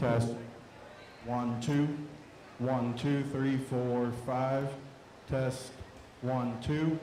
Test. 1, 2. 1, 2, 3, 4, 5. Test. 1, 2.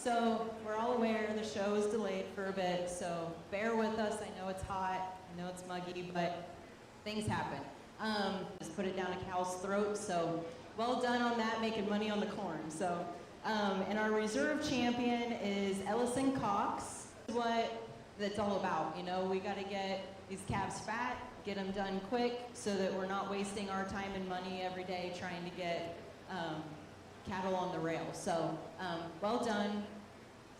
So we're all aware the show is delayed for a bit, so bear with us. I know it's hot, I know it's muggy, but things happen. Just put it down a cow's throat, so well done on that, making money on the corn. So, and our reserve champion is Ellison Cox. What that's all about, you know, we got to get these calves fat, get them done quick, so that we're not wasting our time and money every day trying to get cattle on the rail. So, well done.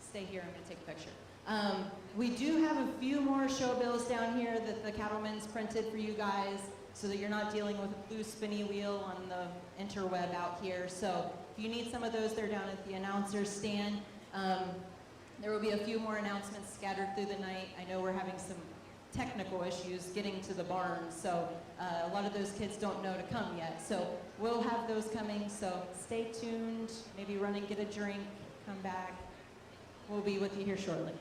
Stay here, I'm gonna take a picture. We do have a few more show bills down here that the cattlemen's printed for you guys, so that you're not dealing with a blue spinny wheel on the interweb out here. So if you need some of those, they're down at the announcer's stand. There will be a few more announcements scattered through the night. I know we're having some technical issues getting to the barn, so a lot of those kids don't know to come yet. So we'll have those coming, so stay tuned, maybe run and get a drink, come back. We'll be with you here shortly.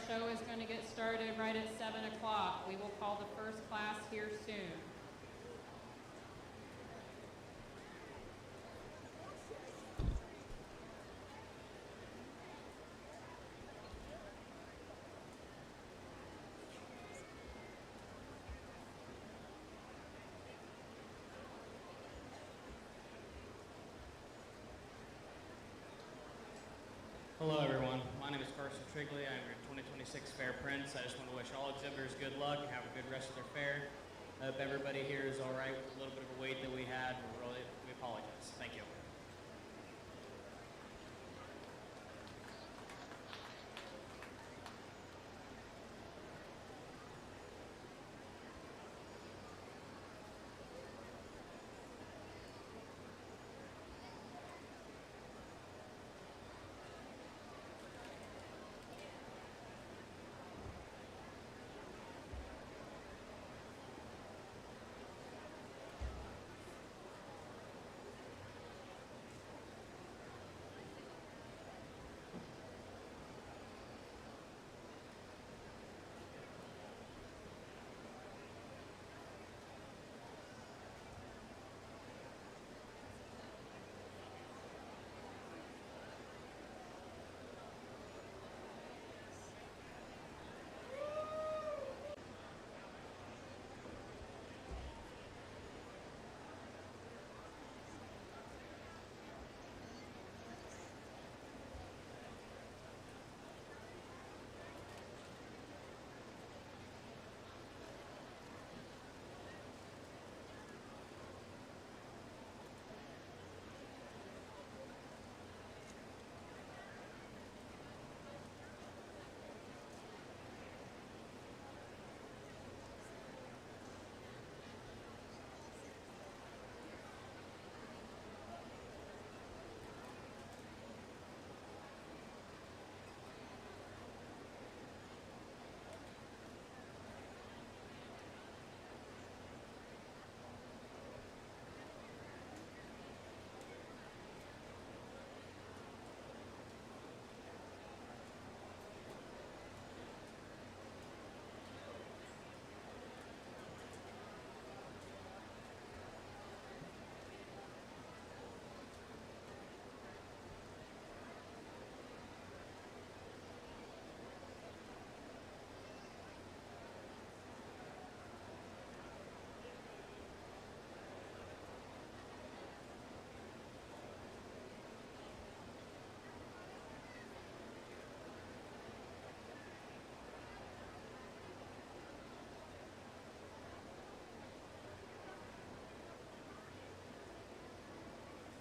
show is going to get started right at 7 o'clock. We will call the first class here soon. Hello everyone, my name is Carson Trigley. I'm your 2026 Fair Prince. I just want to wish all exhibitors good luck and have a good rest of their fair. I hope everybody here is all right with a little bit of a wait that we had. We apologize. Thank you.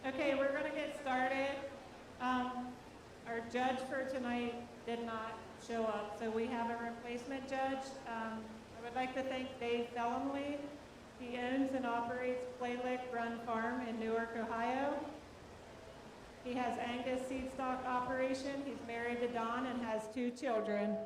Okay, we're going to get started. Our judge for tonight did not show up, so we have a replacement judge. I would like to thank Dave Fellamley. He owns and operates Playlick Run Farm in Newark, Ohio. He has Angus seed stock operation. He's married to Dawn and has 2 children.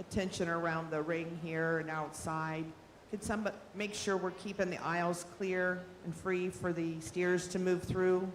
attention around the ring here and outside. Could somebody make sure we're keeping the aisles clear and free for the steers to move through?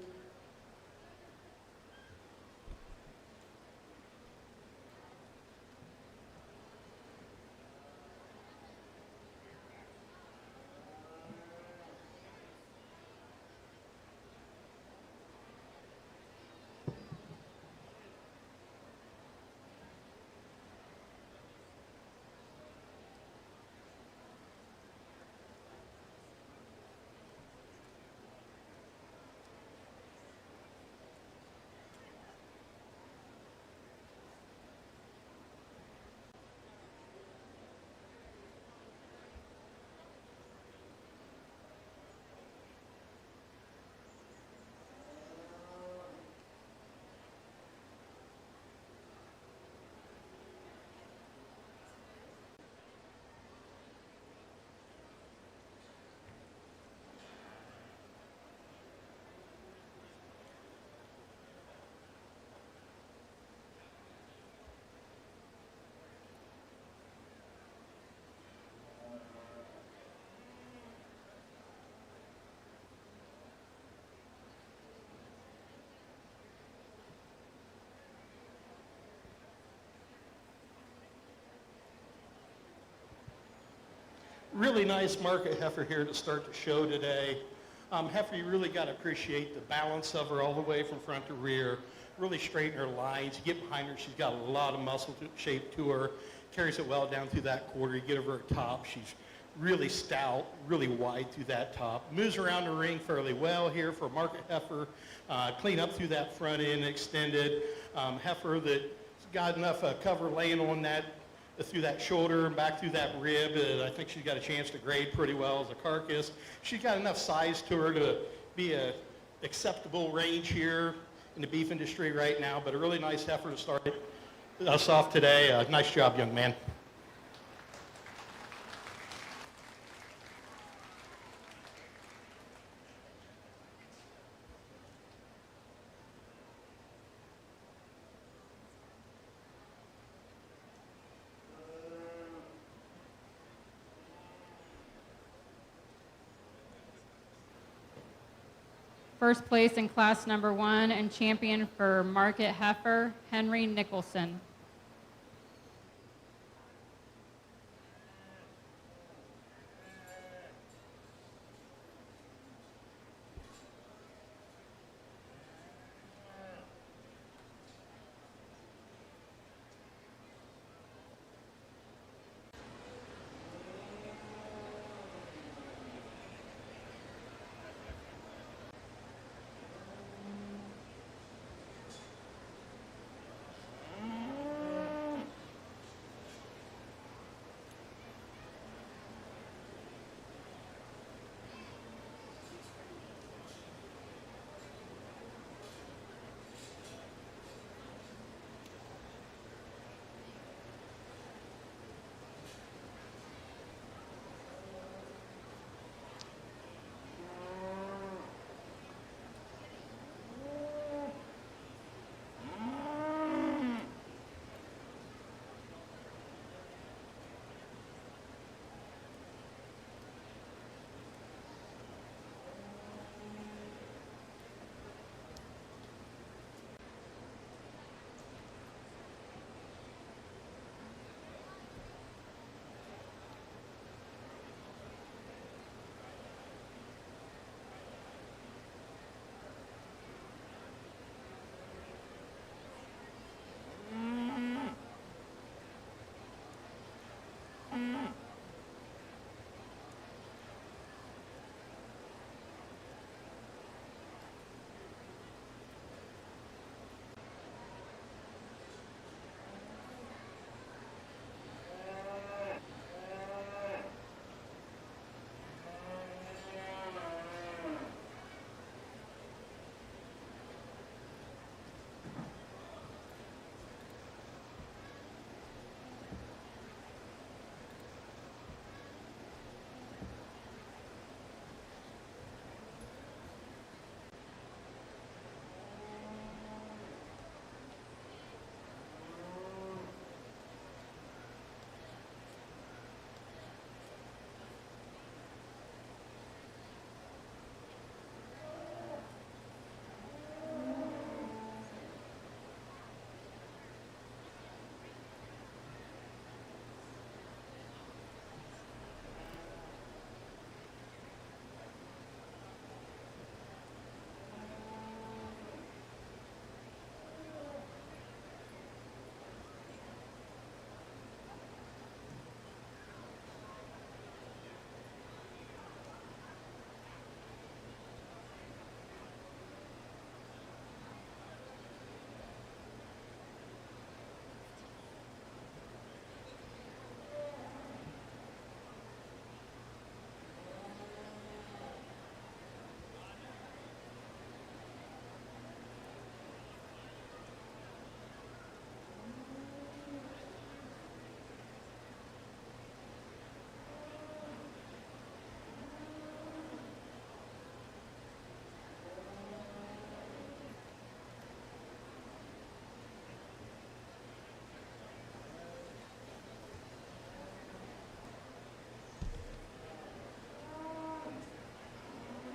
Really nice market heifer here to start the show today. Heifer, you really got to appreciate the balance of her all the way from front to rear. Really straighten her lines. You get behind her, she's got a lot of muscle shape to her. Carries it well down through that quarter. You get over her top, she's really stout, really wide through that top. Moves around the ring fairly well here for a market heifer. Clean up through that front end, extended. Heifer that's got enough cover laying on that through that shoulder and back through that rib. I think she's got a chance to grade pretty well as a carcass. She's got enough size to her to be a acceptable range here in the beef industry right now, but a really nice heifer to start us off today. Nice job, young man. First place in class number 1 and champion for market heifer, Henry Nicholson.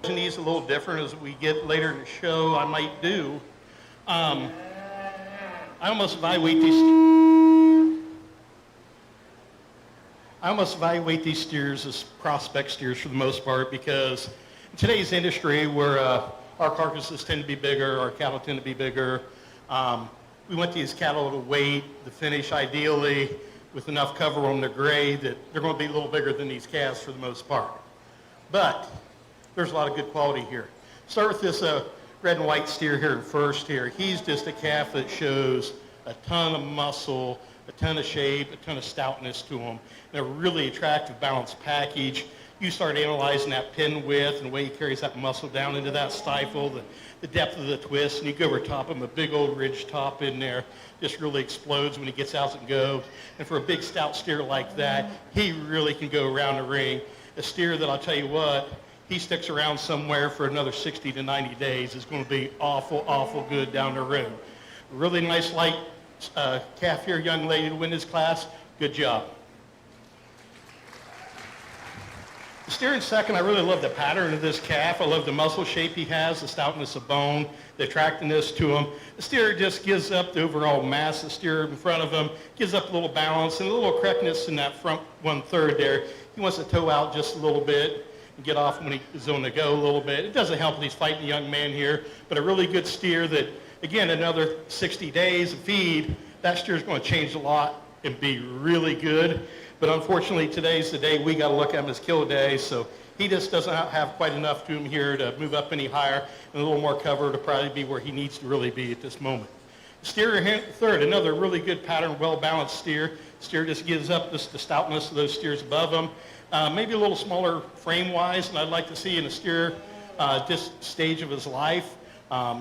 These a little different as we get later in the show. I might do. I almost evaluate these steers as prospect steers for the most part, because in today's industry where our carcasses tend to be bigger, our cattle tend to be bigger, we want these cattle to weight, the finish ideally with enough cover on the grade that they're going to be a little bigger than these calves for the most part. But there's a lot of good quality here. Start with this red and white steer here first here. He's just a calf that shows a ton of muscle, a ton of shape, a ton of stoutness to him, and a really attractive balanced package. You start analyzing that pin width and the way he carries that muscle down into that stifle, the depth of the twist, and you go over top of him, a big old ridge top in there, just really explodes when he gets out and goes. And for a big stout steer like that, he really can go around the ring. A steer that I'll tell you what, he sticks around somewhere for another 60 to 90 days. It's going to be awful, awful good down the road. Really nice light calf here, young lady to win this class. Good job. The steer in second, I really love the pattern of this calf. I love the muscle shape he has, the stoutness of bone, the attractiveness to him. The steer just gives up the overall mass. The steer in front of him gives up a little balance and a little correctness in that front 1/3 there. He wants to toe out just a little bit and get off when he's on the go a little bit. It doesn't help that he's fighting a young man here, but a really good steer that, again, another 60 days of feed, that steer is going to change a lot and be really good. But unfortunately, today's the day we got to look at him as kill day, so he just doesn't have quite enough to him here to move up any higher, and a little more cover to probably be where he needs to really be at this moment. Steer in third, another really good pattern, well-balanced steer. Steer just gives up the stoutness of those steers above him. Maybe a little smaller frame-wise, and I'd like to see in a steer this stage of his life.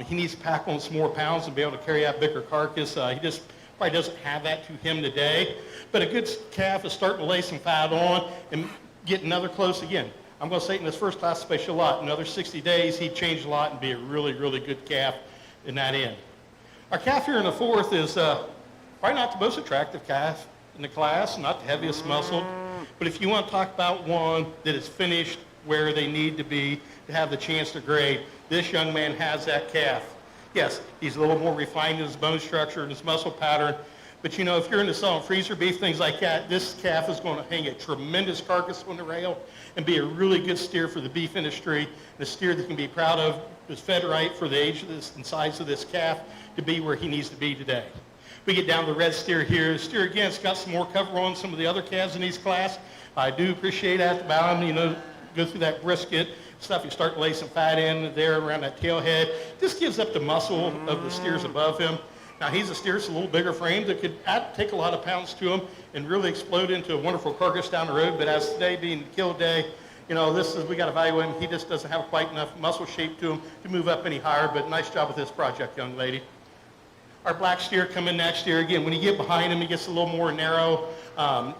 He needs to pack on some more pounds and be able to carry that bigger carcass. He just probably doesn't have that to him today. But a good calf is starting to lay some fat on and get another close again. I'm going to say in this first class special lot, another 60 days, he'd change a lot and be a really, really good calf in that end. Our calf here in the fourth is probably not the most attractive calf in the class, not the heaviest muscled. But if you want to talk about one that is finished where they need to be to have the chance to grade, this young man has that calf. Yes, he's a little more refined in his bone structure and his muscle pattern, but you know, if you're into selling freezer beef, things like that, this calf is going to hang a tremendous carcass on the rail and be a really good steer for the beef industry, and a steer that can be proud of, is fed right for the age of this and size of this calf to be where he needs to be today. We get down to the red steer here. The steer, again, it's got some more cover on some of the other calves in these class. I do appreciate at the bottom, you know, go through that brisket stuff. You start to lay some fat in there around that tailhead. This gives up the muscle of the steers above him. Now, he's a steer that's a little bigger frame that could take a lot of pounds to him and really explode into a wonderful carcass down the road. But as today being the kill day, you know, we got to evaluate him. He just doesn't have quite enough muscle shape to him to move up any higher. But nice job with this project, young lady. Our black steer coming next year. Again, when you get behind him, he gets a little more narrow.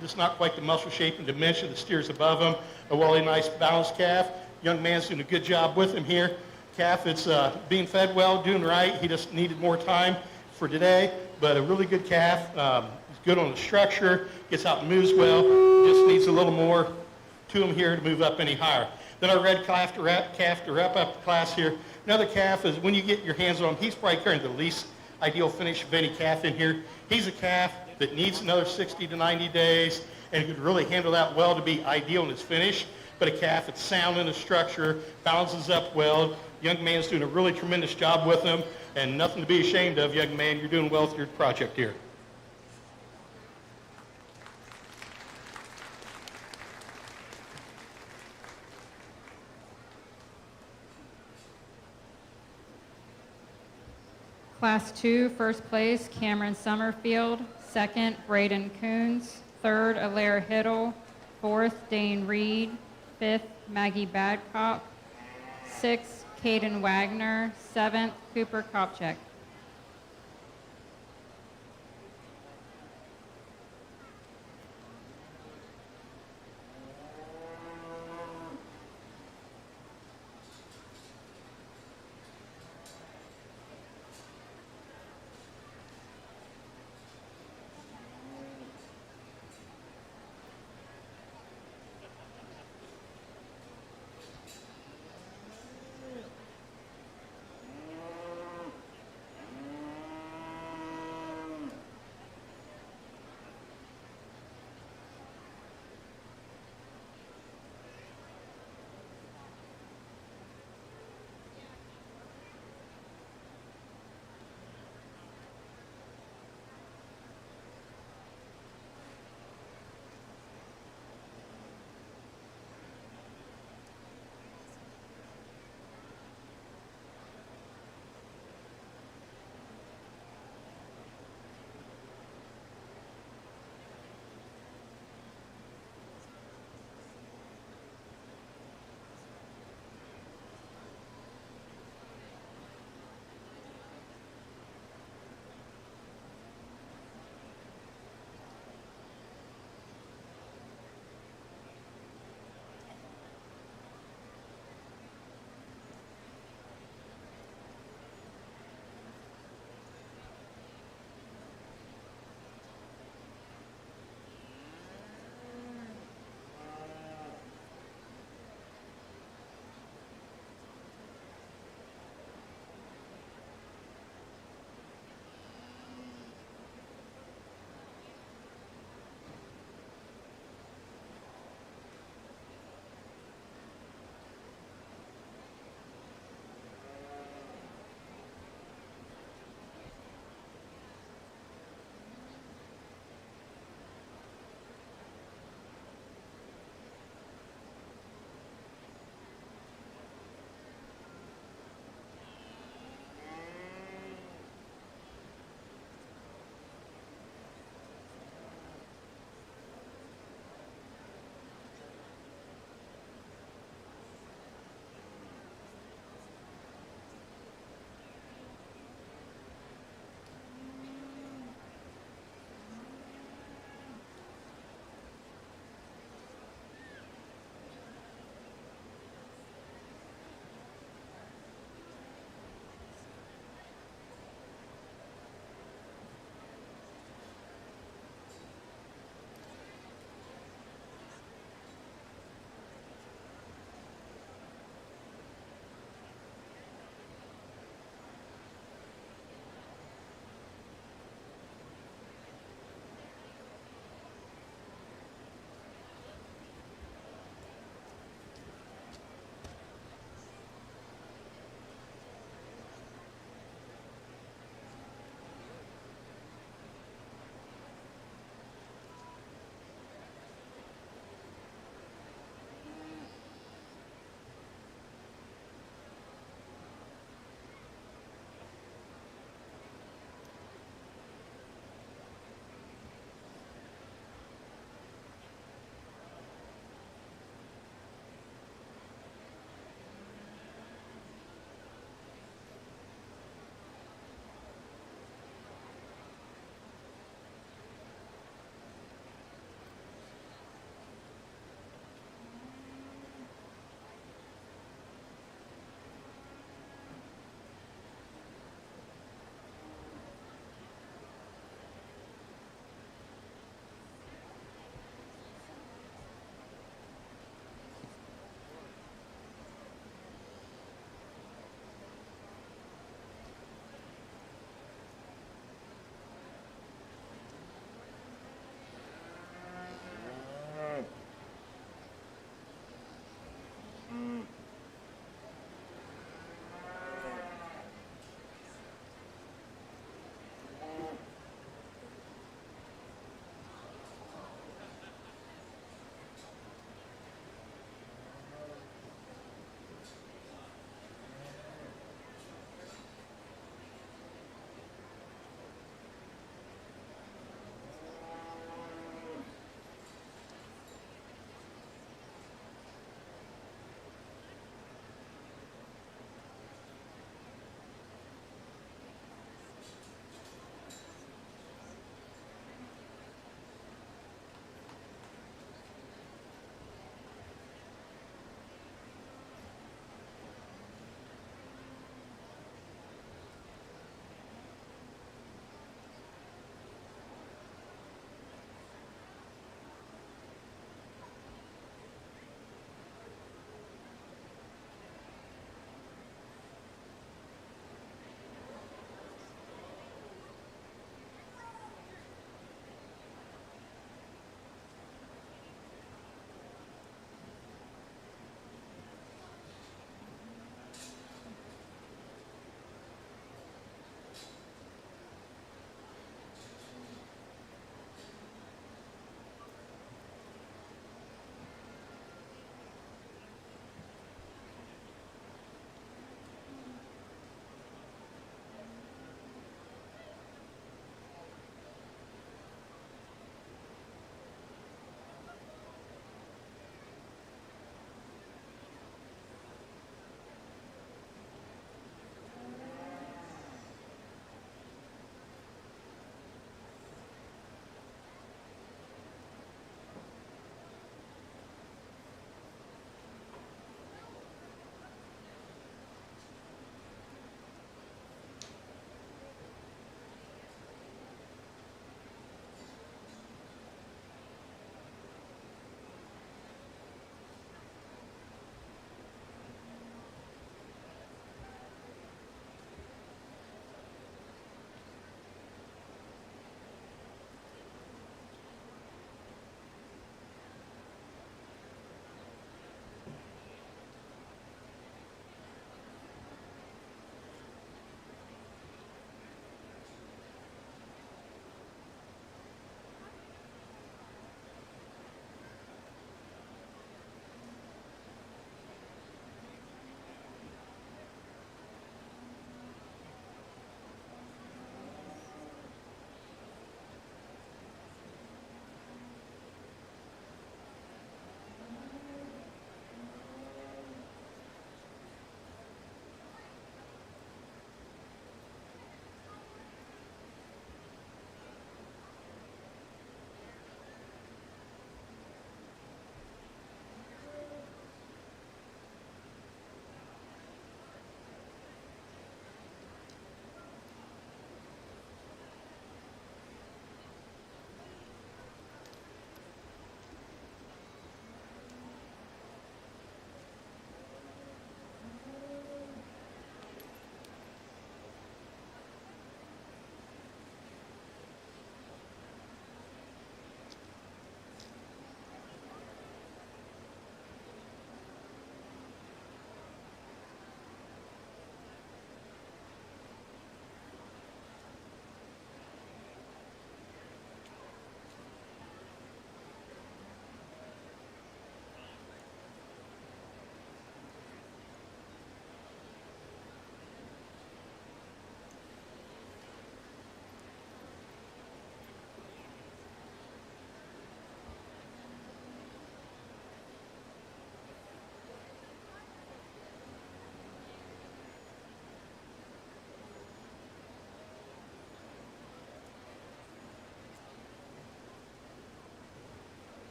Just not quite the muscle shape and dimension. The steer's above him. A really nice balanced calf. Young man's doing a good job with him here. Calf, it's being fed well, doing right. He just needed more time for today, but a really good calf. He's good on the structure, gets out and moves well. Just needs a little more to him here to move up any higher. Then our red calf to wrap up the class here. Another calf is when you get your hands on him, he's probably carrying the least ideal finish of any calf in here. He's a calf that needs another 60 to 90 days and could really handle that well to be ideal in his finish. But a calf that's sound in the structure, balances up well. Young man's doing a really tremendous job with him, and nothing to be ashamed of, young man. You're doing well with your project here. Class 2, first place, Cameron Summerfield. Second, Braden Coons. Third, Alaire Hiddle. Fourth, Dane Reed. Fifth, Maggie Badcock. Sixth, Caden Wagner. Seventh, Cooper Kopchak.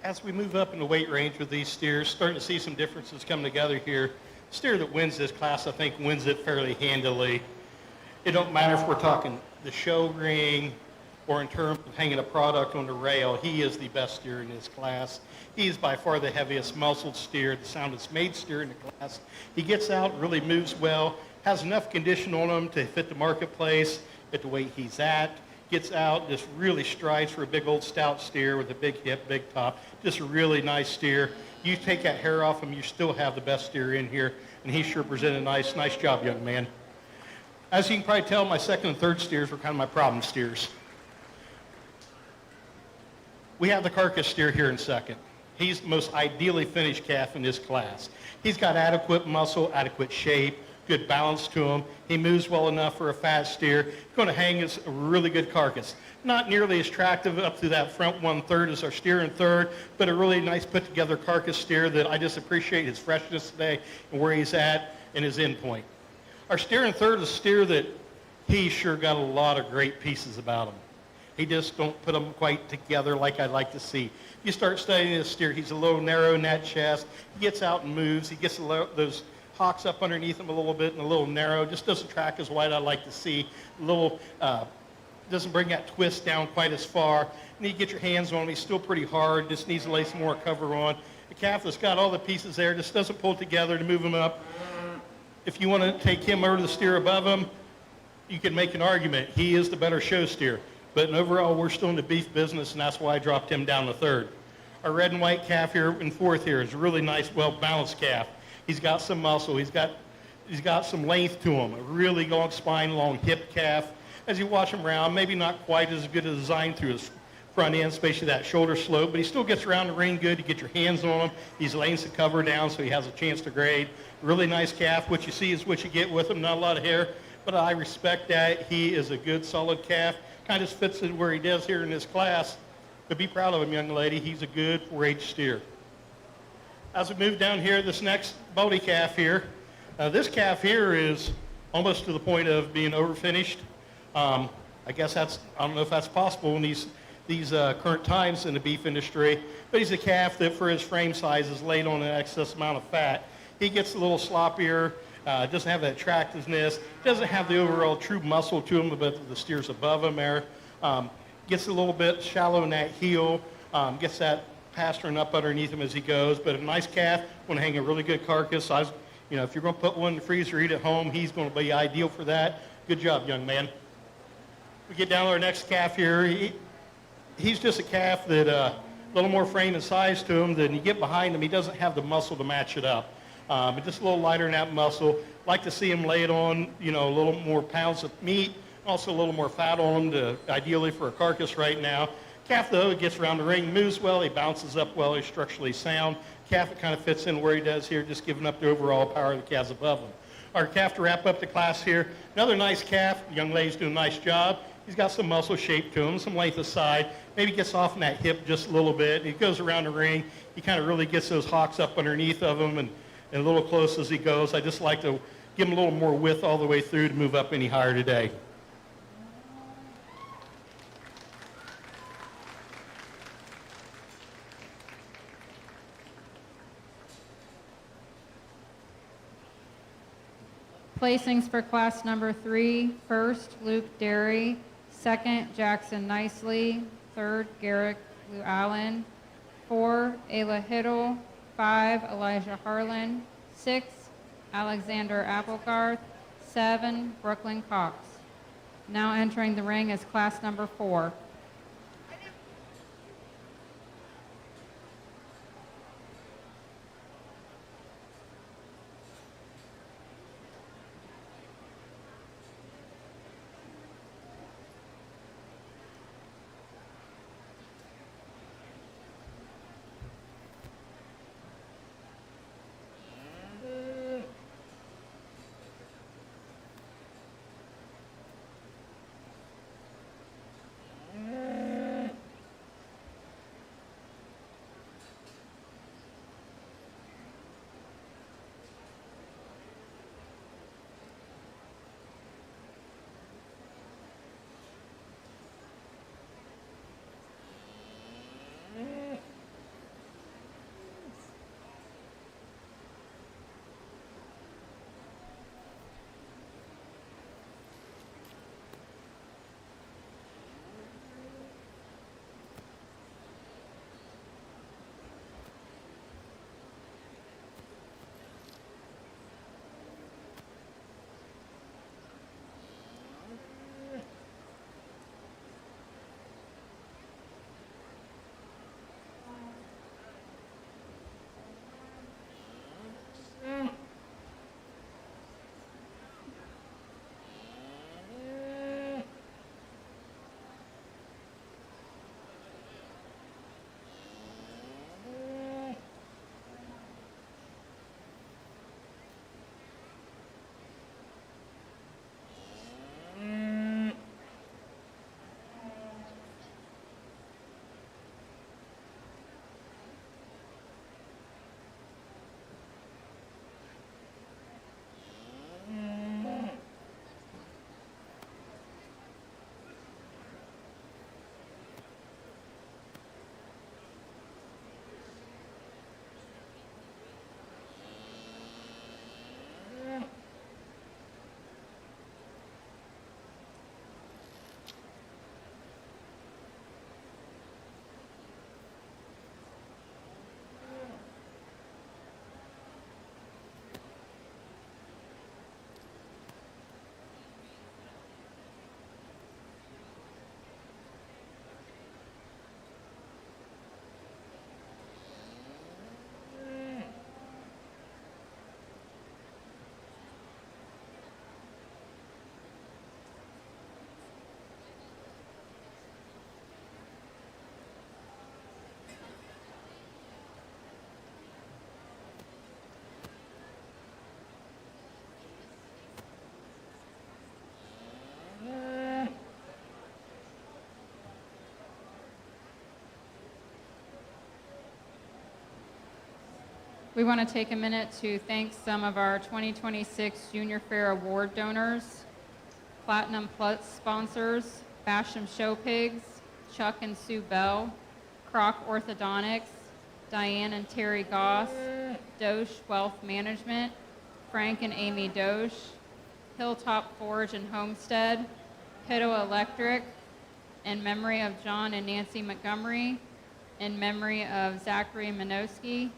As we move up in the weight range with these steers, starting to see some differences come together here. The steer that wins this class, I think, wins it fairly handily. It don't matter if we're talking the show ring or in terms of hanging a product on the rail. He is the best steer in his class. He is by far the heaviest muscled steer, the soundest made steer in the class. He gets out, really moves well, has enough condition on him to fit the marketplace at the weight he's at. Gets out, just really strides for a big old stout steer with a big hip, big top. Just a really nice steer. You take that hair off him, you still have the best steer in here, and he sure presented nice job, young man. As you can probably tell, my second and third steers were kind of my problem steers. We have the carcass steer here in second. He's the most ideally finished calf in this class. He's got adequate muscle, adequate shape, good balance to him. He moves well enough for a fat steer. He's going to hang as a really good carcass. Not nearly as attractive up through that front 1/3 as our steer in third, but a really nice put together carcass steer that I just appreciate his freshness today and where he's at and his end point. Our steer in third is a steer that he sure got a lot of great pieces about him. He just don't put them quite together like I'd like to see. You start studying this steer, he's a little narrow in that chest. He gets out and moves. He gets those hocks up underneath him a little bit and a little narrow. Just doesn't track as wide I'd like to see. A little, doesn't bring that twist down quite as far. And you get your hands on him. He's still pretty hard. Just needs to lay some more cover on. A calf that's got all the pieces there just doesn't pull together to move him up. If you want to take him over to the steer above him, you can make an argument. He is the better show steer. But overall, we're still in the beef business, and that's why I dropped him down to third. Our red and white calf here in fourth here is a really nice, well-balanced calf. He's got some muscle. He's got some length to him, a really long spine, long hip calf. As you watch him around, maybe not quite as good a design through his front end, especially that shoulder slope, but he still gets around the ring good. You get your hands on him. He's laying the cover down so he has a chance to grade. Really nice calf. What you see is what you get with him. Not a lot of hair, but I respect that. He is a good, solid calf. Kind of fits in where he does here in this class. But be proud of him, young lady. He's a good 4-H steer. As we move down here, this next Bodie calf here, this calf here is almost to the point of being overfinished. I guess I don't know if that's possible in these current times in the beef industry, but he's a calf that for his frame size is laid on an excess amount of fat. He gets a little sloppier, doesn't have that attractiveness, doesn't have the overall true muscle to him, but the steers above him there. Gets a little bit shallow in that heel, gets that pasturing up underneath him as he goes, but a nice calf, going to hang a really good carcass. If you're going to put one in the freezer or eat at home, he's going to be ideal for that. Good job, young man. We get down to our next calf here. He's just a calf that a little more frame and size to him. Then you get behind him, he doesn't have the muscle to match it up. But just a little lighter in that muscle. Like to see him lay it on, a little more pounds of meat, also a little more fat on him, ideally for a carcass right now. Calf, though, it gets around the ring, moves well, he bounces up well, he's structurally sound. Calf, it kind of fits in where he does here, just giving up the overall power of the calves above him. Our calf to wrap up the class here, another nice calf. The young lady's doing a nice job. He's got some muscle shape to him, some length of side. Maybe gets off in that hip just a little bit. He goes around the ring. He kind of really gets those hocks up underneath of him and a little close as he goes. I just like to give him a little more width all the way through to move up any higher today. Placings for class number 3. First, Luke Derry. Second, Jackson Nicely. Third, Garrick Lou Allen. 4, Ayla Hiddle. 5, Elijah Harlan. 6, Alexander Applegarth. 7, Brooklyn Cox. Now entering the ring is class number 4. We want to take a minute to thank some of our 2026 Junior Fair Award donors, Platinum Plus sponsors, Basham Show Pigs, Chuck and Sue Bell, Croc Orthodontics, Diane and Terry Goss, Dosh Wealth Management, Frank and Amy Dosh, Hilltop Forge and Homestead, Pitto Electric, in memory of John and Nancy Montgomery, in memory of Zachary Minoski,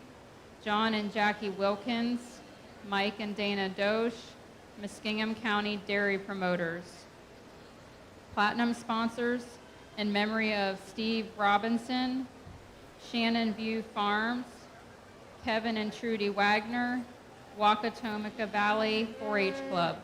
John and Jackie Wilkins, Mike and Dana Dosh, Muskingum County Dairy Promoters. Platinum sponsors, in memory of Steve Robinson, Shannon View Farms, Kevin and Trudy Wagner, Wakatomica Valley 4-H Club.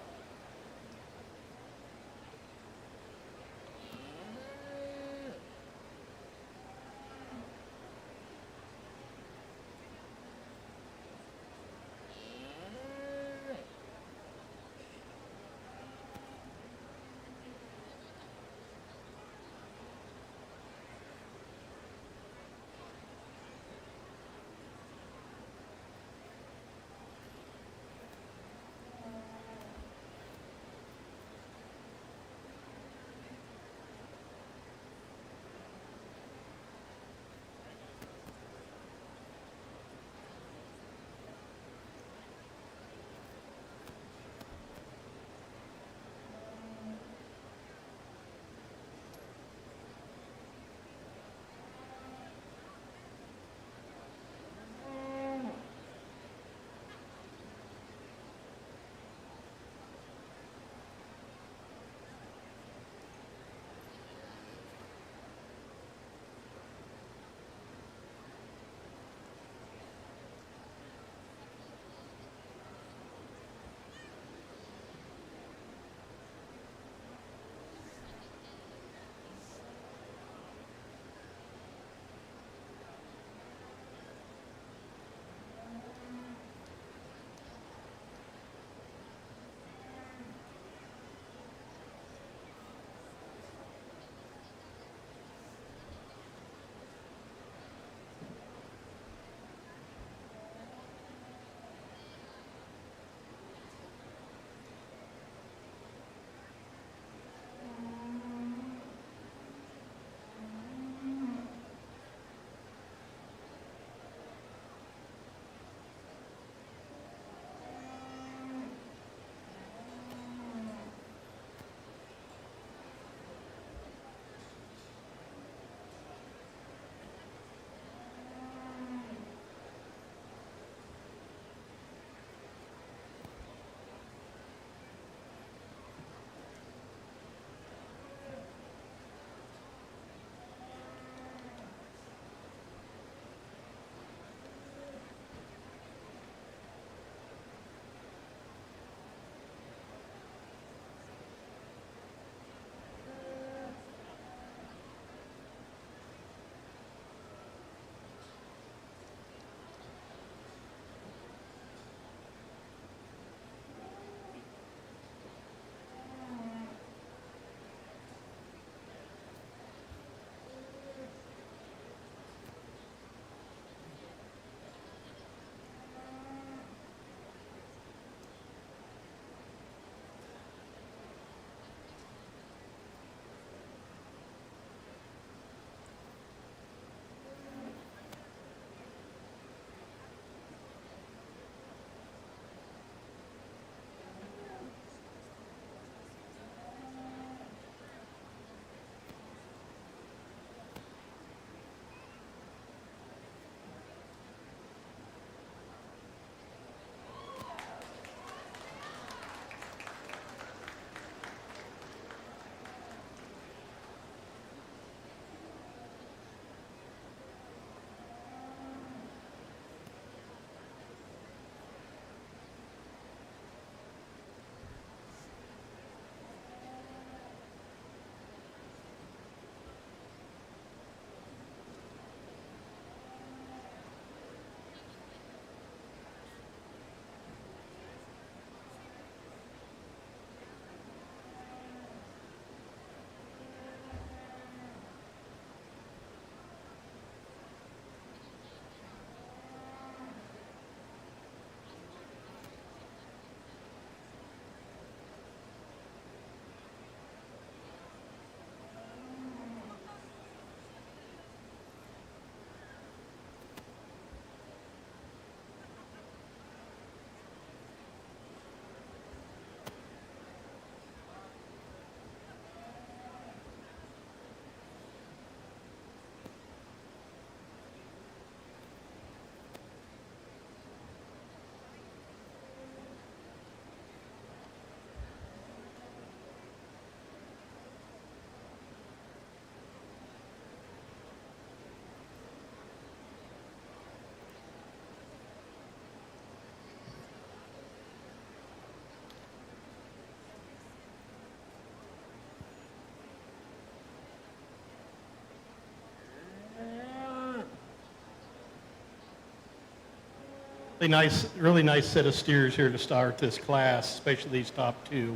Really nice set of steers here to start this class, especially these top two.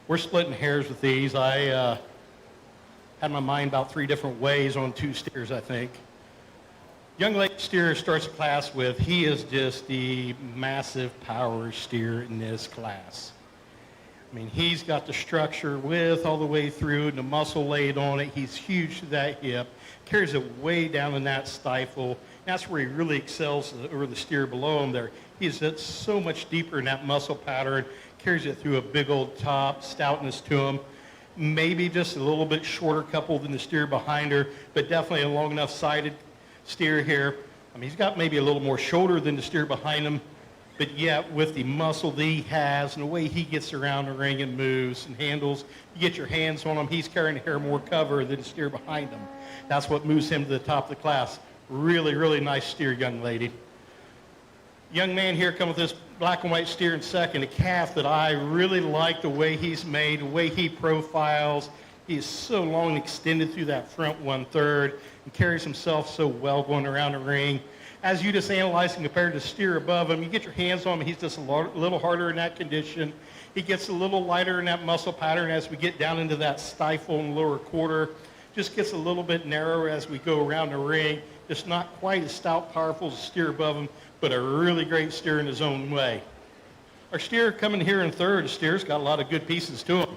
We're splitting hairs with these. I had my mind about 3 different ways on 2 steers, I think. Young lady steer starts the class with, he is just the massive power steer in this class. I mean, he's got the structure width all the way through and the muscle laid on it. He's huge to that hip, carries it way down in that stifle. That's where he really excels over the steer below him there. He's so much deeper in that muscle pattern, carries it through a big old top, stoutness to him. Maybe just a little bit shorter couple than the steer behind her, but definitely a long enough sided steer here. I mean, he's got maybe a little more shoulder than the steer behind him, but yet with the muscle that he has and the way he gets around the ring and moves and handles, you get your hands on him, he's carrying a hair more cover than the steer behind him. That's what moves him to the top of the class. Really, really nice steer, young lady. Young man here come with this black and white steer in second, a calf that I really like the way he's made, the way he profiles. He's so long and extended through that front 1/3 and carries himself so well going around the ring. As you just analyze and compare to steer above him, you get your hands on him, he's just a little harder in that condition. He gets a little lighter in that muscle pattern as we get down into that stifle and lower quarter. Just gets a little bit narrower as we go around the ring. Just not quite as stout, powerful as the steer above him, but a really great steer in his own way. Our steer coming here in third, the steer's got a lot of good pieces to him.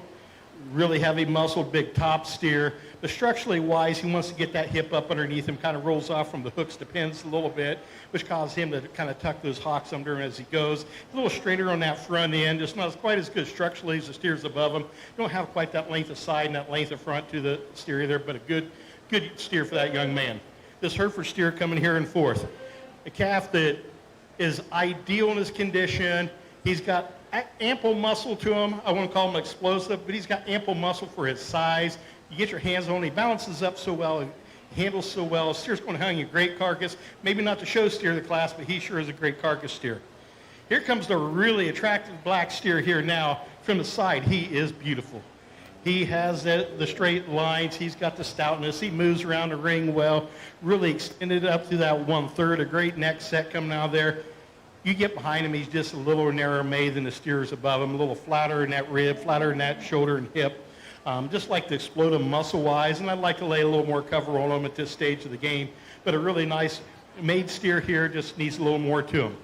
Really heavy muscled, big top steer. But structurally wise, he wants to get that hip up underneath him, kind of rolls off from the hooks to pins a little bit, which causes him to kind of tuck those hocks under him as he goes. A little straighter on that front end, just not quite as good structurally as the steers above him. Don't have quite that length of side and that length of front to the steer either, but a good steer for that young man. This Hereford steer coming here in fourth. A calf that is ideal in his condition. He's got ample muscle to him. I wouldn't call him explosive, but he's got ample muscle for his size. You get your hands on him, he balances up so well, he handles so well. Steer's going to hang a great carcass. Maybe not the show steer of the class, but he sure is a great carcass steer. Here comes the really attractive black steer here now from the side. He is beautiful. He has the straight lines. He's got the stoutness. He moves around the ring well, really extended up through that 1/3, a great neck set coming out there. You get behind him, he's just a little narrower made than the steers above him, a little flatter in that rib, flatter in that shoulder and hip. Just like to explode him muscle-wise, and I'd like to lay a little more cover on him at this stage of the game. But a really nice made steer here, just needs a little more to him.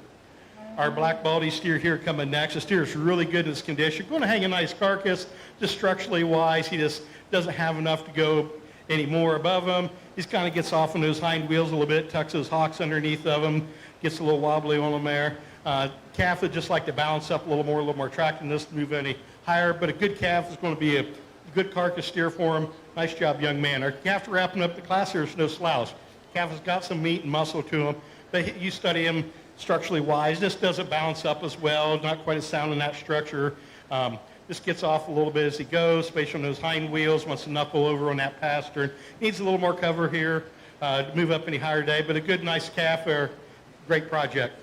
Our black baldy steer here coming next. The steer is really good in his condition. Going to hang a nice carcass, just structurally wise. He just doesn't have enough to go any more above him. He kind of gets off on those hind wheels a little bit, tucks those hocks underneath of him, gets a little wobbly on him there. Calf would just like to balance up a little more attractiveness to move any higher, but a good calf is going to be a good carcass steer for him. Nice job, young man. Our calf wrapping up the class here is no slouch. Calf has got some meat and muscle to him, but you study him structurally wise, just doesn't balance up as well, not quite as sound in that structure. Just gets off a little bit as he goes, especially on those hind wheels, wants to knuckle over on that pastern. Needs a little more cover here to move up any higher day, but a good, nice calf there. Great project.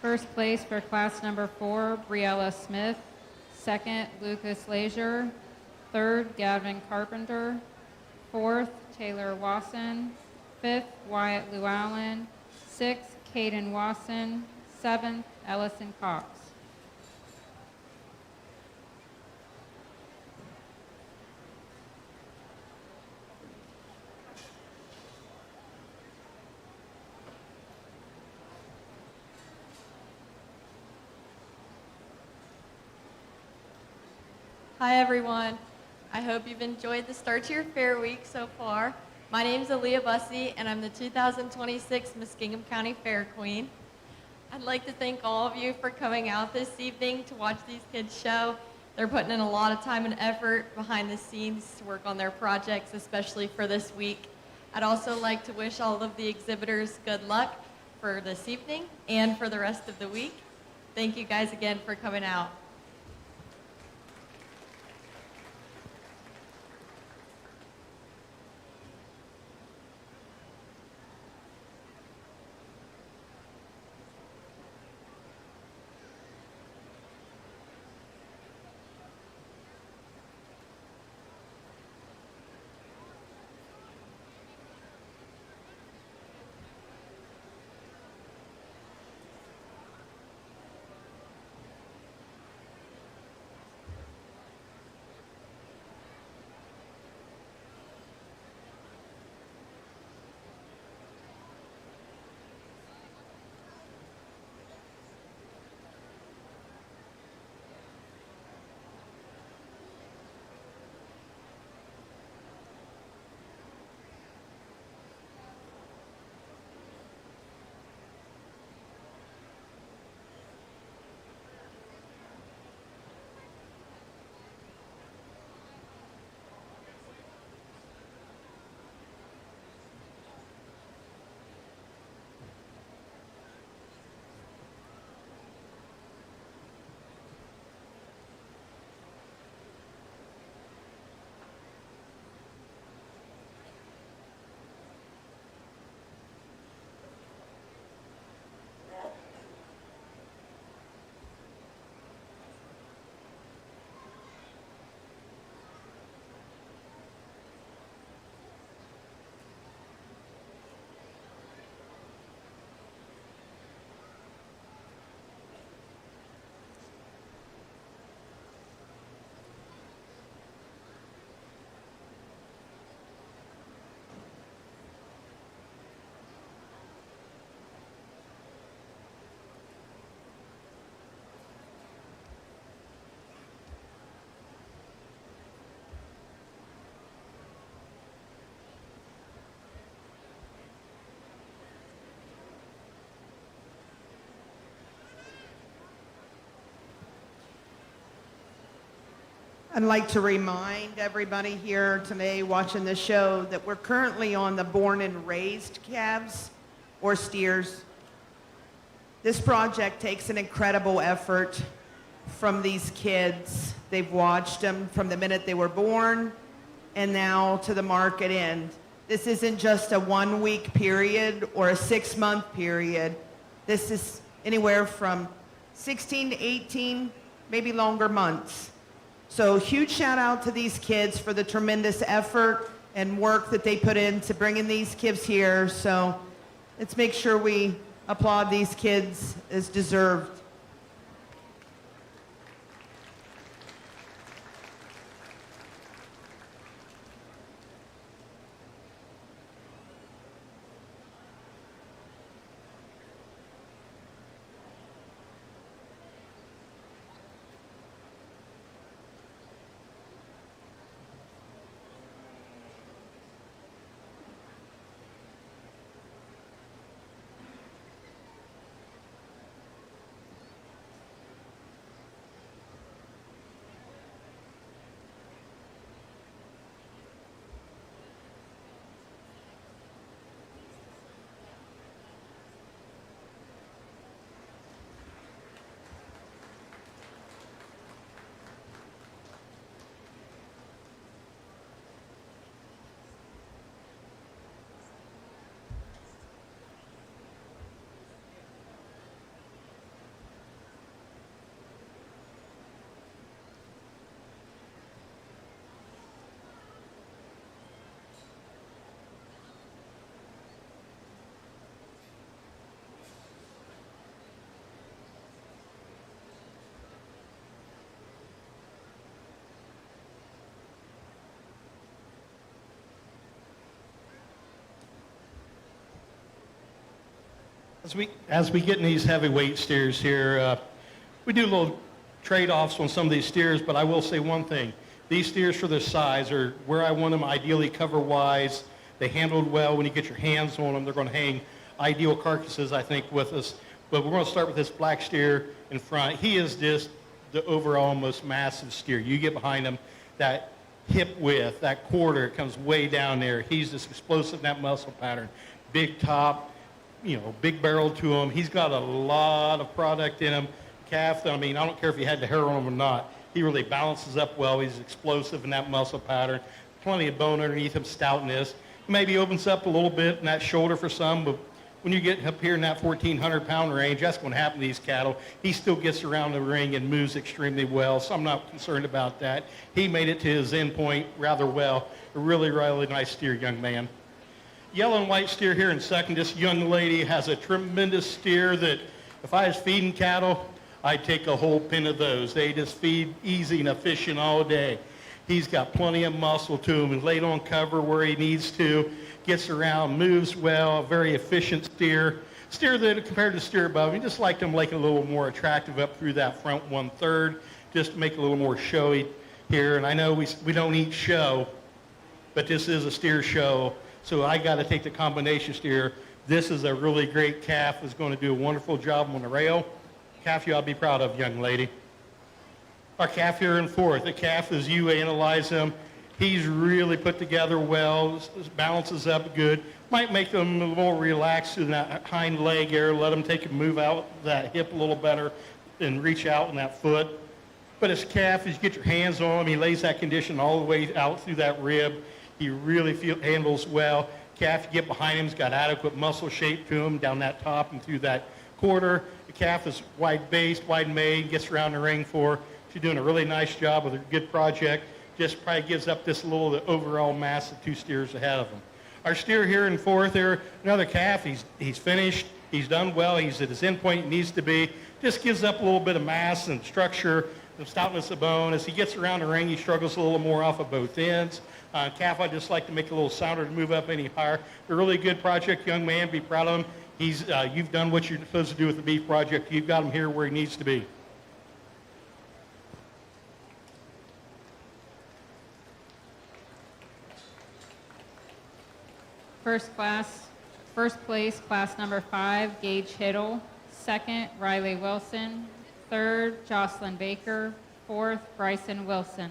First place for class number 4, Briella Smith. Second, Lucas Leisure. Third, Gavin Carpenter. Fourth, Taylor Wasson. Fifth, Wyatt Llewellyn. Sixth, Caden Wasson. Seventh, Ellison Cox. Hi everyone. I hope you've enjoyed the start to your fair week so far. My name is Aaliyah Bussey and I'm the 2026 Muskingum County Fair Queen. I'd like to thank all of you for coming out this evening to watch these kids show. They're putting in a lot of time and effort behind the scenes to work on their projects, especially for this week. I'd also like to wish all of the exhibitors good luck for this evening and for the rest of the week. Thank you guys again for coming out. I'd like to remind everybody here today watching the show that we're currently on the born and raised calves or steers. This project takes an incredible effort from these kids. They've watched them from the minute they were born and now to the market end. This isn't just a 1 week period or a 6-month period. This is anywhere from 16 to 18, maybe longer months. So huge shout out to these kids for the tremendous effort and work that they put into bringing these kids here. So let's make sure we applaud these kids as deserved. As we get in these heavyweight steers here, we do little trade-offs on some of these steers, but I will say one thing. These steers for their size are where I want them, ideally cover-wise. They handled well. When you get your hands on them, they're going to hang ideal carcasses, I think, with us. But we're going to start with this black steer in front. He is just the overall most massive steer. You get behind him, that hip width, that quarter comes way down there. He's just explosive in that muscle pattern. Big top, big barrel to him. He's got a lot of product in him. Calf, I mean, I don't care if he had the hair on him or not. He really balances up well. He's explosive in that muscle pattern. Plenty of bone underneath him, stoutness. Maybe opens up a little bit in that shoulder for some, but when you get up here in that 1,400-pound range, that's going to happen to these cattle. He still gets around the ring and moves extremely well, so I'm not concerned about that. He made it to his end point rather well. A really, really nice steer, young man. Yellow and white steer here in second. This young lady has a tremendous steer that if I was feeding cattle, I'd take a whole pen of those. They just feed easy and efficient all day. He's got plenty of muscle to him and laid on cover where he needs to, gets around, moves well, very efficient steer. Steer that compared to steer above, we just like them like a little more attractive up through that front 1/3, just to make it a little more showy here. And I know we don't eat show, but this is a steer show. So I got to take the combination steer. This is a really great calf. Is going to do a wonderful job on the rail. Calf you ought to be proud of, young lady. Our calf here in fourth. The calf, as you analyze him, he's really put together well, balances up good. Might make them a little more relaxed in that hind leg area, let him take and move out that hip a little better and reach out in that foot. But his calf, as you get your hands on him, he lays that condition all the way out through that rib. He really handles well. Calf, you get behind him, he's got adequate muscle shape to him down that top and through that quarter. The calf is wide-based, wide-made, gets around the ring for. She's doing a really nice job with a good project. Just probably gives up this little the overall mass of two steers ahead of him. Our steer here in fourth there, another calf. He's finished. He's done well. He's at his end point he needs to be. Just gives up a little bit of mass and structure, the stoutness of bone. As he gets around the ring, he struggles a little more off of both ends. Calf, I'd just like to make a little sounder to move up any higher. A really good project, young man. Be proud of him. You've done what you're supposed to do with the beef project. You've got him here where he needs to be. First place, class number 5, Gage Hiddle. Second, Riley Wilson. Third, Jocelyn Baker. Fourth, Bryson Wilson.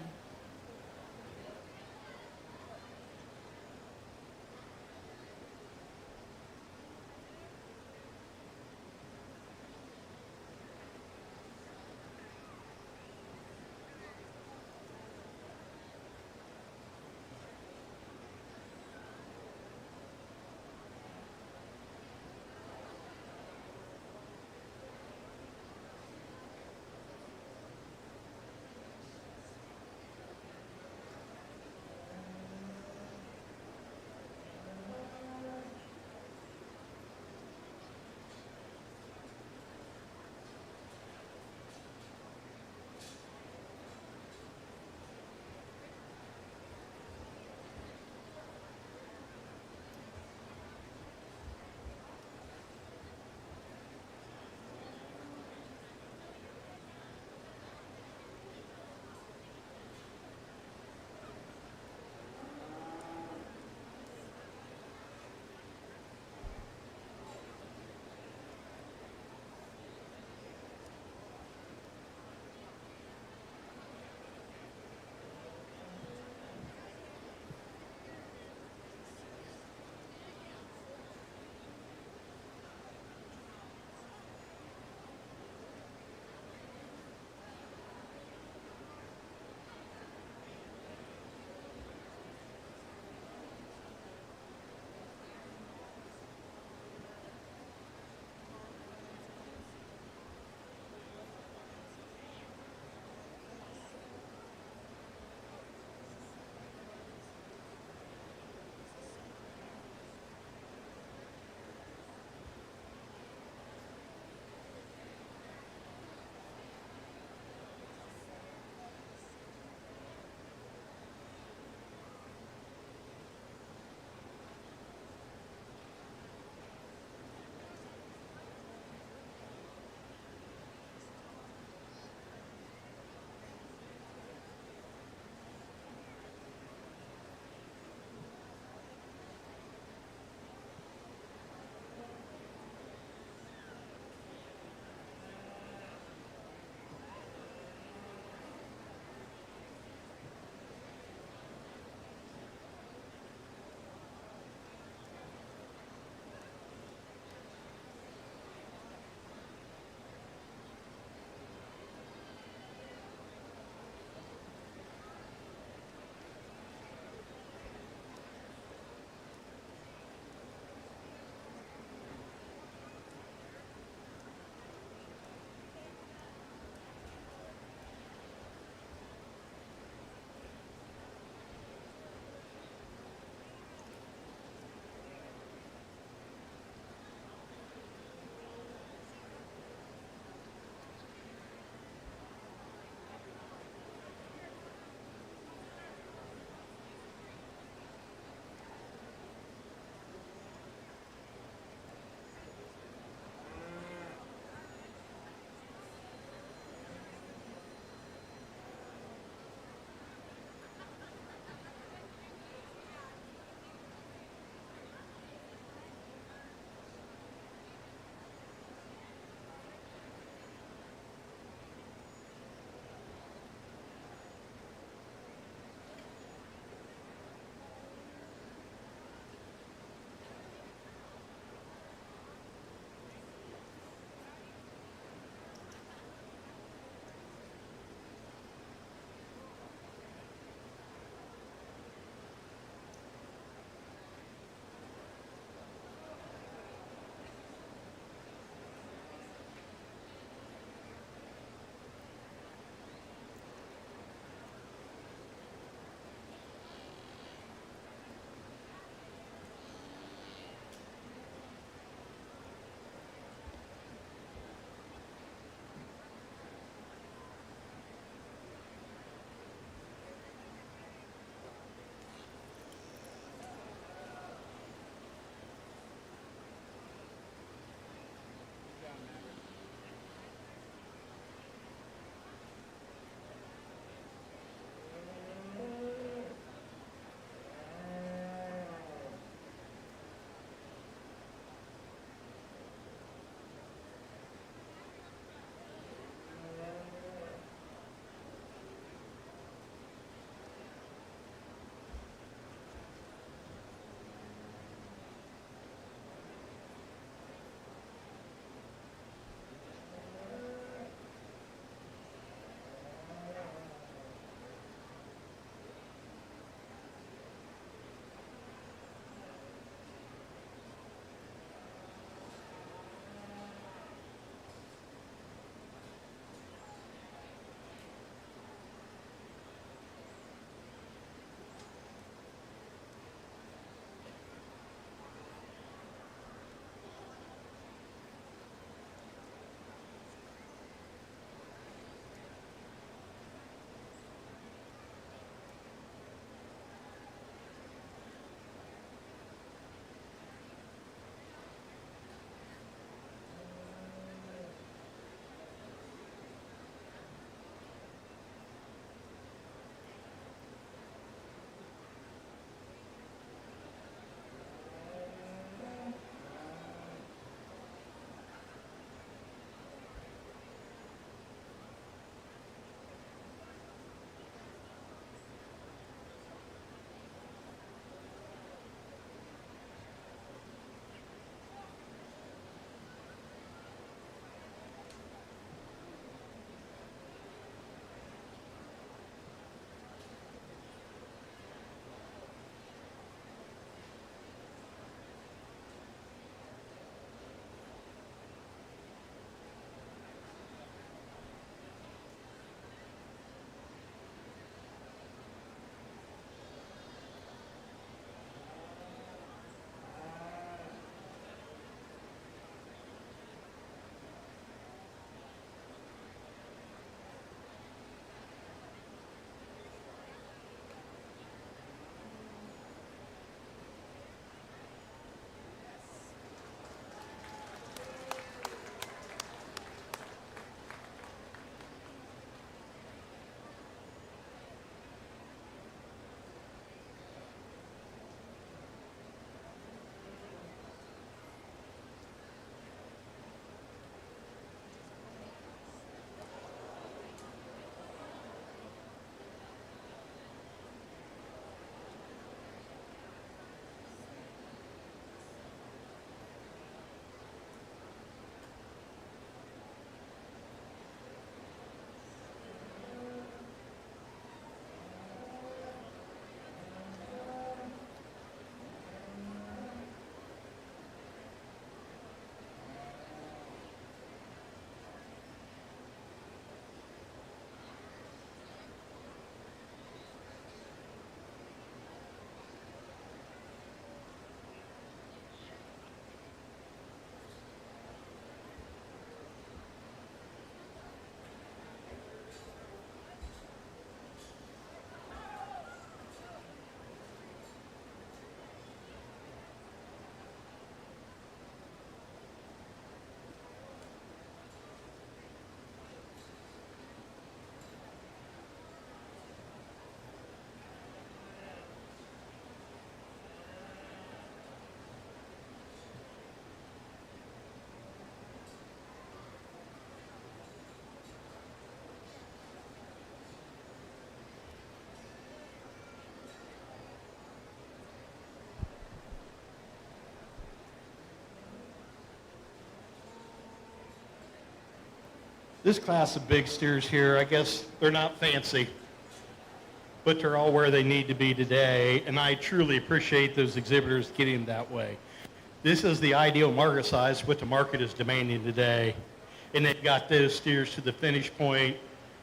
This class of big steers here, I guess they're not fancy, but they're all where they need to be today, and I truly appreciate those exhibitors getting that way. This is the ideal market size, what the market is demanding today, and they've got those steers to the finish point.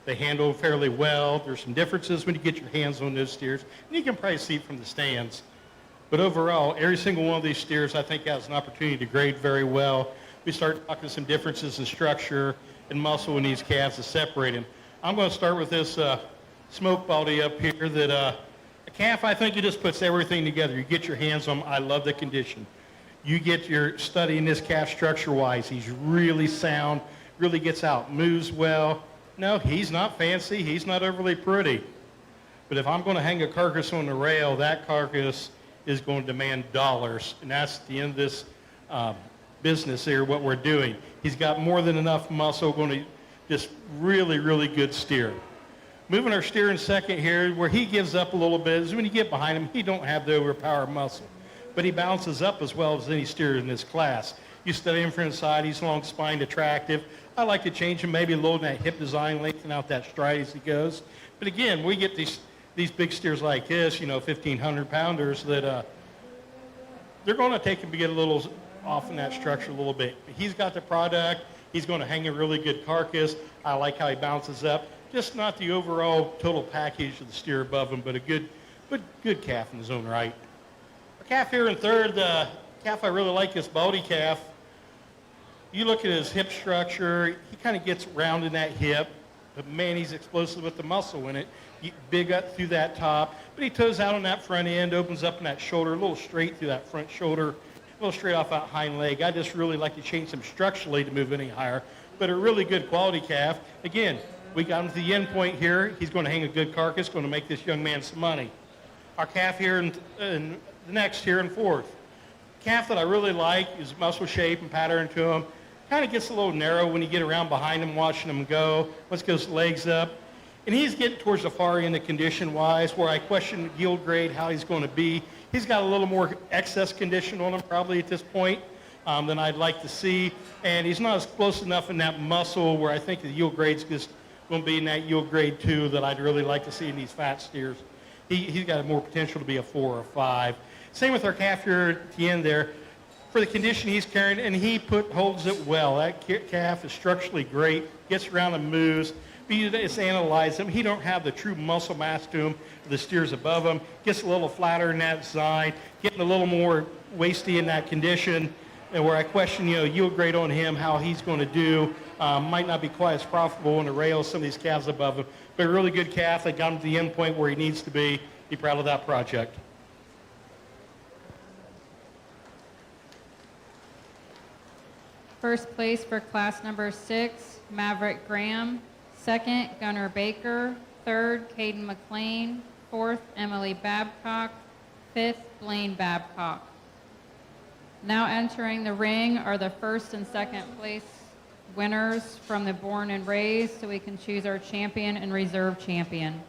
They handle fairly well. There's some differences when you get your hands on those steers, and you can probably see it from the stands. But overall, every single one of these steers, I think, has an opportunity to grade very well. We start talking some differences in structure and muscle in these calves to separate them. I'm going to start with this smoke body up here that a calf, I think, it just puts everything together. You get your hands on him. I love the condition. You get your studying this calf structure-wise. He's really sound, really gets out, moves well. No, he's not fancy. He's not overly pretty. But if I'm going to hang a carcass on the rail, that carcass is going to demand dollars. And that's the end of this business here, what we're doing. He's got more than enough muscle, going to just really, really good steer. Moving our steer in second here, where he gives up a little bit, is when you get behind him, he don't have the overpowered muscle. But he balances up as well as any steer in this class. You study him from inside, he's long spined, attractive. I like to change him maybe a little in that hip design, lengthen out that stride as he goes. But again, we get these big steers like this, 1,500 pounders that they're going to take him to get a little off in that structure a little bit. But he's got the product. He's going to hang a really good carcass. I like how he bounces up. Just not the overall total package of the steer above him, but a good calf in his own right. A calf here in third, the calf I really like, this Baldy calf. You look at his hip structure, he kind of gets round in that hip, but man, he's explosive with the muscle in it. Big up through that top, but he toes out on that front end, opens up in that shoulder, a little straight through that front shoulder, a little straight off that hind leg. I just really like to change him structurally to move any higher, but a really good quality calf. Again, we got him to the end point here. He's going to hang a good carcass, going to make this young man some money. Our calf here in the next here in fourth. Calf that I really like is muscle shape and pattern to him. Kind of gets a little narrow when you get around behind him, watching him go. Let's go legs up. And he's getting towards the far end of condition-wise, where I question yield grade, how he's going to be. He's got a little more excess condition on him probably at this point than I'd like to see. And he's not as close enough in that muscle where I think the yield grade's just going to be in that yield grade 2 that I'd really like to see in these fat steers. He's got more potential to be a 4 or 5. Same with our calf here at the end there. For the condition he's carrying, and he holds it well. That calf is structurally great, gets around and moves. But you just analyze him. He don't have the true muscle mass to him. The steers above him. Gets a little flatter in that side, getting a little more wasty in that condition, and where I question, yield grade on him, how he's going to do. Might not be quite as profitable on the rail as some of these calves above him, but a really good calf. They got him to the end point where he needs to be. Be proud of that project. First place for class number 6, Maverick Graham. Second, Gunnar Baker. Third, Caden McLean. Fourth, Emily Babcock. Fifth, Blaine Babcock. Now entering the ring are the first and second place winners from the Born and Raised, so we can choose our champion and reserve champion.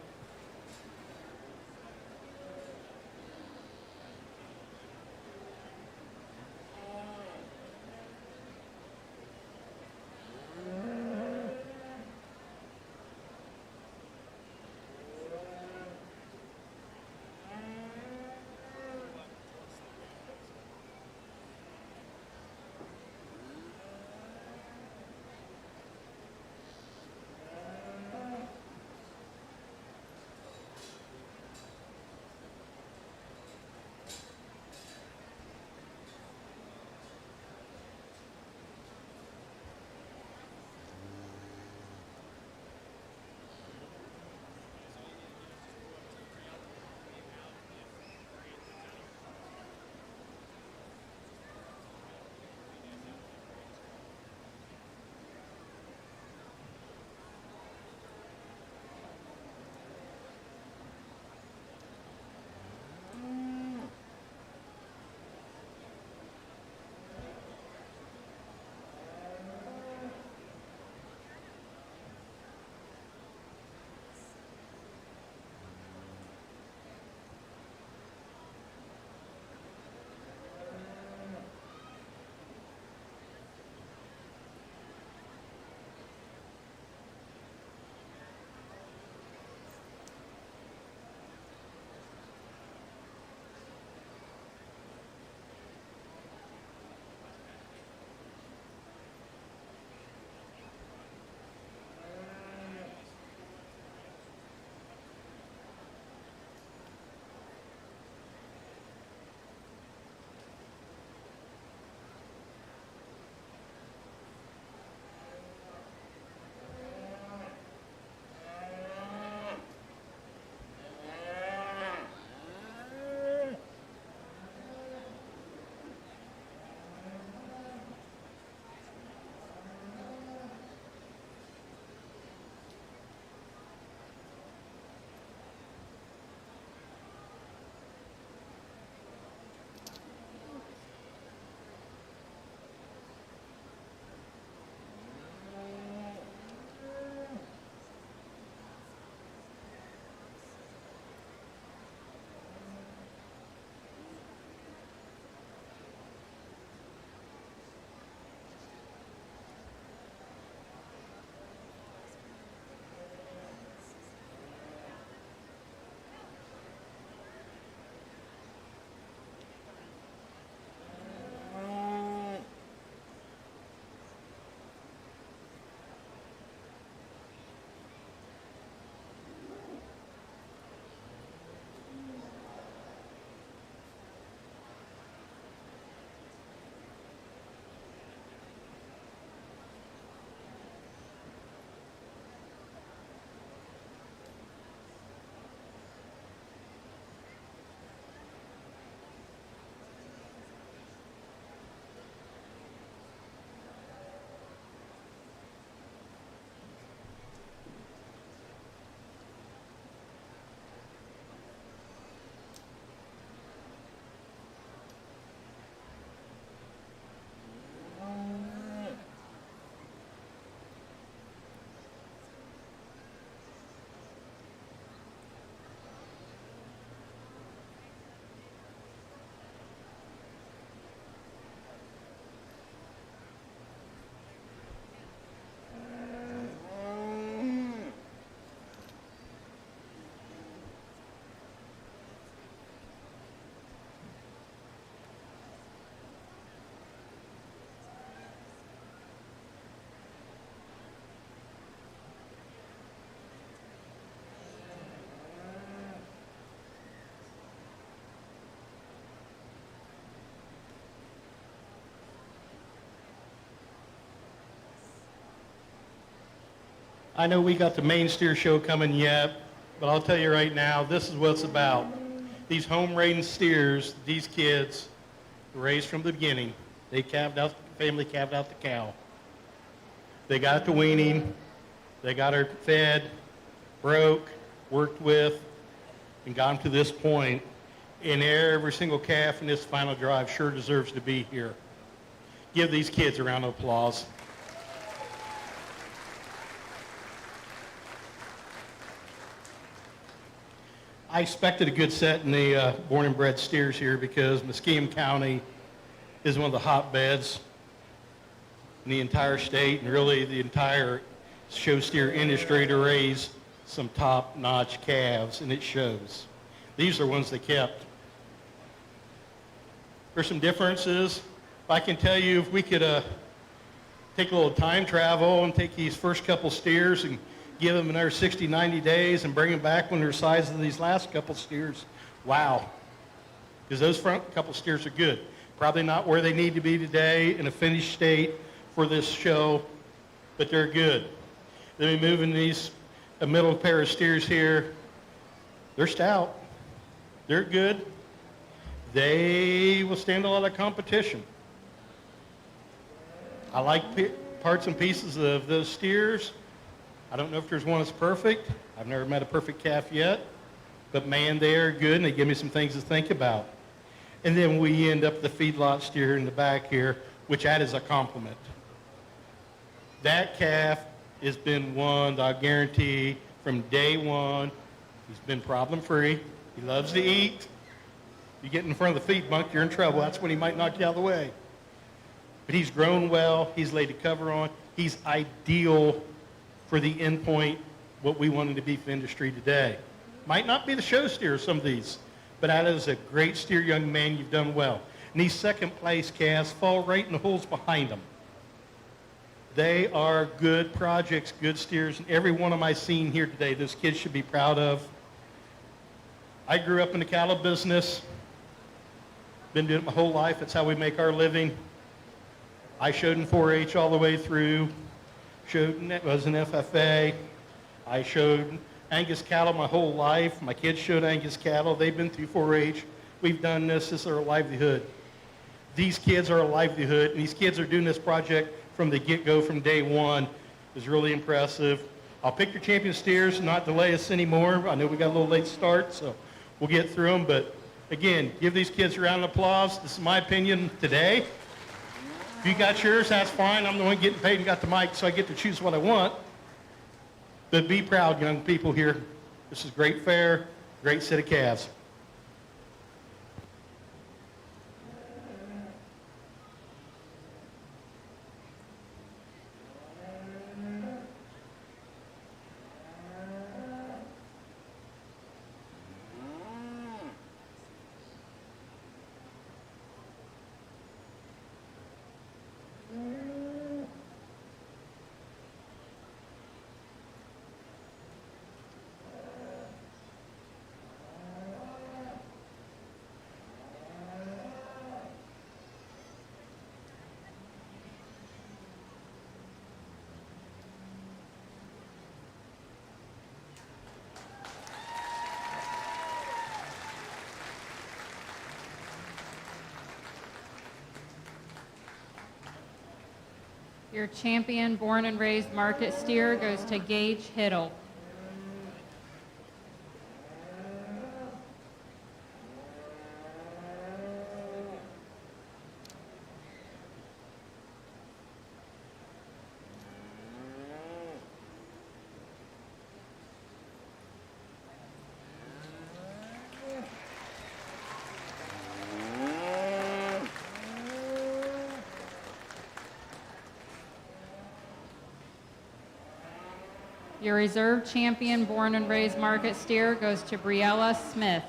I know we got the main steer show coming yet, but I'll tell you right now, this is what it's about. These home-raised steers, these kids, raised from the beginning. They family calved out the cow. They got it to weaning, they got her fed, broke, worked with, and got them to this point. And every single calf in this final drive sure deserves to be here. Give these kids a round of applause. I expected a good set in the born and bred steers here because Muskingum County is one of the hotbeds in the entire state and really the entire show steer industry to raise some top-notch calves, and it shows. These are ones they kept. There's some differences. I can tell you if we could take a little time travel and take these first couple steers and give them another 60, 90 days and bring them back when they're the size of these last couple steers, wow. Because those front couple steers are good. Probably not where they need to be today in a finished state for this show, but they're good. Then we move in these a middle pair of steers here. They're stout. They're good. They will stand a lot of competition. I like parts and pieces of those steers. I don't know if there's one that's perfect. I've never met a perfect calf yet. But man, they are good, and they give me some things to think about. And then we end up the feedlot steer in the back here, which that is a compliment. That calf has been one that I guarantee from day one, he's been problem-free. He loves to eat. You get in front of the feed bunk, you're in trouble. That's when he might knock you out of the way. But he's grown well. He's laid a cover on. He's ideal for the endpoint, what we want in the beef industry today. Might not be the show steer of some of these, but that is a great steer, young man. You've done well. And these second place calves fall right in the holes behind them. They are good projects, good steers, and every one of my seen here today, those kids should be proud of. I grew up in the cattle business, been doing it my whole life. It's how we make our living. I showed in 4-H all the way through, was an FFA. I showed Angus cattle my whole life. My kids showed Angus cattle. They've been through 4-H. We've done this. This is our livelihood. These kids are a livelihood, and these kids are doing this project from the get-go, from day one. Is really impressive. I'll pick your champion steers, not delay us anymore. I know we got a little late start, so we'll get through them. But again, give these kids a round of applause. This is my opinion today. If you got yours, that's fine. I'm the one getting paid and got the mic, so I get to choose what I want. But be proud, young people here. This is great fair, great set of calves. Your champion born and raised market steer goes to Gage Hiddle. Your reserve champion born and raised market steer goes to Briella Smith.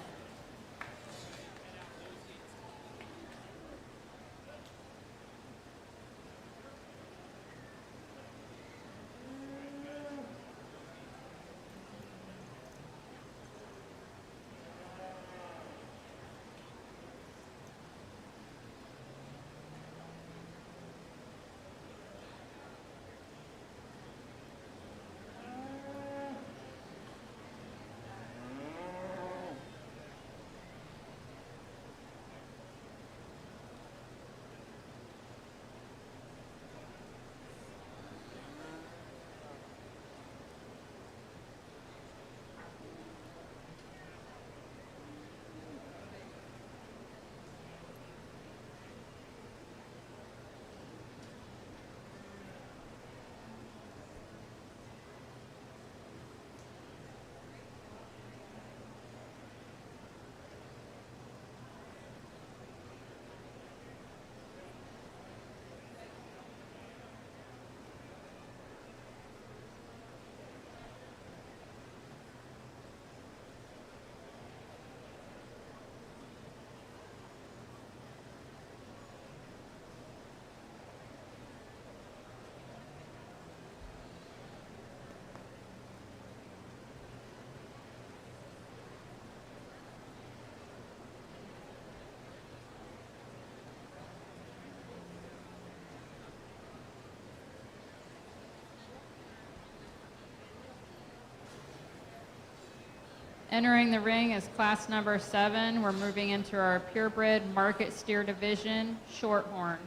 Entering the ring is class number 7. We're moving into our purebred market steer division, Shorthorn.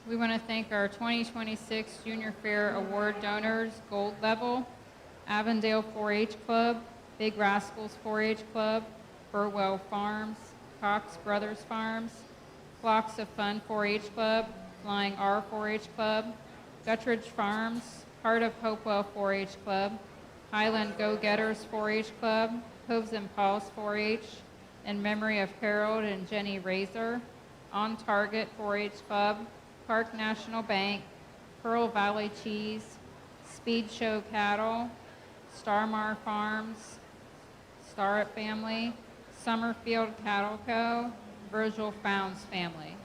We want to thank our 2026 Junior Fair Award donors, Gold Level, Avondale 4-H Club, Big Rascals 4-H Club, Burwell Farms, Cox Brothers Farms, Flocks of Fun 4-H Club, Flying R 4-H Club, Guttridge Farms, Heart of Hopewell 4-H Club, Highland Go-Getters 4-H Club, Hooves and Paws 4-H, in memory of Harold and Jenny Razor, On Target 4-H Club, Park National Bank, Pearl Valley Cheese, Speed Show Cattle, Starmar Farms, Starrett Family, Summerfield Cattle Co., Virgil Founds Family.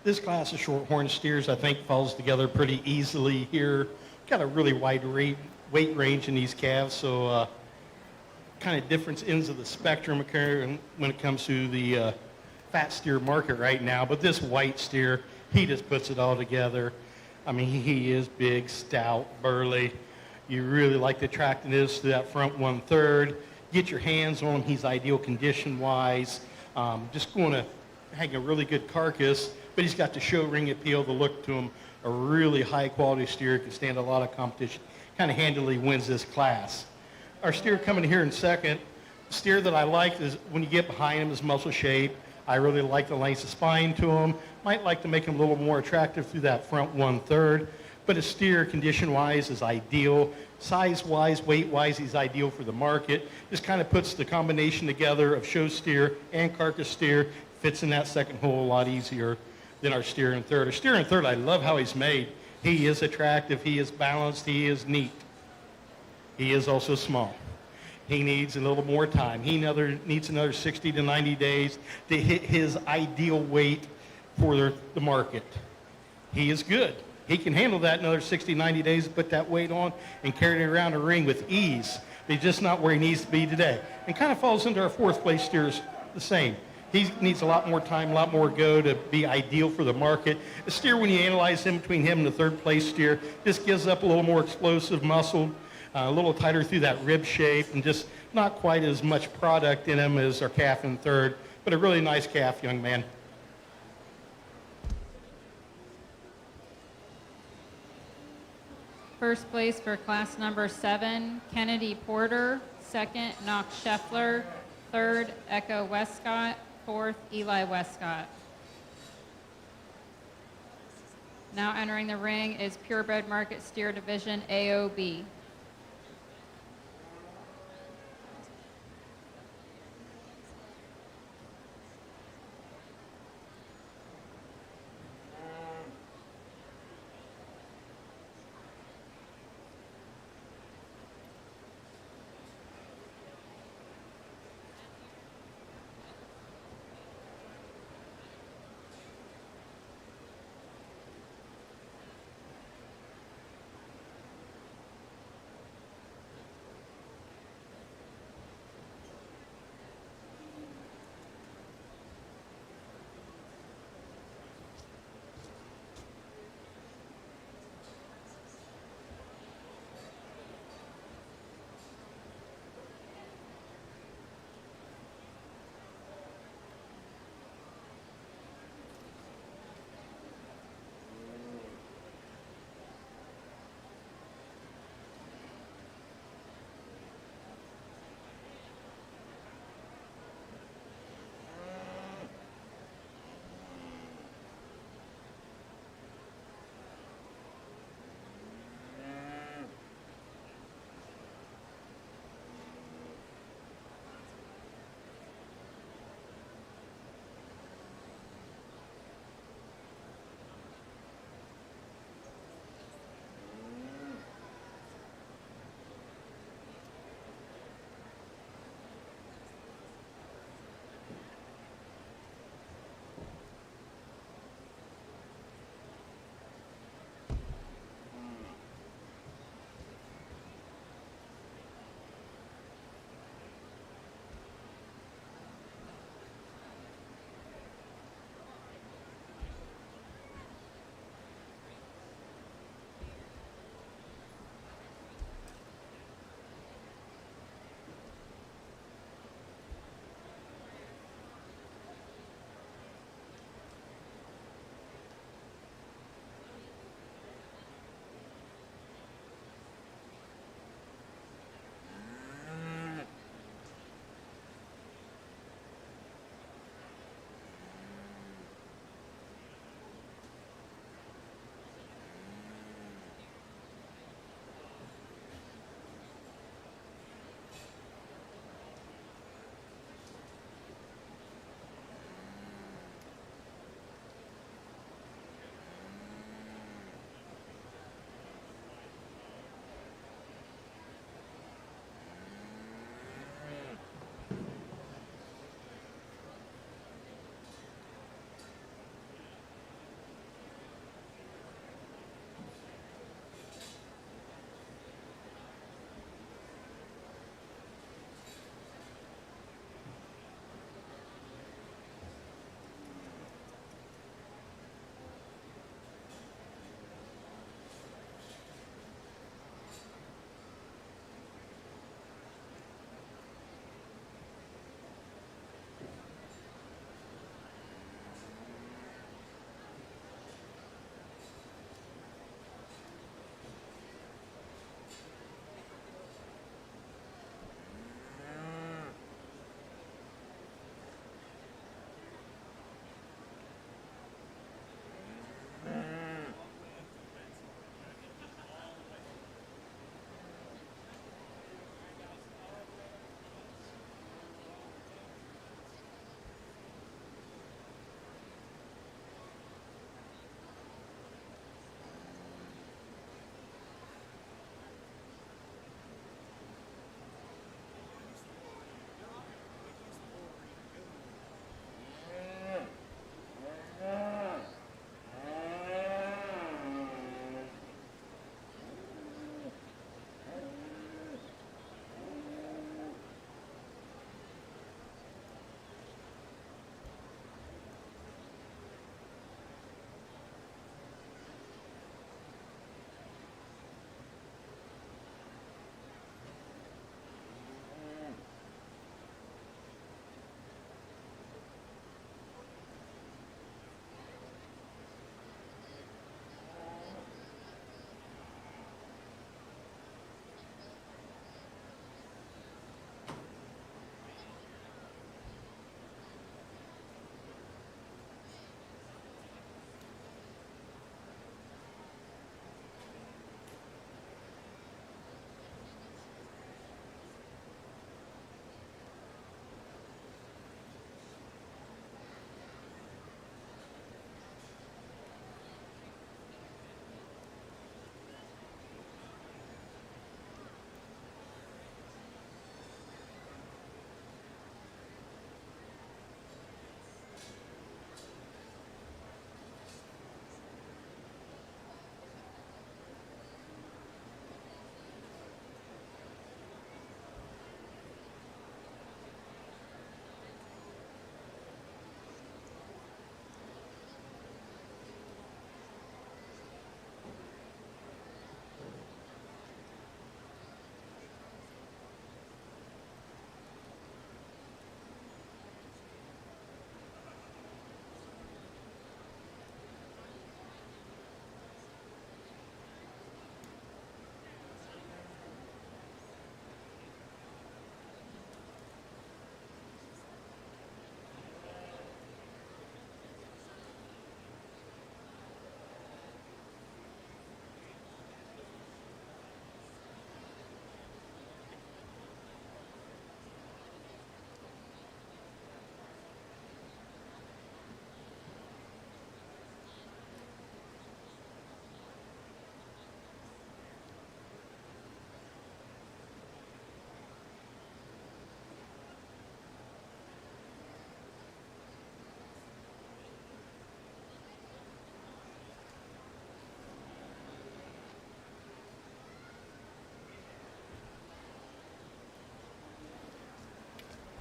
This class of shorthorn steers, I think, falls together pretty easily here. Got a really wide weight range in these calves, so kind of different ends of the spectrum occur when it comes to the fat steer market right now. But this white steer, he just puts it all together. I mean, he is big, stout, burly. You really like the attractiveness to that front 1/3. Get your hands on him. He's ideal condition-wise. Just going to hang a really good carcass. But he's got the show ring appeal, the look to him, a really high quality steer, can stand a lot of competition, kind of handily wins this class. Our steer coming here in second, Steer that I like is when you get behind him, his muscle shape. I really like the length of spine to him. Might like to make him a little more attractive through that front 1/3. But a steer, condition-wise, is ideal. Size-wise, weight-wise, he's ideal for the market. Just kind of puts the combination together of show steer and carcass steer. Fits in that second hole a lot easier than our steer and third. Our steer and third, I love how he's made. He is attractive, he is balanced, he is neat. He is also small. He needs a little more time. He needs another 60 to 90 days to hit his ideal weight for the market. He is good. He can handle that another 60, 90 days, put that weight on, and carry it around the ring with ease. He's just not where he needs to be today. And kind of falls into our fourth place steers the same. He needs a lot more time, a lot more go to be ideal for the market. A steer, when you analyze him between him and the third place steer, just gives up a little more explosive muscle, a little tighter through that rib shape, and just not quite as much product in him as our calf in third, but a really nice calf, young man. First place for class number 7, Kennedy Porter. Second, Knox Scheffler. Third, Echo Westcott. Fourth, Eli Westcott. Now entering the ring is Purebred Market Steer Division AOB.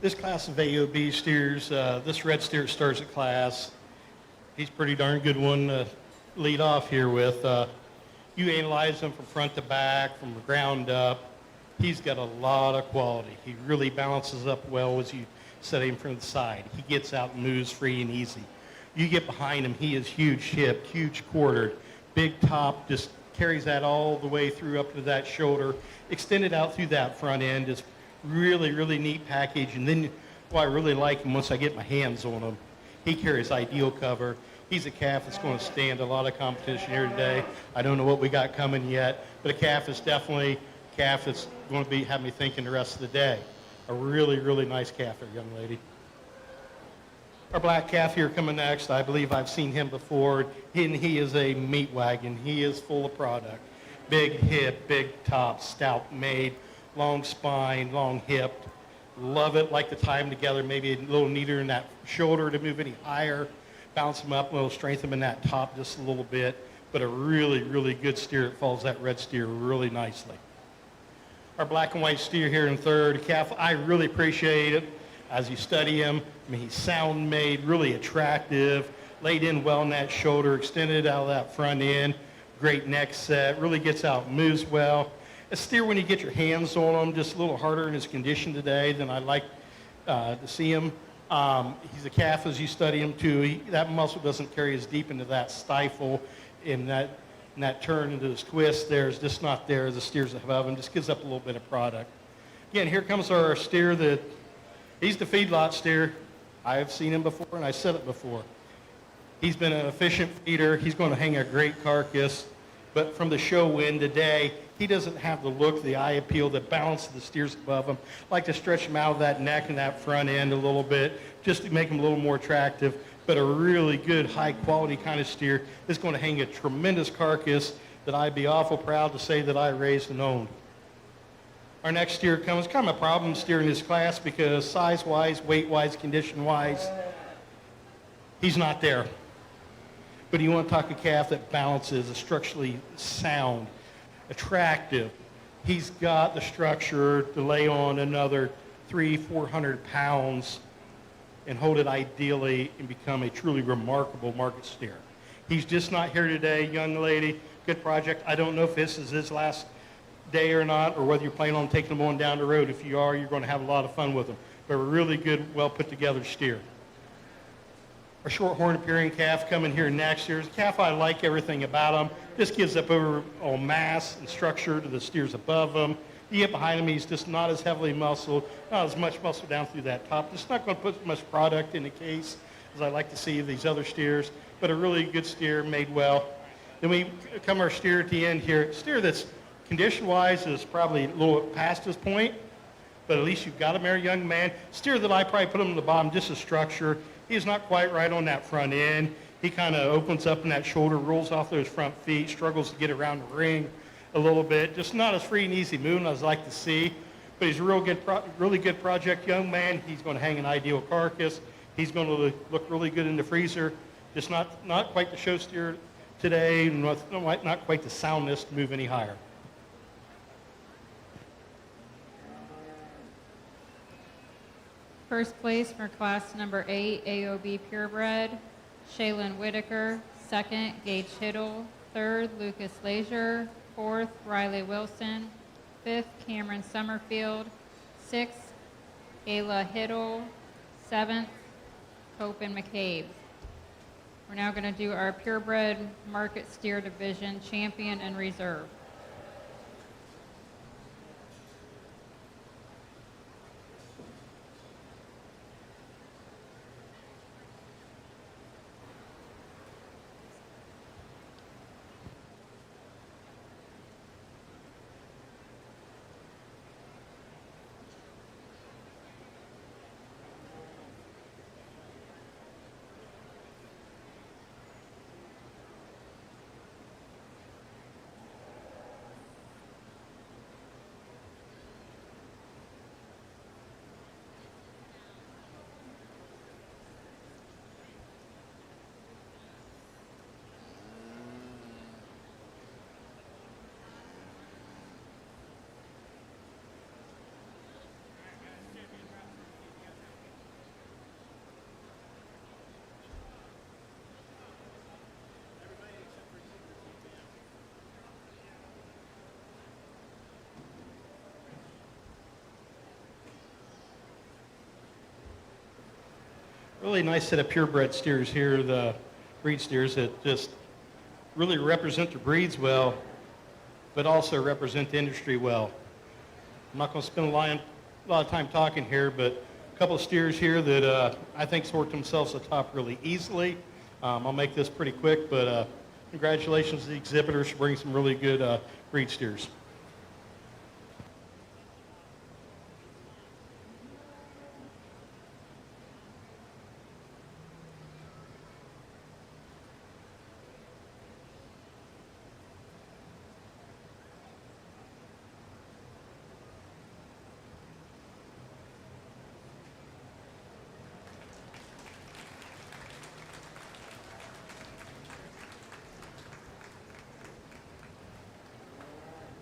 This class of AOB steers, this red steer starts at class. He's a pretty darn good one to lead off here with. You analyze him from front to back, from the ground up. He's got a lot of quality. He really balances up well as you set him from the side. He gets out and moves free and easy. You get behind him, he is huge hipped, huge quartered, big top, just carries that all the way through up to that shoulder, extended out through that front end. Just really, really neat package. And then I really like him once I get my hands on him. He carries ideal cover. He's a calf that's going to stand a lot of competition here today. I don't know what we got coming yet, but a calf is definitely a calf that's going to have me thinking the rest of the day. A really, really nice calf there, young lady. Our black calf here coming next, I believe I've seen him before, and he is a meat wagon. He is full of product. Big hip, big top, stout made, long spine, long hipped. Love it, like to tie them together, maybe a little neater in that shoulder to move any higher. Bounce them up a little, strengthen them in that top just a little bit. But a really, really good steer. It follows that red steer really nicely. Our black and white steer here in third. A calf, I really appreciate it as you study him. I mean, he's sound made, really attractive, laid in well in that shoulder, extended out of that front end. Great neck set, really gets out, moves well. A steer, when you get your hands on him, just a little harder in his condition today than I like to see him. He's a calf as you study him too. That muscle doesn't carry as deep into that stifle, in that turn into this twist there is just not there. The steers above him just gives up a little bit of product. Again, here comes our steer he's the feedlot steer. I have seen him before and I said it before. He's been an efficient feeder. He's going to hang a great carcass. But from the show win today, he doesn't have the look, the eye appeal, the balance of the steers above him. I like to stretch him out of that neck and that front end a little bit just to make him a little more attractive. But a really good, high-quality kind of steer is going to hang a tremendous carcass that I'd be awful proud to say that I raised and owned. Our next steer comes kind of a problem steer in his class because size-wise, weight-wise, condition-wise, he's not there. But you want to talk a calf that balances, is structurally sound, attractive. He's got the structure to lay on another 300-400 pounds and hold it ideally and become a truly remarkable market steer. He's just not here today, young lady. Good project. I don't know if this is his last day or not, or whether you're planning on taking him on down the road. If you are, you're going to have a lot of fun with him. But a really good, well put together steer. Our short horn appearing calf coming here next year. Calf, I like everything about him. Just gives up overall mass and structure to the steers above him. You get behind him, he's just not as heavily muscled, not as much muscle down through that top. Just not going to put much product in the case as I like to see these other steers, but a really good steer made well. Then we come our steer at the end here. Steer that's condition-wise is probably a little past his point, but at least you've got him there, young man. Steer that I probably put him in the bottom, just a structure. He's not quite right on that front end. He kind of opens up in that shoulder, rolls off those front feet, struggles to get around the ring a little bit. Just not as free and easy moving as I'd like to see. But he's a really good project young man. He's going to hang an ideal carcass. He's going to look really good in the freezer. Just not quite the show steer today, not quite the soundness to move any higher. First place for class number 8, AOB Purebred, Shaylin Whitaker. Second, Gage Hiddle. Third, Lucas Lazier. Fourth, Riley Wilson. Fifth, Cameron Summerfield. Sixth, Ayla Hiddle. Seventh, Copen McCabe. We're now going to do our Purebred Market Steer Division Champion and Reserve. Really nice set of purebred steers here, the breed steers that just really represent the breeds well, but also represent the industry well. I'm not going to spend a lot of time talking here, but a couple of steers here that I think sort themselves to the top really easily. I'll make this pretty quick, but congratulations to the exhibitors for bringing some really good breed steers.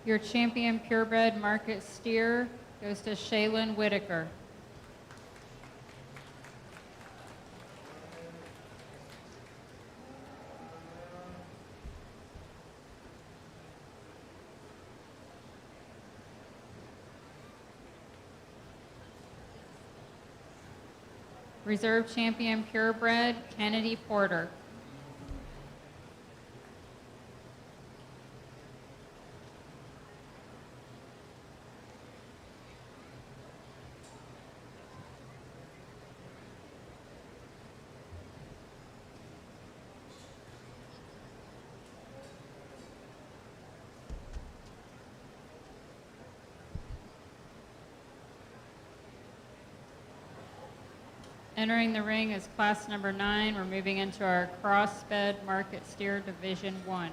Your champion purebred market steer goes to Shaylin Whitaker. Reserve champion purebred Kennedy Porter. Entering the ring is class number 9. We're moving into our crossbred market steer division 1.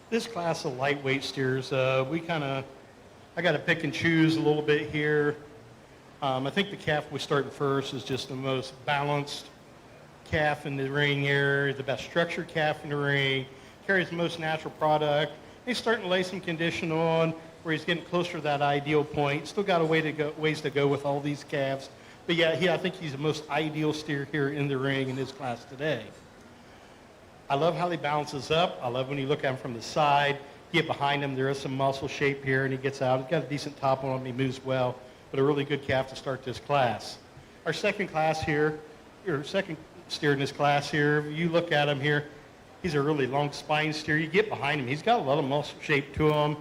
This class of lightweight steers, I got to pick and choose a little bit here. I think the calf we started first is just the most balanced calf in the ring here, the best structured calf in the ring, carries the most natural product. He's starting to lay some condition on where he's getting closer to that ideal point. Still got ways to go with all these calves. But yeah, I think he's the most ideal steer here in the ring in this class today. I love how he balances up. I love when you look at him from the side. Get behind him, there is some muscle shape here, and he gets out. He's got a decent top on him, he moves well, but a really good calf to start this class. Our second steer in this class here, you look at him here, he's a really long spine steer. You get behind him, he's got a lot of muscle shape to him.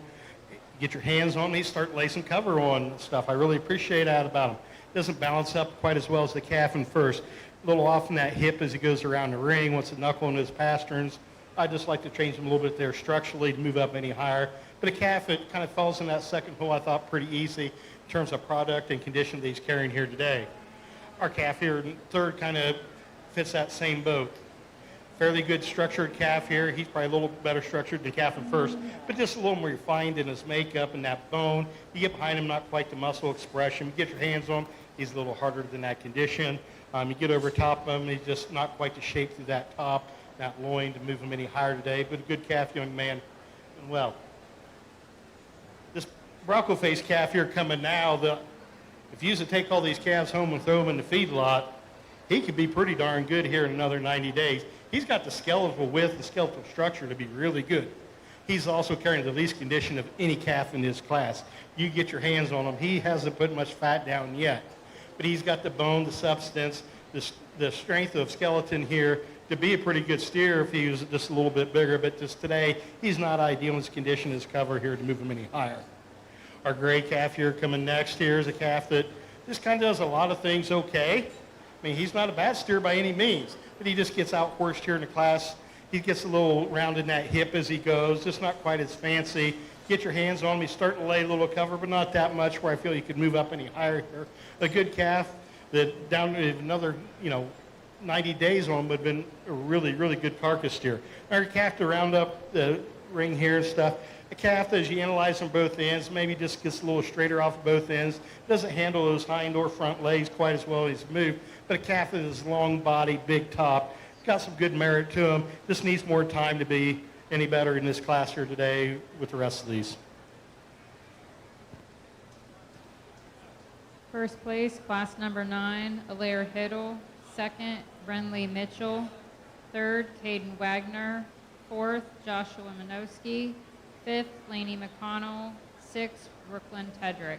Get your hands on him, he's starting to lay some cover on stuff. I really appreciate that about him. Doesn't balance up quite as well as the calf in first. A little off in that hip as he goes around the ring, wants to knuckle into his pasterns. I just like to change him a little bit there structurally to move up any higher. But a calf, it kind of falls in that second hole, I thought, pretty easy in terms of product and condition that he's carrying here today. Our calf here in third kind of fits that same boat. Fairly good structured calf here. He's probably a little better structured than calf in first, but just a little more refined in his makeup and that bone. You get behind him, not quite the muscle expression. You get your hands on him, he's a little harder than that condition. You get over top of him, he's just not quite the shape through that top, that loin to move him any higher today, but a good calf, young man. Well, this Bronco face calf here coming now, if you used to take all these calves home and throw them in the feedlot, he could be pretty darn good here in another 90 days. He's got the skeletal width, the skeletal structure to be really good. He's also carrying the least condition of any calf in this class. You get your hands on him, he hasn't put much fat down yet, but he's got the bone, the substance, the strength of skeleton here to be a pretty good steer if he was just a little bit bigger, but just today, he's not ideal in his condition, his cover here to move him any higher. Our gray calf here coming next here is a calf that just kind of does a lot of things okay. I mean, he's not a bad steer by any means, but he just gets out-horsed here in the class. He gets a little round in that hip as he goes, just not quite as fancy. Get your hands on him, he's starting to lay a little cover, but not that much where I feel you could move up any higher here. A good calf that down to another, 90 days on would have been a really, really good carcass steer. Our calf to round up the ring here and stuff. A calf that as you analyze on both ends, maybe just gets a little straighter off both ends. Doesn't handle those hind or front legs quite as well as move. But a calf that is long body, big top, got some good merit to him. Just needs more time to be any better in this class here today with the rest of these. First place, class number 9, Alaire Hiddle. Second, Brenley Mitchell. Third, Caden Wagner. Fourth, Joshua Minowski. Fifth, Laney McConnell. Sixth, Brooklyn Tedrick.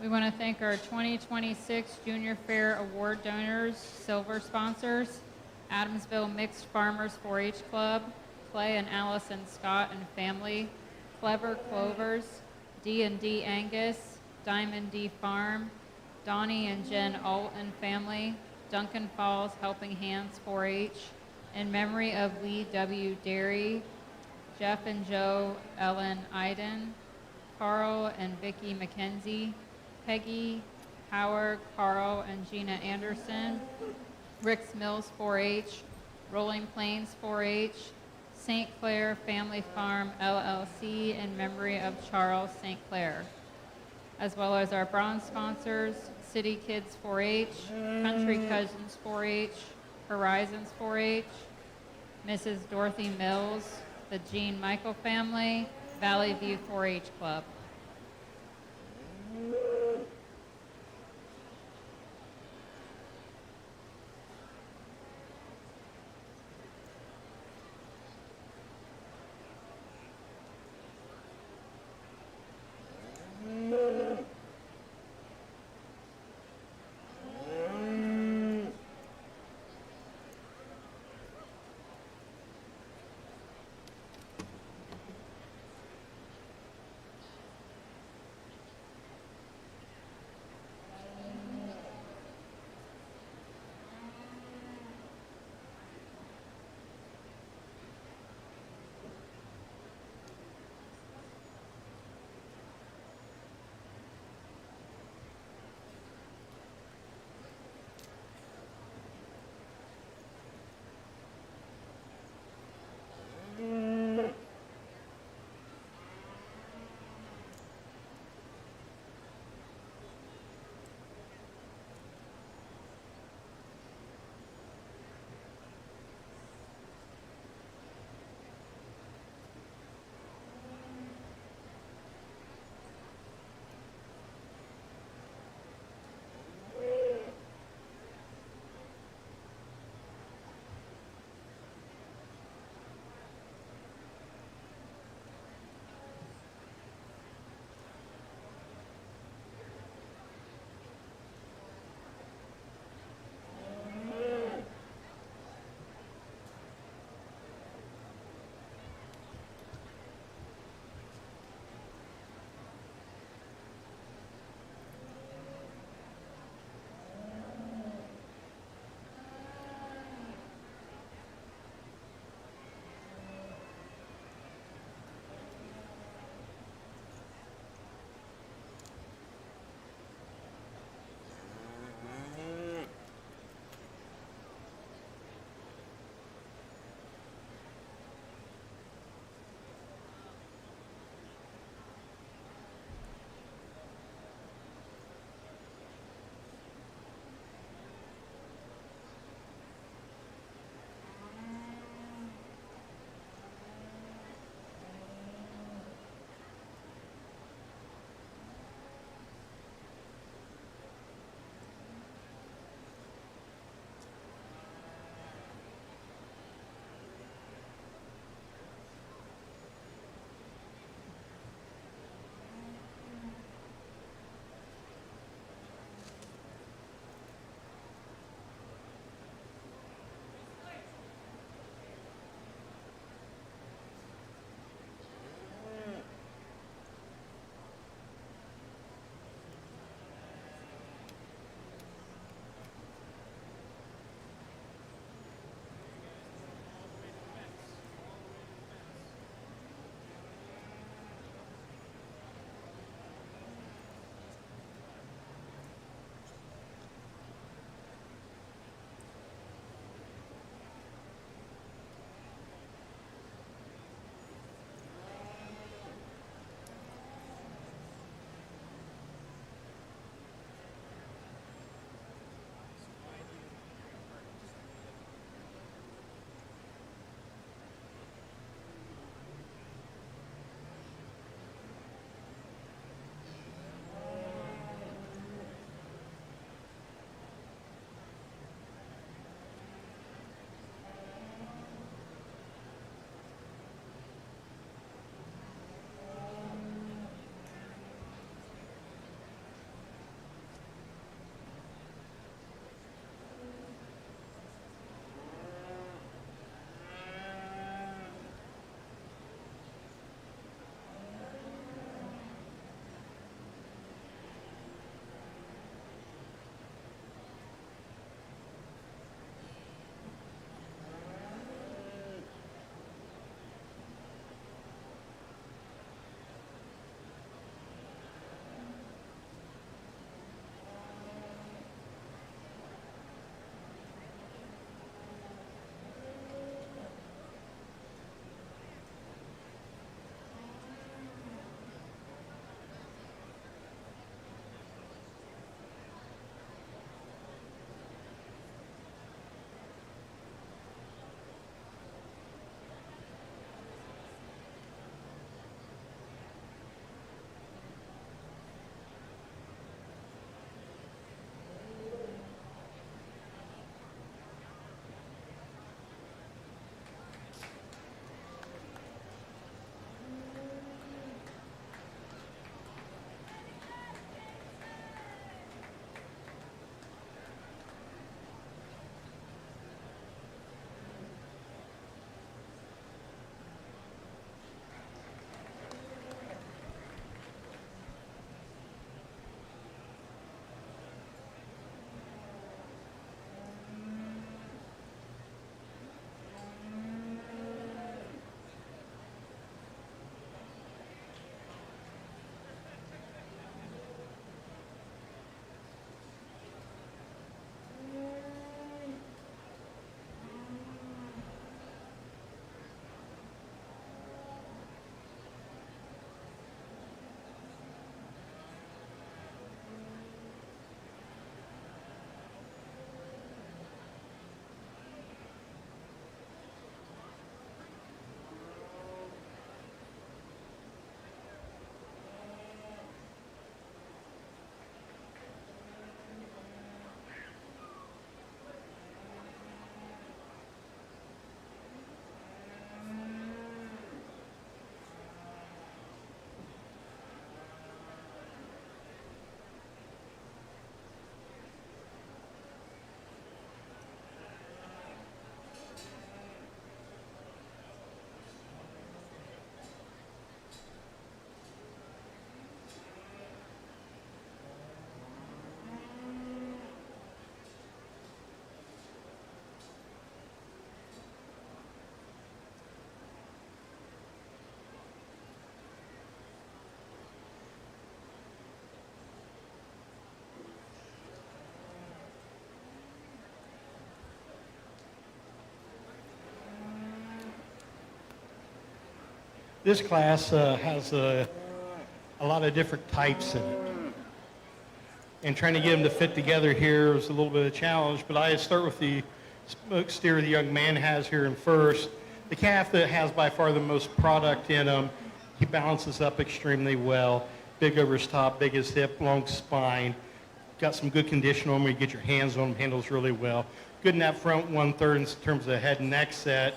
We want to thank our 2026 Junior Fair Award donors, silver sponsors, Adamsville Mixed Farmers 4-H Club, Clay and Allison Scott and family, Clever Clovers, D&D Angus, Diamond D Farm, Donnie and Jen Alt and family, Duncan Falls Helping Hands 4-H, in memory of Lee W. Dairy, Jeff and Joe Ellen Iden, Carl and Vicki McKenzie, Peggy, Howard, Carl, and Gina Anderson, Rick's Mills 4-H, Rolling Plains 4-H, St. Clair Family Farm LLC in memory of Charles St. Clair, as well as our bronze sponsors, City Kids 4-H, Country Cousins 4-H, Horizons 4-H, Mrs. Dorothy Mills, the Jean Michael family, Valley View 4-H Club. This class has a lot of different types in it. And trying to get them to fit together here was a little bit of a challenge, but I start with the smoke steer the young man has here in first. The calf that has by far the most product in him, he balances up extremely well. Big over his top, big his hip, long spine. Got some good condition on him where you get your hands on him, handles really well. Good in that front 1/3 in terms of the head and neck set.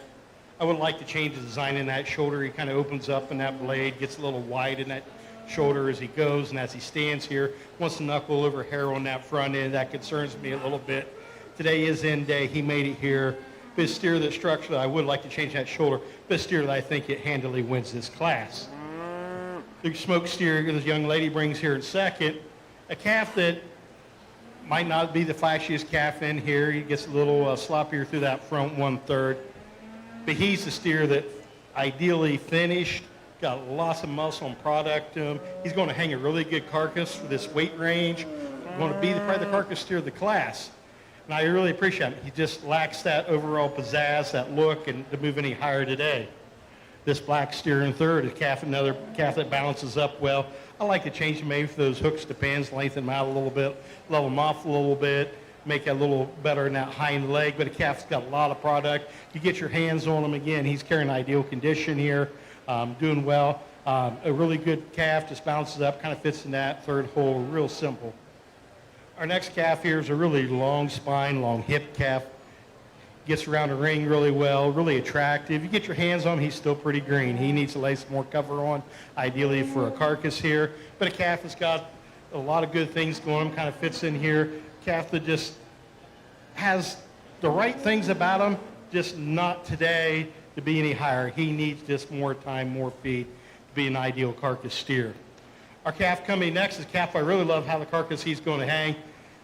I would like to change the design in that shoulder. He kind of opens up in that blade, gets a little wide in that shoulder as he goes, and as he stands here, wants to knuckle over hair on that front end. That concerns me a little bit. Today is end day. He made it here. But steer that structure, I would like to change that shoulder. But steer that I think it handily wins this class. The smoke steer this young lady brings here in second. A calf that might not be the flashiest calf in here. He gets a little sloppier through that front 1/3. But he's the steer that ideally finished, got lots of muscle and product to him. He's going to hang a really good carcass for this weight range. Going to be probably the carcass steer of the class. And I really appreciate him. He just lacks that overall pizzazz, that look, and to move any higher today. This black steer in third, another calf that balances up well. I like to change them maybe for those hooks to pins, lengthen them out a little bit, level them off a little bit, make it a little better in that hind leg, but a calf's got a lot of product. You get your hands on him again, he's carrying ideal condition here, doing well. A really good calf, just bounces up, kind of fits in that third hole, real simple. Our next calf here is a really long spine, long hip calf. Gets around the ring really well, really attractive. You get your hands on him, he's still pretty green. He needs to lay some more cover on, ideally for a carcass here. But a calf has got a lot of good things going, kind of fits in here. Calf that just has the right things about him, just not today to be any higher. He needs just more time, more feed to be an ideal carcass steer. Our calf coming next is a calf I really love how the carcass he's going to hang.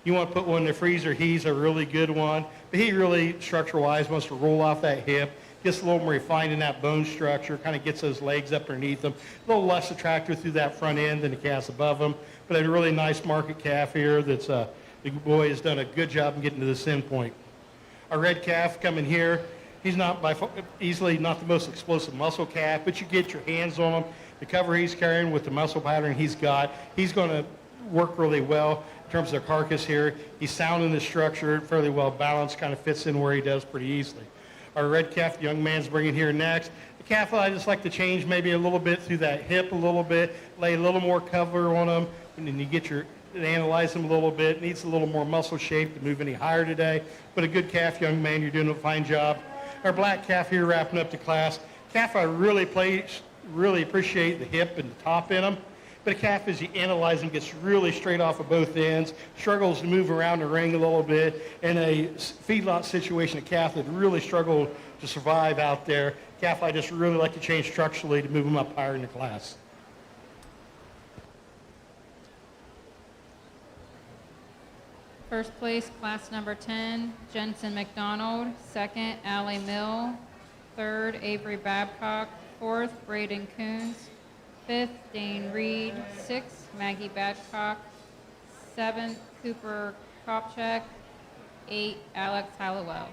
You want to put one in the freezer, he's a really good one. But he really, structure-wise, wants to roll off that hip, gets a little more refined in that bone structure, kind of gets those legs up underneath him. A little less attractive through that front end than the calves above him. But a really nice market calf here that's, the boy has done a good job in getting to this end point. Our red calf coming here, he's not easily not the most explosive muscle calf, but you get your hands on him. The cover he's carrying with the muscle pattern he's got, he's going to work really well in terms of the carcass here. He's sound in the structure, fairly well balanced, kind of fits in where he does pretty easily. Our red calf, the young man's bringing here next. The calf I just like to change maybe a little bit through that hip a little bit, lay a little more cover on him, and then you get your, analyze him a little bit. Needs a little more muscle shape to move any higher today. But a good calf, young man, you're doing a fine job. Our black calf here wrapping up the class. Calf I really appreciate the hip and the top in him. But a calf, as you analyze him, gets really straight off of both ends, struggles to move around the ring a little bit. In a feedlot situation, a calf that really struggled to survive out there. Calf I just really like to change structurally to move him up higher in the class. First place, class number 10, Jensen McDonald. Second, Allie Mill. Third, Avery Babcock. Fourth, Braden Coons. Fifth, Dane Reed. Sixth, Maggie Babcock. Seventh, Cooper Kopchak. Eight, Alex Hallowell.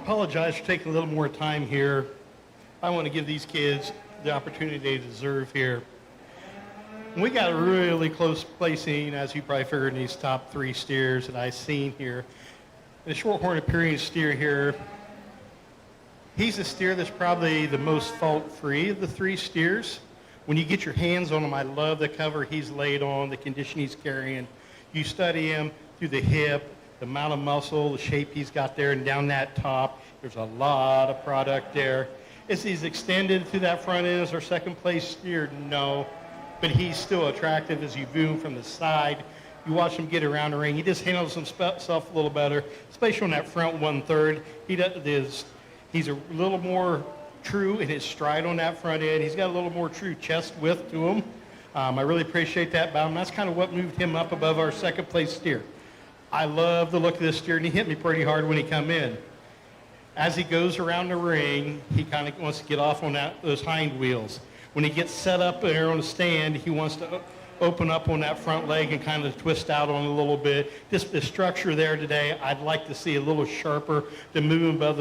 apologize for taking a little more time here. I want to give these kids the opportunity they deserve here. We got a really close placing, as you probably figured, in these top 3 steers that I've seen here. The short-horned Imperial steer here, he's a steer that's probably the most fault-free of the 3 steers. When you get your hands on him, I love the cover he's laid on, the condition he's carrying. You study him through the hip, the amount of muscle, the shape he's got there, and down that top, there's a lot of product there. Is he's extended through that front end as our second place steer? No, but he's still attractive as you view him from the side. You watch him get around the ring. He just handles himself a little better, especially on that front 1/3. He's a little more true in his stride on that front end. He's got a little more true chest width to him. I really appreciate that about him. That's kind of what moved him up above our second place steer. I love the look of this steer, and he hit me pretty hard when he come in. As he goes around the ring, he kind of wants to get off on those hind wheels. When he gets set up there on the stand, he wants to open up on that front leg and kind of twist out on it a little bit. Just the structure there today, I'd like to see a little sharper to move him above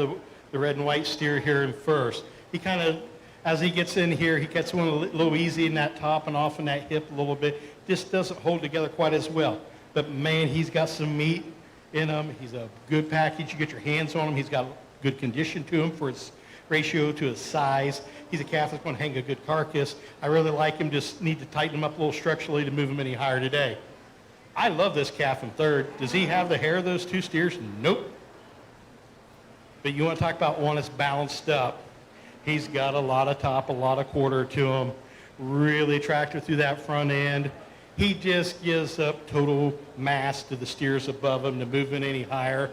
the red and white steer here in first. He kind of, as he gets in here, he gets one a little easy in that top and off in that hip a little bit. Just doesn't hold together quite as well. But man, he's got some meat in him. He's a good package. You get your hands on him. He's got good condition to him for his ratio to his size. He's a calf that's going to hang a good carcass. I really like him. Just need to tighten him up a little structurally to move him any higher today. I love this calf in third. Does he have the hair of those 2 steers? Nope. But you want to talk about one that's balanced up. He's got a lot of top, a lot of quarter to him. Really attractive through that front end. He just gives up total mass to the steers above him to move in any higher.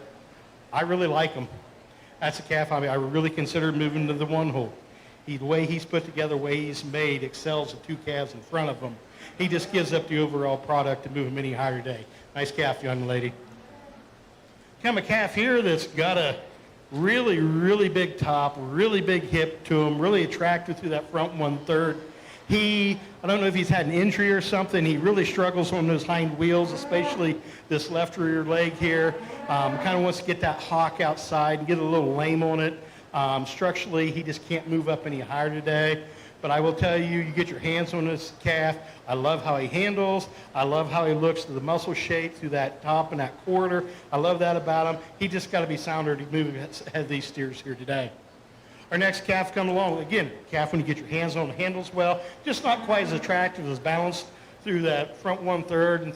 I really like him. That's a calf I really considered moving to the 1 hole. The way he's put together, the way he's made, excels the 2 calves in front of him. He just gives up the overall product to move him any higher today. Nice calf, young lady. Come a calf here that's got a really, really big top, really big hip to him, really attractive through that front 1/3. I don't know if he's had an injury or something. He really struggles on those hind wheels, especially this left rear leg here. Kind of wants to get that hock outside and get a little lame on it. Structurally, he just can't move up any higher today. But I will tell you, you get your hands on this calf. I love how he handles. I love how he looks to the muscle shape through that top and that quarter. I love that about him. He just got to be sounder to move ahead of these steers here today. Our next calf coming along. Again, calf when you get your hands on, handles well. Just not quite as attractive as balanced through that front 1/3.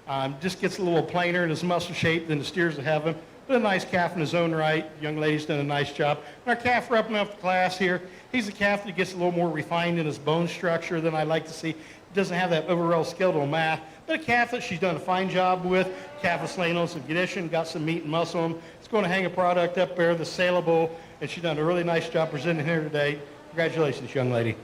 And just gets a little plainer in his muscle shape than the steers that have him. But a nice calf in his own right. Young lady's done a nice job. And our calf wrapping up the class here, he's a calf that gets a little more refined in his bone structure than I like to see. Doesn't have that overall skeletal mass, but a calf that she's done a fine job with. Calf is laying on some condition, got some meat and muscle on him. It's going to hang a product up there that's saleable, and she's done a really nice job presenting here today. Congratulations, young lady.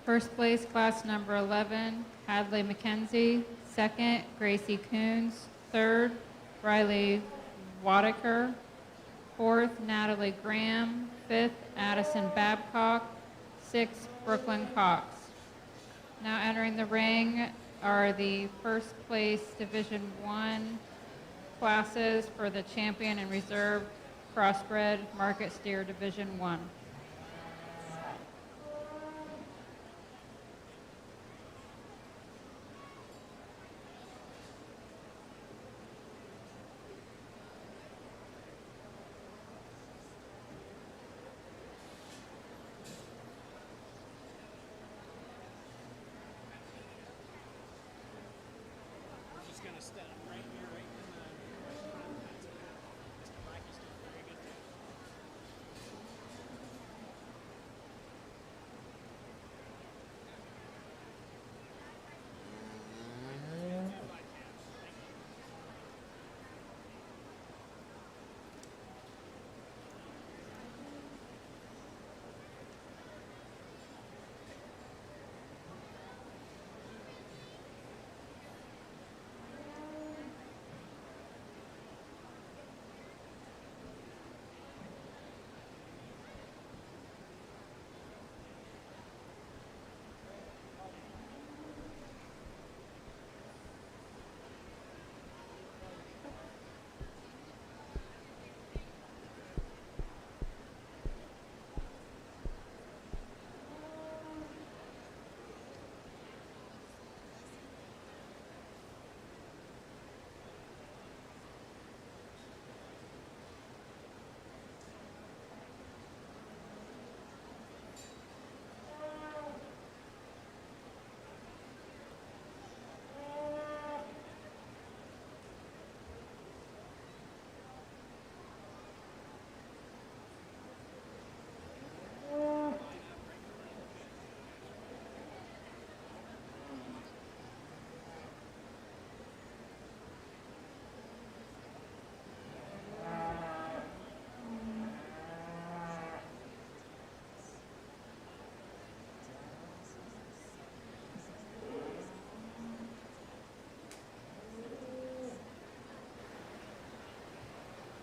First place, class number 11, Hadley McKenzie. Second, Gracie Coons. Third, Riley Wadaker. Fourth, Natalie Graham. Fifth, Addison Babcock. Sixth, Brooklyn Cox. Now entering the ring are the first place Division I classes for the Champion and Reserve Crossbred Market Steer Division I.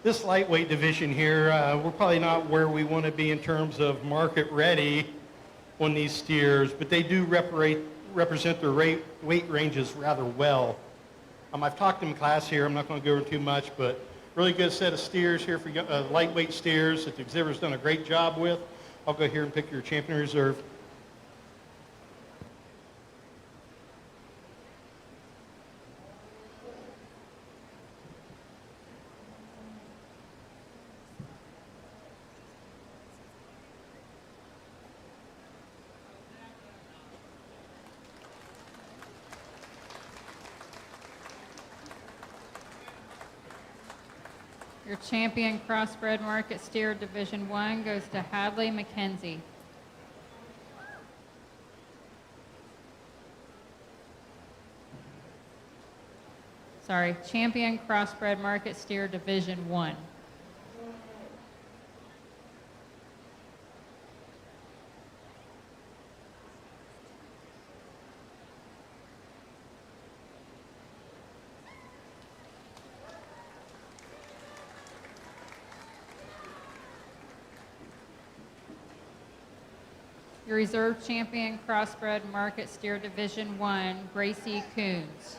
This lightweight division here, we're probably not where we want to be in terms of market ready on these steers, but they do represent their weight ranges rather well. I've talked in class here, I'm not going to go over too much, but really good set of steers here for lightweight steers that the exhibitor's done a great job with. I'll go here and pick your champion reserve. Your champion crossbred market steer Division 1 goes to Hadley McKenzie. Sorry, champion crossbred market steer Division 1. Your reserve champion crossbred market steer Division 1, Gracie Coons.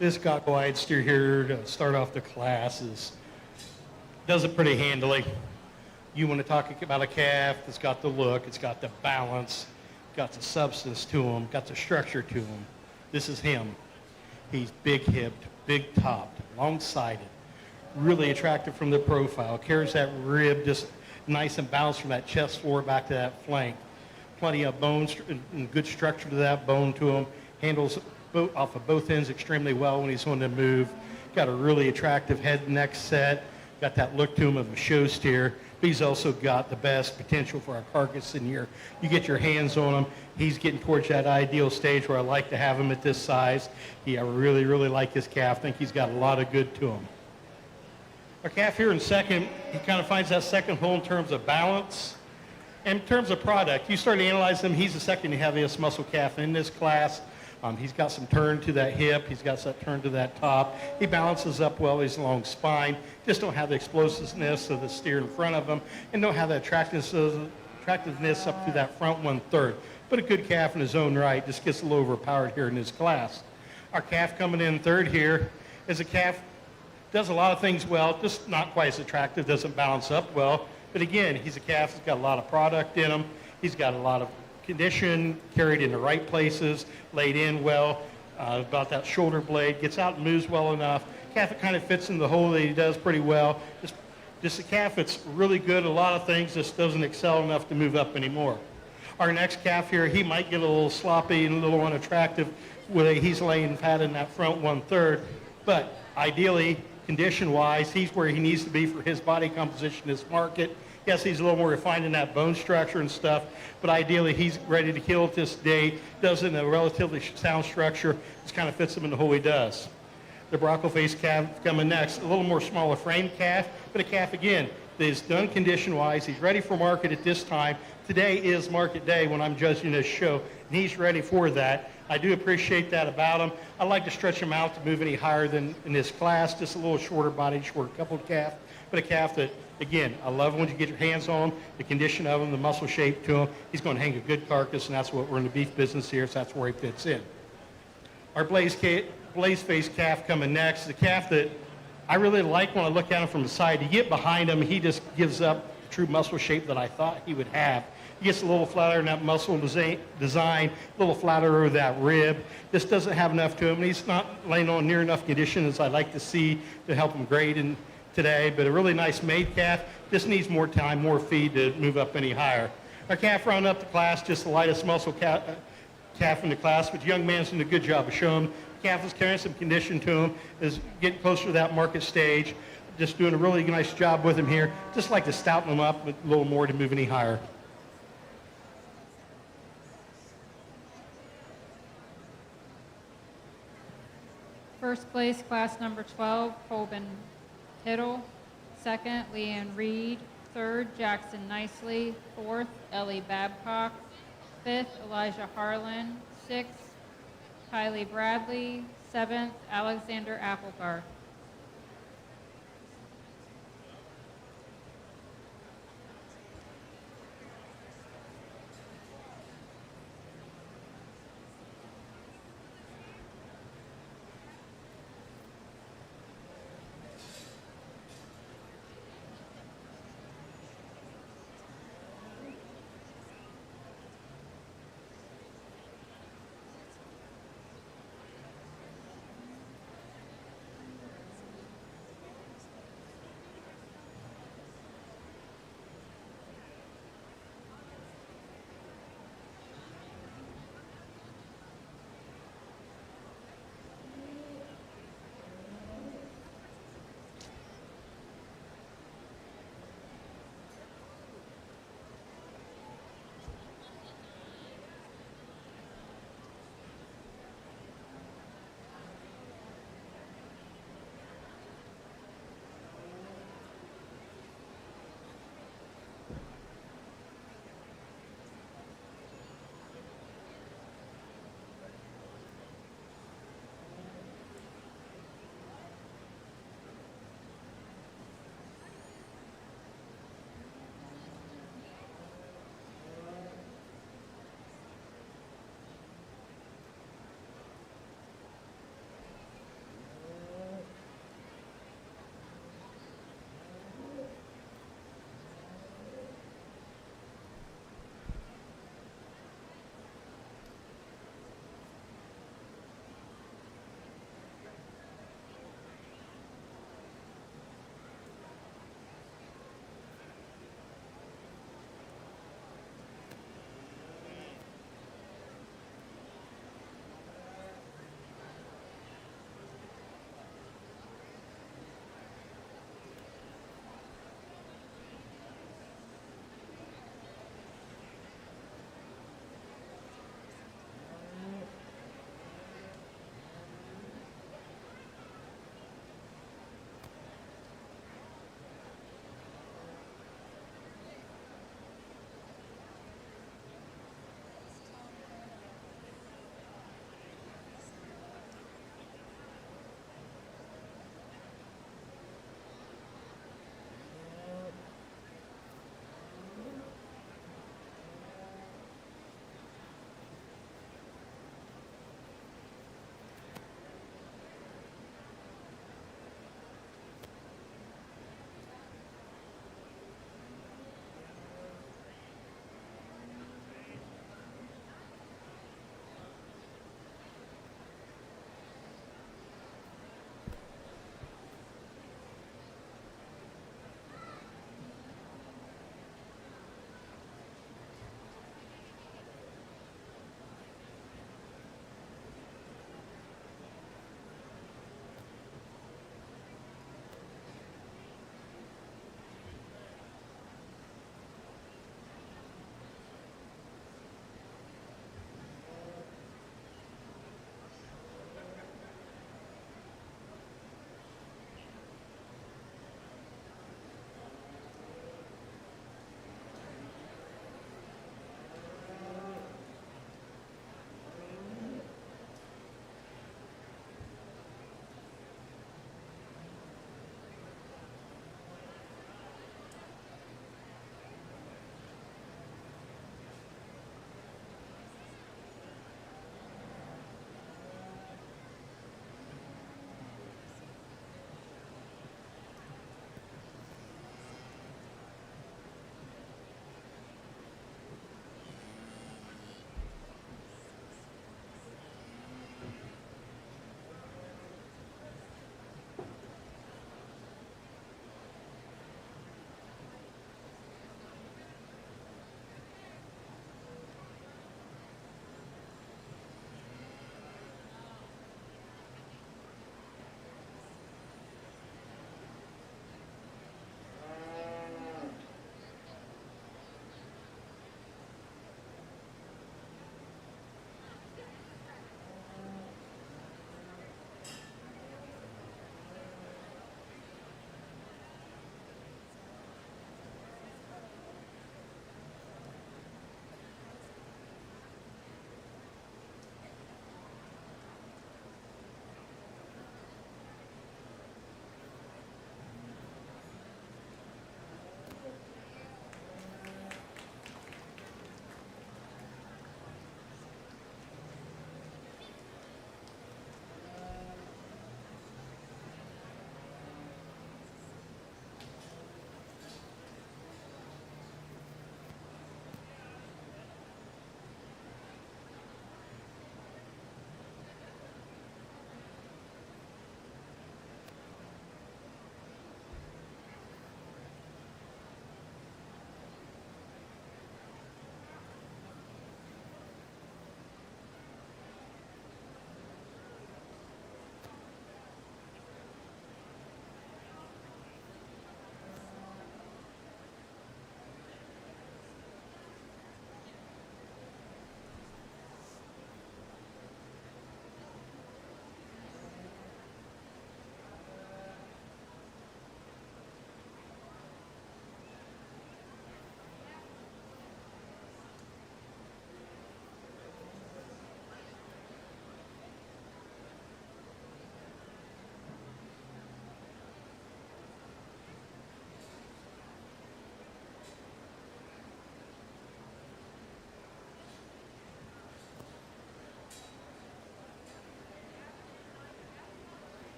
This goggle-eyed steer here to start off the class does it pretty handily. You want to talk about a calf that's got the look, it's got the balance, got the substance to him, got the structure to him. This is him. He's big-hipped, big-topped, long-sided, really attractive from the profile. Carries that rib just nice and balanced from that chest floor back to that flank. Plenty of bones and good structure to that bone to him. Handles off of both ends extremely well when he's on the move. Got a really attractive head and neck set. Got that look to him of a show steer. But he's also got the best potential for a carcass in here. You get your hands on him, he's getting towards that ideal stage where I like to have him at this size. I really, really like this calf. I think he's got a lot of good to him. Our calf here in second, he kind of finds that second hole in terms of balance. And in terms of product, you start to analyze him, he's the second heaviest muscle calf in this class. He's got some turn to that hip. He's got some turn to that top. He balances up well. He's a long spine. Just don't have the explosiveness of the steer in front of him, and don't have the attractiveness up to that front 1/3. But a good calf in his own right. Just gets a little overpowered here in this class. Our calf coming in third here is a calf, does a lot of things well, just not quite as attractive, doesn't balance up well. But again, he's a calf that's got a lot of product in him. He's got a lot of condition, carried in the right places, laid in well, about that shoulder blade, gets out and moves well enough. Calf that kind of fits in the hole that he does pretty well. Just a calf that's really good at a lot of things, just doesn't excel enough to move up anymore. Our next calf here, he might get a little sloppy and a little unattractive when he's laying fat in that front 1/3, but ideally, condition-wise, he's where he needs to be for his body composition, his market. Yes, he's a little more refined in that bone structure and stuff, but ideally he's ready to kill at this day, does it in a relatively sound structure, just kind of fits him in the hole he does. The Bronco face calf coming next, a little more smaller frame calf, but a calf again that is done condition-wise. He's ready for market at this time. Today is market day when I'm judging this show, and he's ready for that. I do appreciate that about him. I like to stretch him out to move any higher than in this class, just a little shorter body, shorter coupled calf, but a calf that, again, I love when you get your hands on him, the condition of him, the muscle shape to him. He's going to hang a good carcass, and that's what we're in the beef business here, so that's where he fits in. Our blaze face calf coming next, the calf that I really like when I look at him from the side. You get behind him, he just gives up the true muscle shape that I thought he would have. He gets a little flatter in that muscle design, a little flatter over that rib. This doesn't have enough to him, and he's not laying on near enough condition as I'd like to see to help him grade in today, but a really nice made calf. Just needs more time, more feed to move up any higher. Our calf round up the class, just the lightest muscle calf in the class, but the young man's doing a good job of showing him. The calf is carrying some condition to him, is getting closer to that market stage. Just doing a really nice job with him here. Just like to stouten him up a little more to move any higher. First place, class number 12, Colvin Hiddle. Second, Leanne Reed. Third, Jackson Nicely. Fourth, Ellie Babcock. Fifth, Elijah Harlan. Sixth, Kylie Bradley. Seventh, Alexander Applegarth.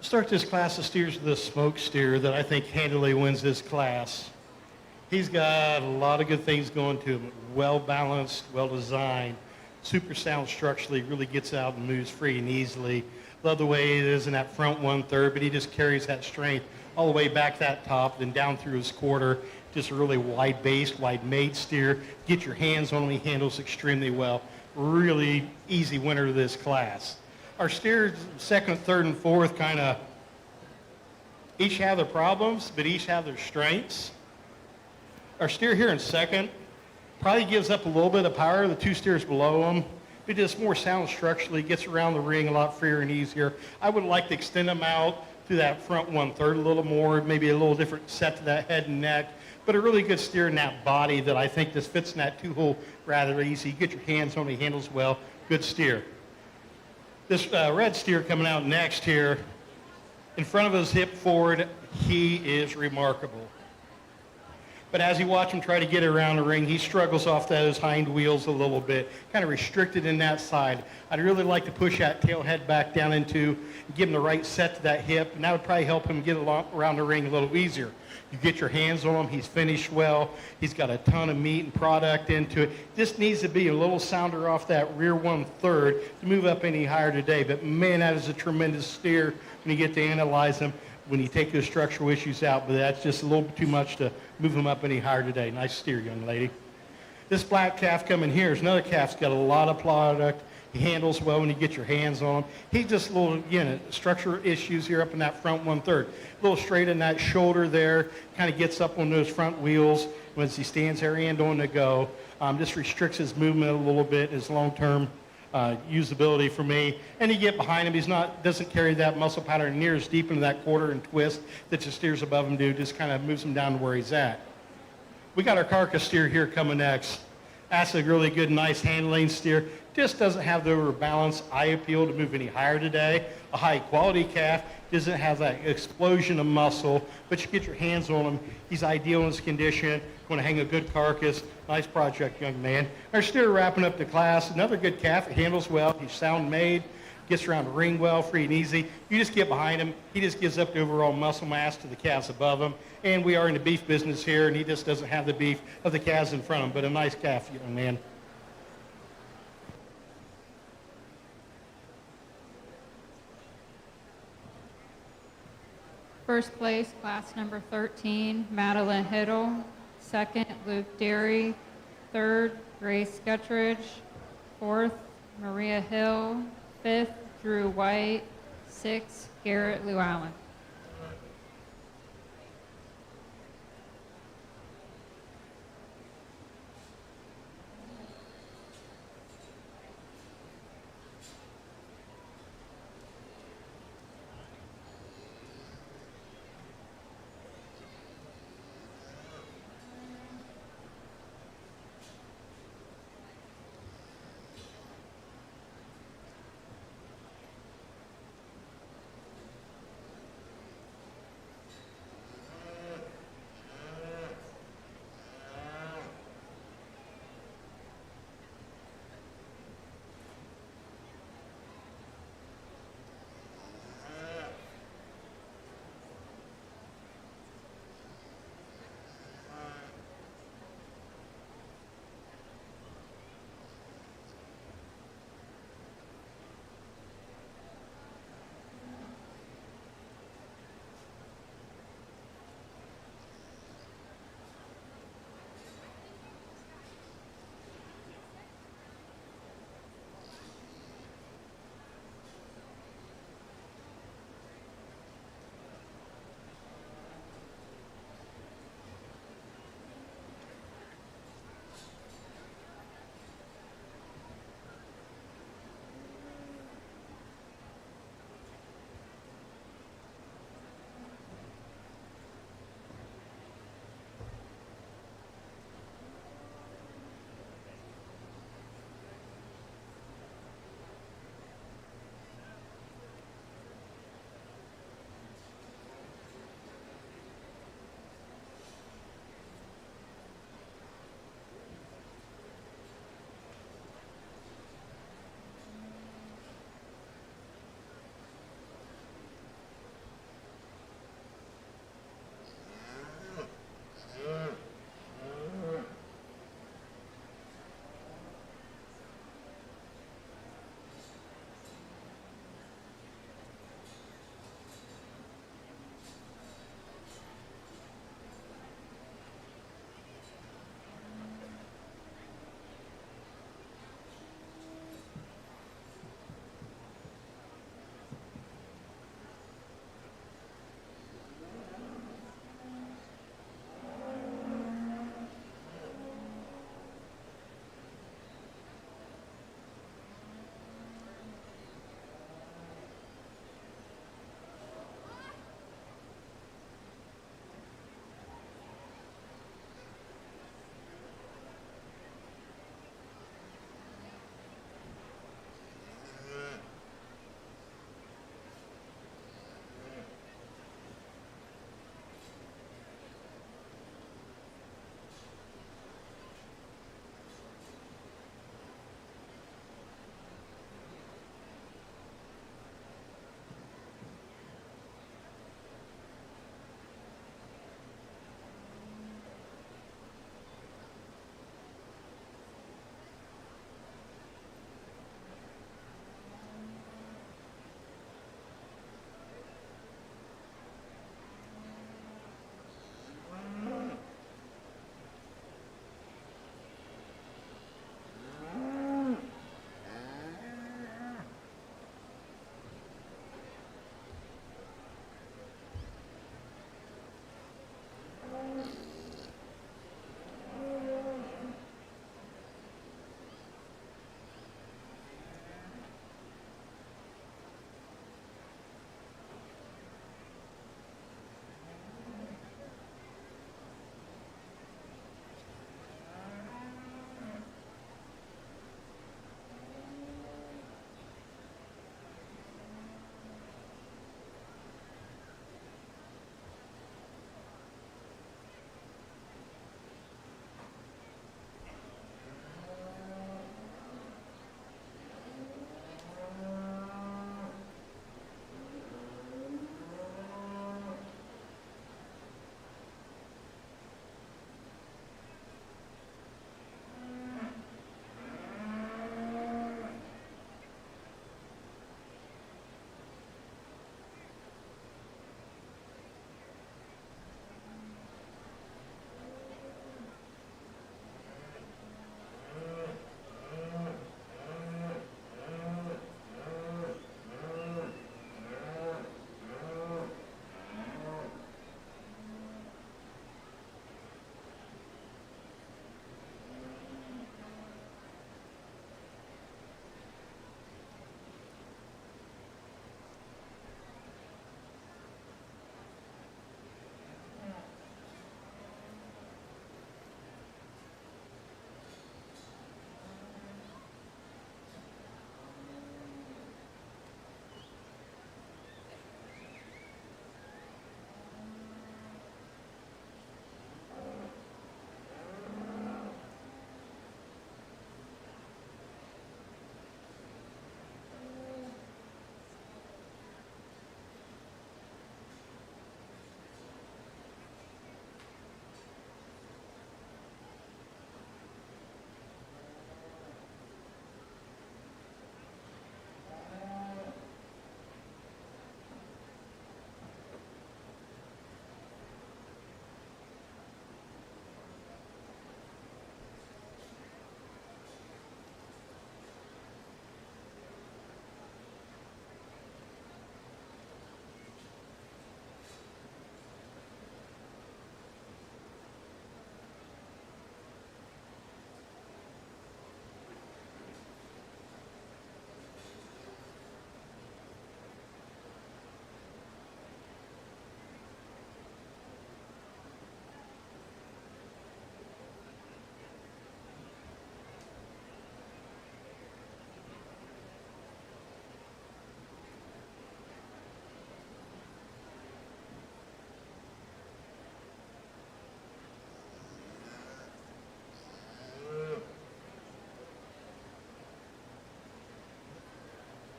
Start this class of steers with this smoke steer that I think handily wins this class. He's got a lot of good things going to him. Well balanced, well designed, super sound structurally, really gets out and moves free and easily. Love the way it is in that front 1/3, but he just carries that strength all the way back that top, then down through his quarter. Just a really wide base, wide made steer. Get your hands on him, he handles extremely well. Really easy winner of this class. Our steers, second, third, and fourth, kind of each have their problems, but each have their strengths. Our steer here in second probably gives up a little bit of power. The two steers below him, but just more sound structurally, gets around the ring a lot freer and easier. I would like to extend them out to that front 1/3 a little more, maybe a little different set to that head and neck, but a really good steer in that body that I think just fits in that two-hole rather easy. Get your hands on it, he handles well, good steer. This red steer coming out next here, in front of his hip forward, he is remarkable. But as you watch him try to get around the ring, he struggles off those hind wheels a little bit, kind of restricted in that side. I'd really like to push that tail head back down into, give him the right set to that hip, and that would probably help him get around the ring a little easier. You get your hands on him, he's finished well, he's got a ton of meat and product into it. Just needs to be a little sounder off that rear 1/3 to move up any higher today. But man, that is a tremendous steer when you get to analyze him, when you take those structural issues out, but that's just a little bit too much to move him up any higher today. Nice steer, young lady. This black calf coming here is another calf's got a lot of product. He handles well when you get your hands on him. He's just a little, again, structural issues here up in that front 1/3. A little straight in that shoulder there, kind of gets up on those front wheels once he stands there and on the go. Just restricts his movement a little bit, his long-term usability for me. And you get behind him, doesn't carry that muscle pattern near as deep into that quarter and twist that the steers above him do, just kind of moves him down to where he's at. We got our carcass steer here coming next. That's a really good, nice handling steer. Just doesn't have the overbalance eye appeal to move any higher today. A high quality calf doesn't have that explosion of muscle, but you get your hands on him. He's ideal in his condition. Going to hang a good carcass. Nice project, young man. Our steer wrapping up the class. Another good calf. He handles well. He's sound made. Gets around the ring well, free and easy. You just get behind him. He just gives up the overall muscle mass to the calves above him. And we are in the beef business here, and he just doesn't have the beef of the calves in front of him, but a nice calf, young man. First place, class number 13, Madeline Hiddle. Second, Luke Derry. Third, Grace Guttridge. Fourth, Maria Hill. Fifth, Drew White. Sixth, Garrett Llewellyn.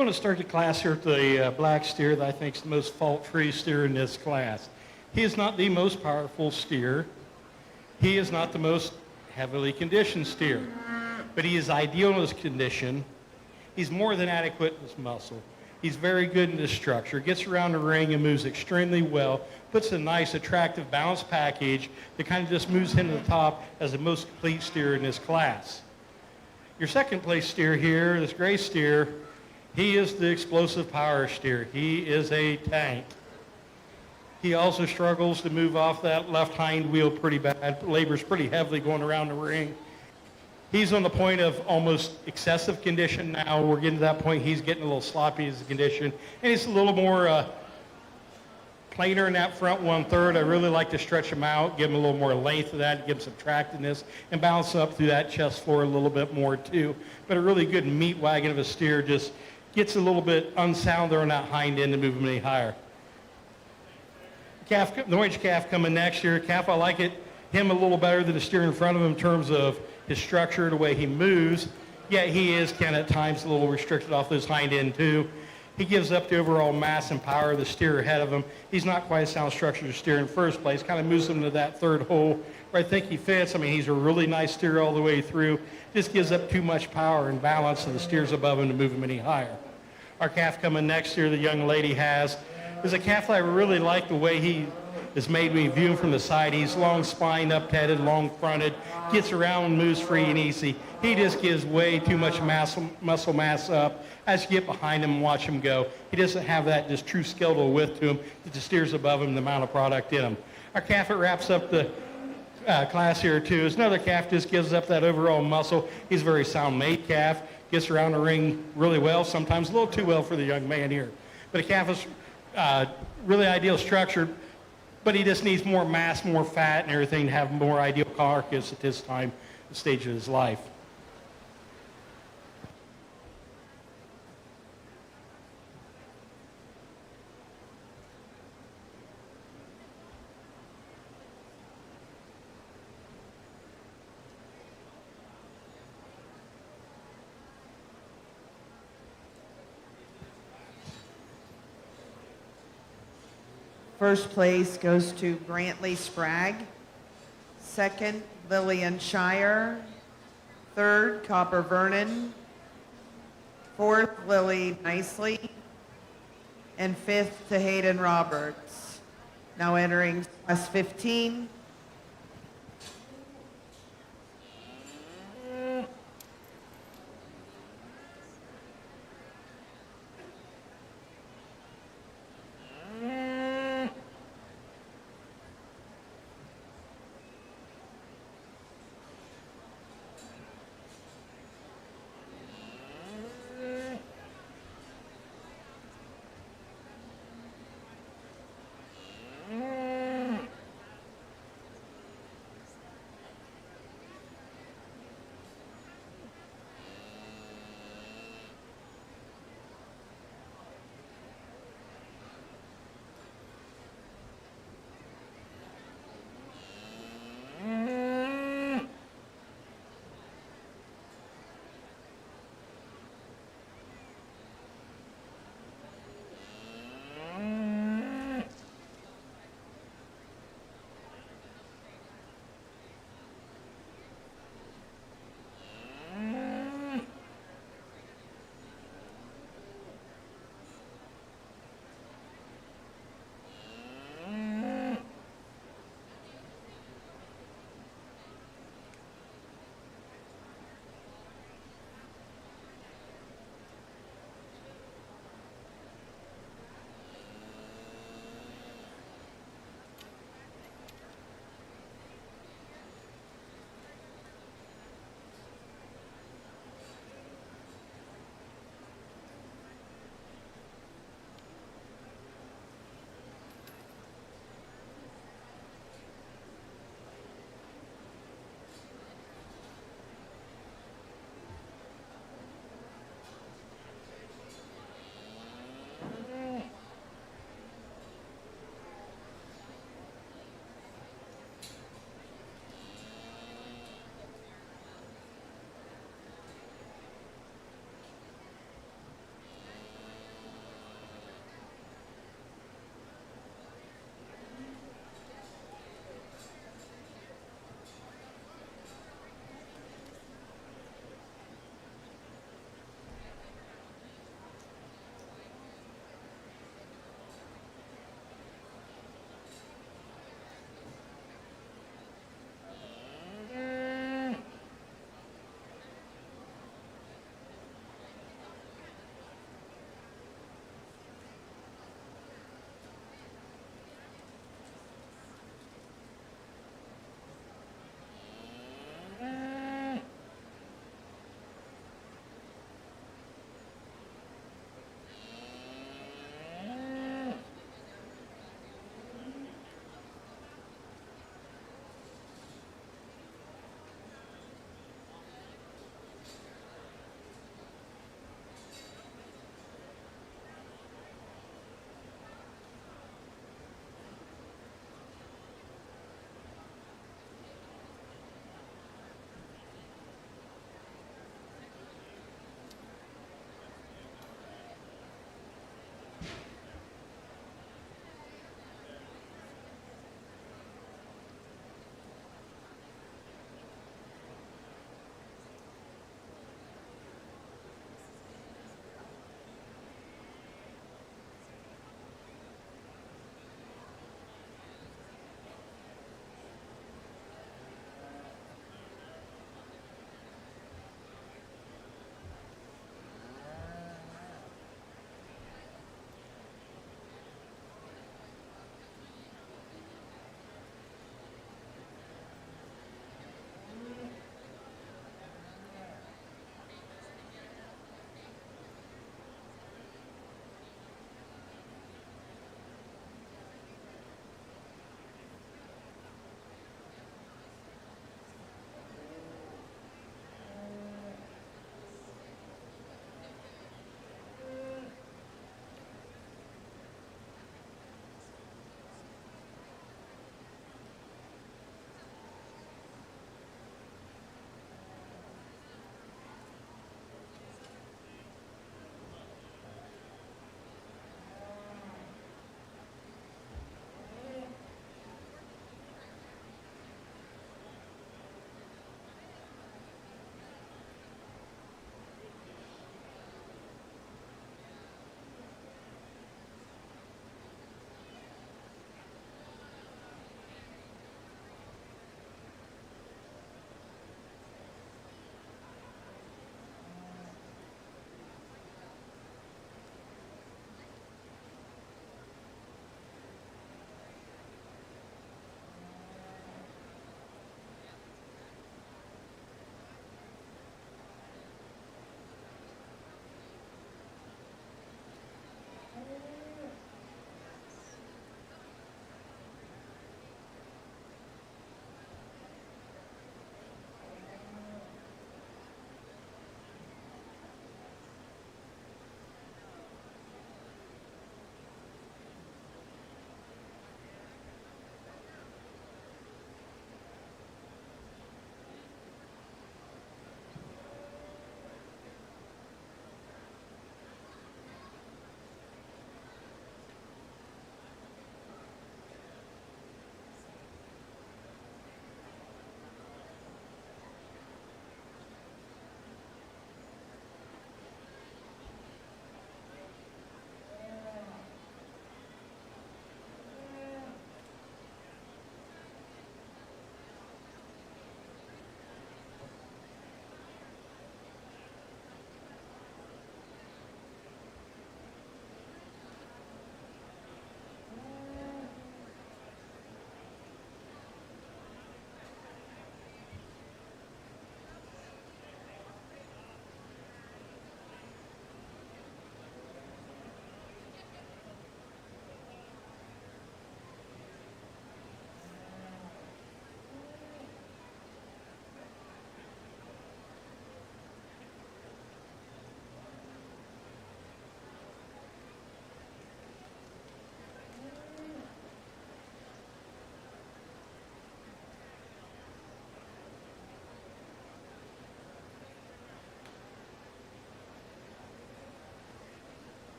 going to start the class here with the black steer that I think is the most fault-free steer in this class. He is not the most powerful steer. He is not the most heavily conditioned steer, but he is ideal in his condition. He's more than adequate in his muscle. He's very good in his structure, gets around the ring and moves extremely well, puts a nice, attractive, balanced package that kind of just moves him to the top as the most complete steer in this class. Your second place steer here, this gray steer, he is the explosive power steer. He is a tank. He also struggles to move off that left hind wheel pretty bad, labors pretty heavily going around the ring. He's on the point of almost excessive condition now. We're getting to that point. He's getting a little sloppy as a condition. And he's a little more plainer in that front 1/3. I really like to stretch him out, give him a little more length of that, give him some attractiveness, and balance up through that chest floor a little bit more too. But a really good meat wagon of a steer just gets a little bit unsound there on that hind end to move him any higher. Calf, the orange calf coming next year. Calf, I like him a little better than the steer in front of him in terms of his structure, the way he moves, yet he is kind of at times a little restricted off those hind end too. He gives up the overall mass and power of the steer ahead of him. He's not quite as sound structured as steer in first place, kind of moves him to that third hole where I think he fits. I mean, he's a really nice steer all the way through, just gives up too much power and balance to the steers above him to move him any higher. Our calf coming next year, the young lady has, is a calf that I really like the way he is made when you view him from the side. He's long spine, up-headed, long-fronted, gets around, moves free and easy. He just gives way too much muscle mass up as you get behind him and watch him go. He doesn't have that just true skeletal width to him that the steers above him, the amount of product in him. Our calf that wraps up the class here too is another calf just gives up that overall muscle. He's a very sound made calf, gets around the ring really well, sometimes a little too well for the young man here. But a calf is really ideal structured, but he just needs more mass, more fat, and everything to have more ideal carcass at this time, the stage of his life. First place goes to Brantley Sprague. Second, Lillian Shire. Third, Copper Vernon. Fourth, Lily Nicely. And fifth to Hayden Roberts. Now entering class 15.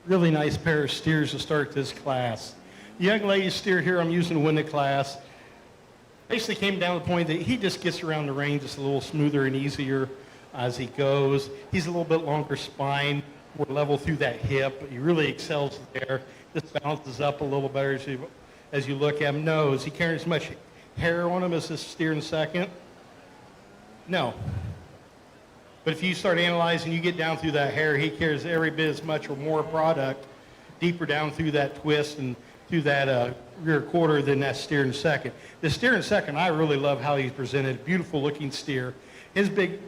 Really nice pair of steers to start this class. The young lady's steer here I'm using to win the class basically came down to the point that he just gets around the range just a little smoother and easier as he goes. He's a little bit longer spine, more level through that hip. He really excels there. Just bounces up a little better as you look at him. No, is he carrying as much hair on him as this steer in second? No. But if you start analyzing, you get down through that hair, he carries every bit as much or more product deeper down through that twist and through that rear quarter than that steer in second. The steer in second, I really love how he's presented. Beautiful looking steer. His big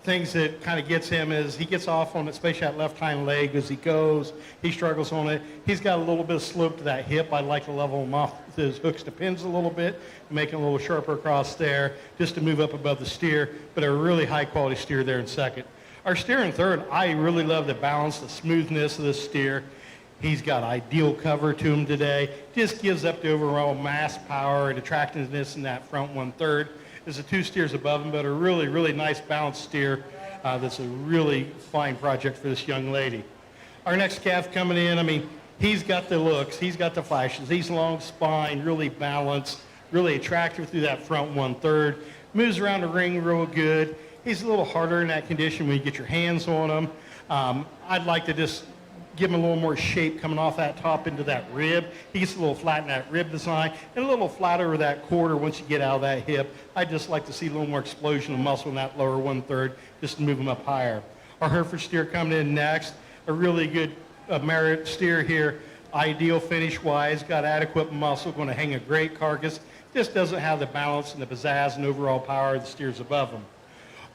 things that kind of gets him is he gets off on it, especially that left hind leg as he goes. He struggles on it. He's got a little bit of slope to that hip. I'd like to level him off with his hooks to pins a little bit, make him a little sharper across there, just to move up above the steer, but a really high quality steer there in second. Our steer in third, I really love the balance, the smoothness of the steer. He's got ideal cover to him today. Just gives up the overall mass, power, and attractiveness in that front 1/3. There's the two steers above him, but a really, really nice balanced steer. That's a really fine project for this young lady. Our next calf coming in, I mean, he's got the looks, he's got the flashes. He's long spine, really balanced, really attractive through that front 1/3. Moves around the ring real good. He's a little harder in that condition when you get your hands on him. I'd like to just give him a little more shape coming off that top into that rib. He gets a little flat in that rib design and a little flat over that quarter once you get out of that hip. I'd just like to see a little more explosion of muscle in that lower 1/3 just to move him up higher. Our Hereford steer coming in next, a really good merit steer here. Ideal finish-wise, got adequate muscle, going to hang a great carcass. Just doesn't have the balance and the pizzazz and overall power of the steers above him.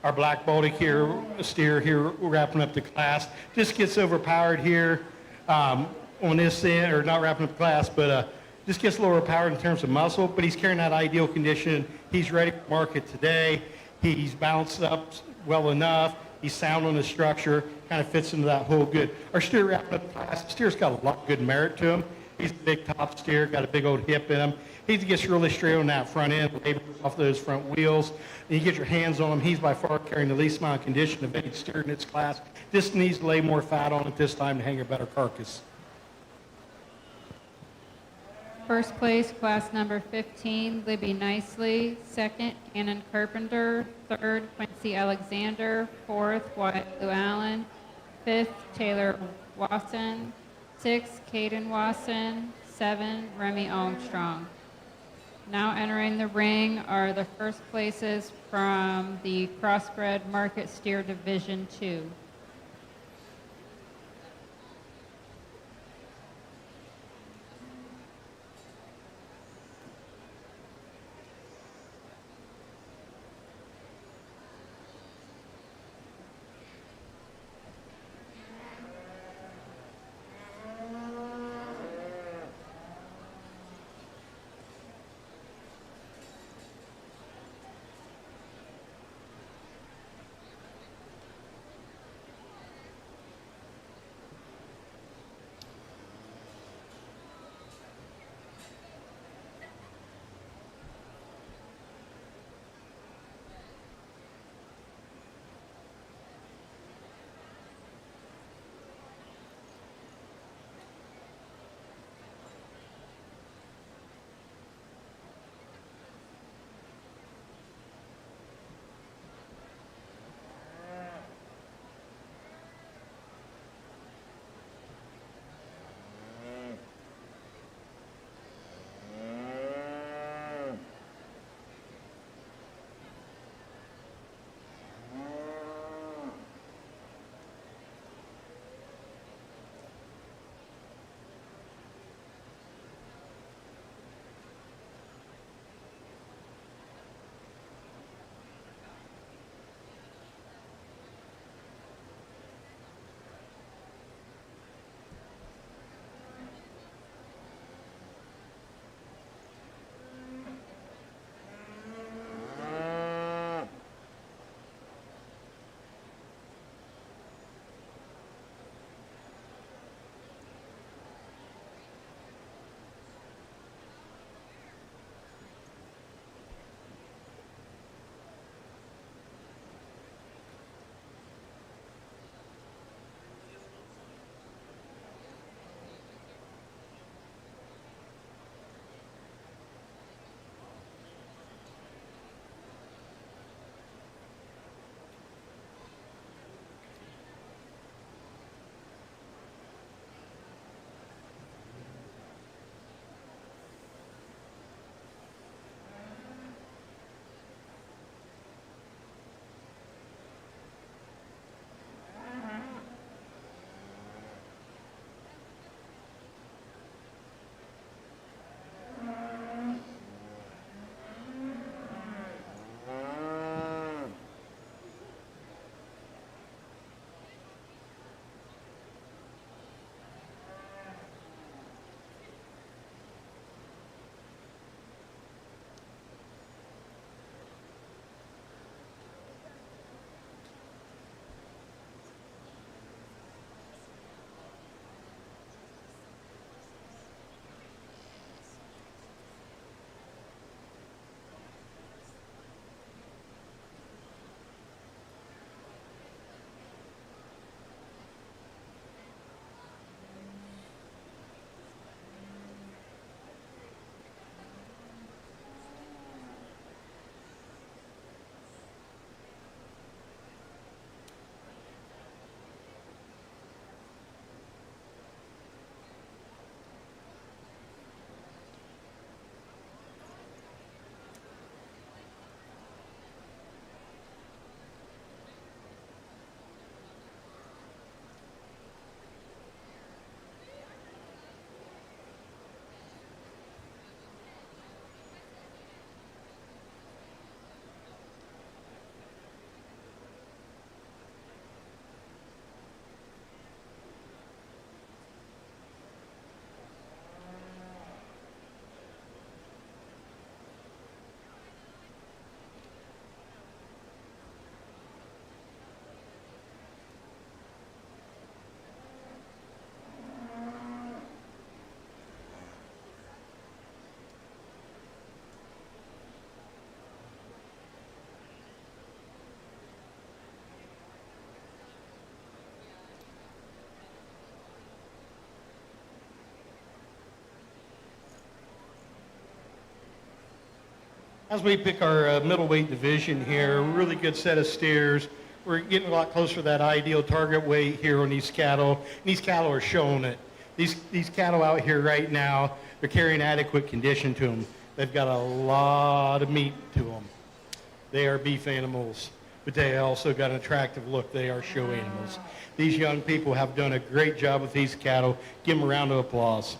Our Black Baltic here, steer here, wrapping up the class, just gets overpowered here on this end, or not wrapping up the class, but just gets a little overpowered in terms of muscle, but he's carrying that ideal condition. He's ready for market today. He's balanced up well enough. He's sound on the structure, kind of fits into that whole good. Our steer wrapping up the class, the steer's got a lot of good merit to him. He's a big top steer, got a big old hip in him. He gets really straight on that front end, labors off those front wheels. And you get your hands on him, he's by far carrying the least amount of condition of any steer in its class. Just needs to lay more fat on it this time to hang a better carcass. First place, class number 15, Libby Nicely. Second, Cannon Carpenter. Third, Quincy Alexander. Fourth, Wyatt Llewellyn. Fifth, Taylor Wasson. Sixth, Caden Wasson. 7, Remy Armstrong. Now entering the ring are the first places from the Crossbred Market Steer Division 2. As we pick our middleweight division here, really good set of steers. We're getting a lot closer to that ideal target weight here on these cattle. And these cattle are showing it. These cattle out here right now, they're carrying adequate condition to them. They've got a lot of meat to them. They are beef animals, but they also got an attractive look. They are show animals. These young people have done a great job with these cattle. Give them a round of applause.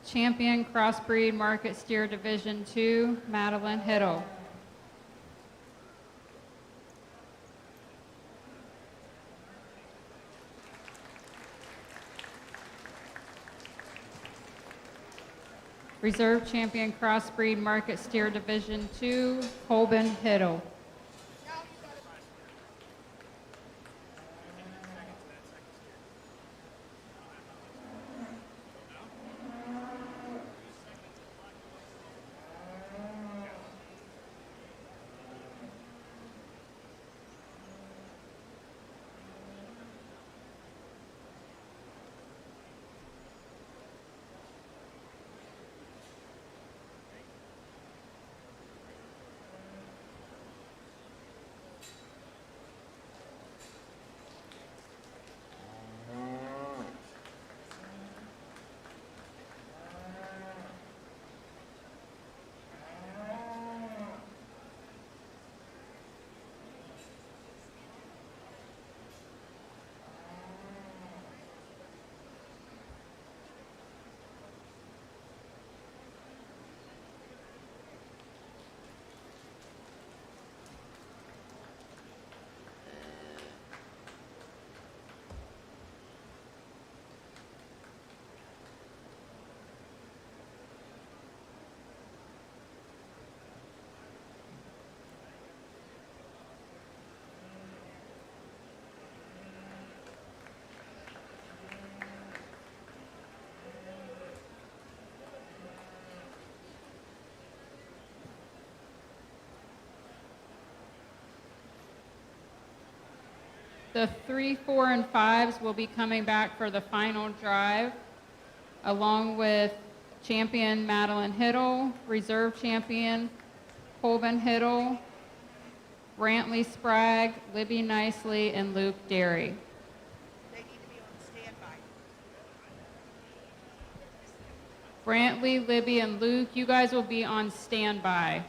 Champion Crossbreed Market Steer Division 2, Madeline Hiddle. Reserve Champion Crossbreed Market Steer Division 2, Colbin Hiddle. The 3, 4, and 5s will be coming back for the final drive, along with champion Madeline Hiddle, reserve champion Colvin Hiddle, Brantley Sprague, Libby Nicely, and Luke Derry. They need to be on standby. Brantley, Libby, and Luke, you guys will be on standby.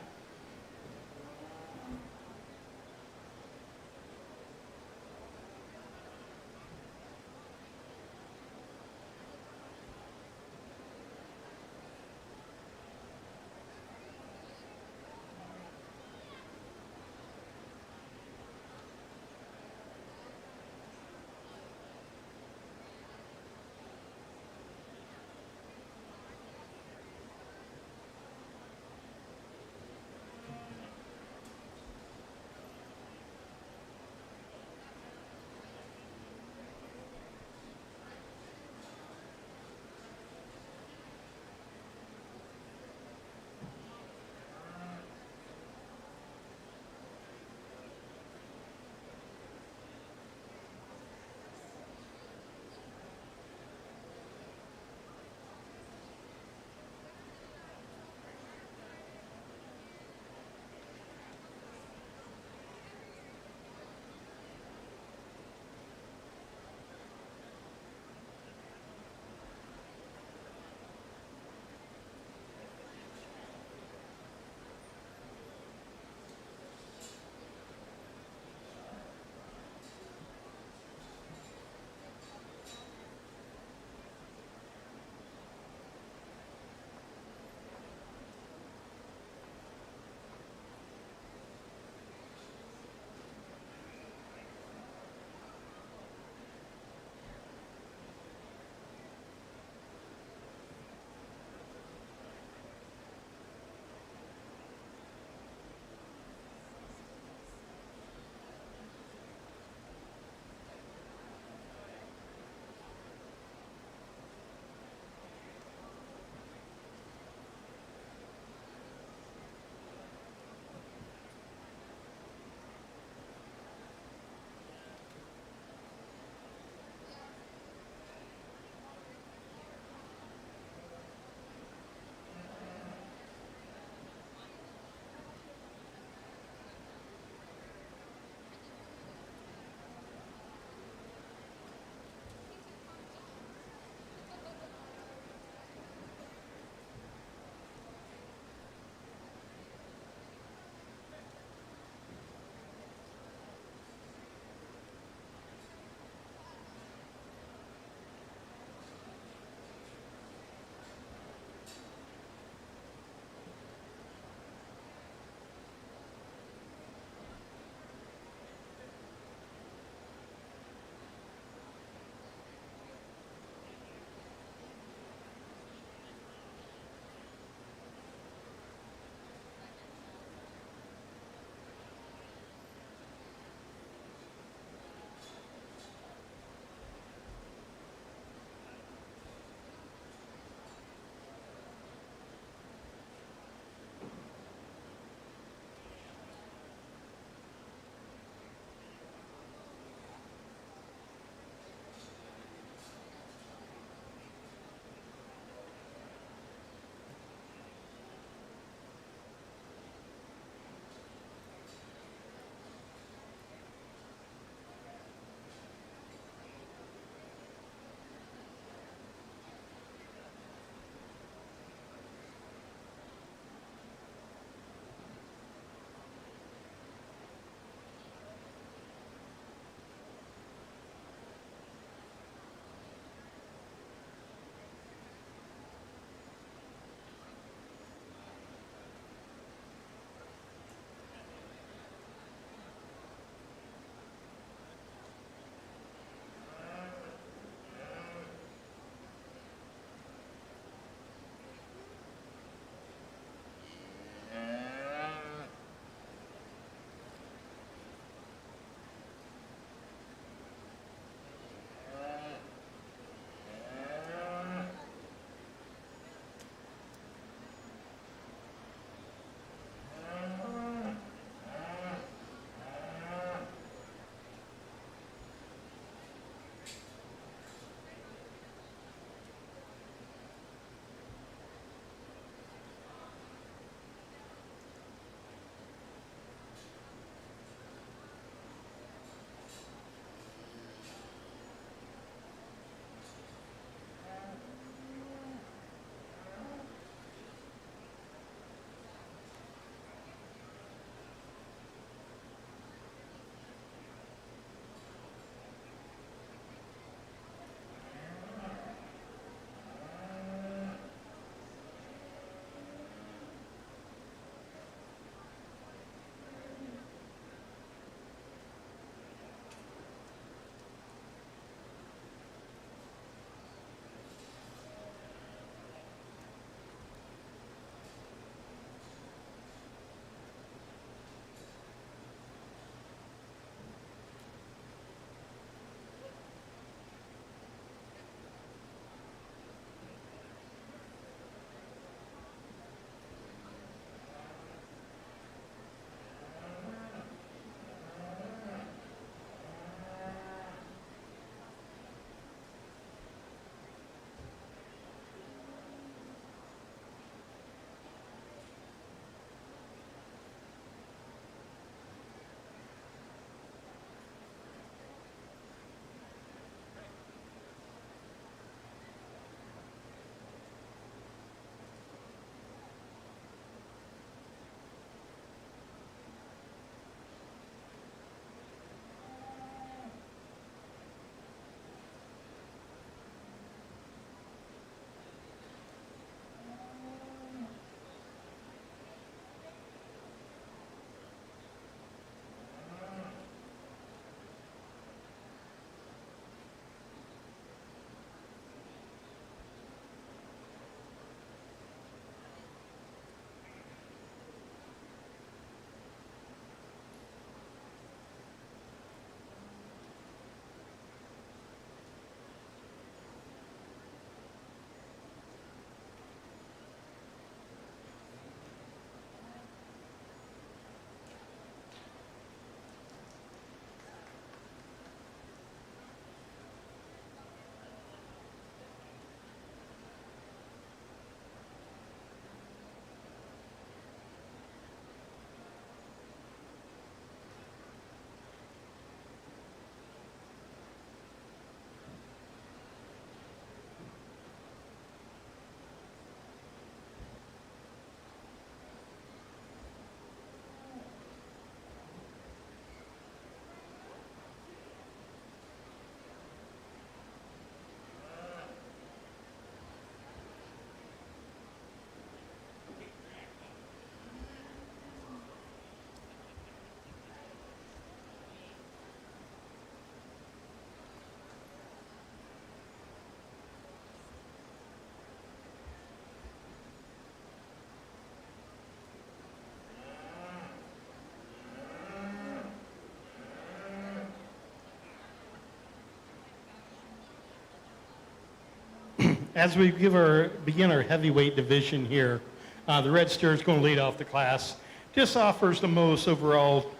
As we begin our heavyweight division here, the red steer is going to lead off the class. Just offers the most overall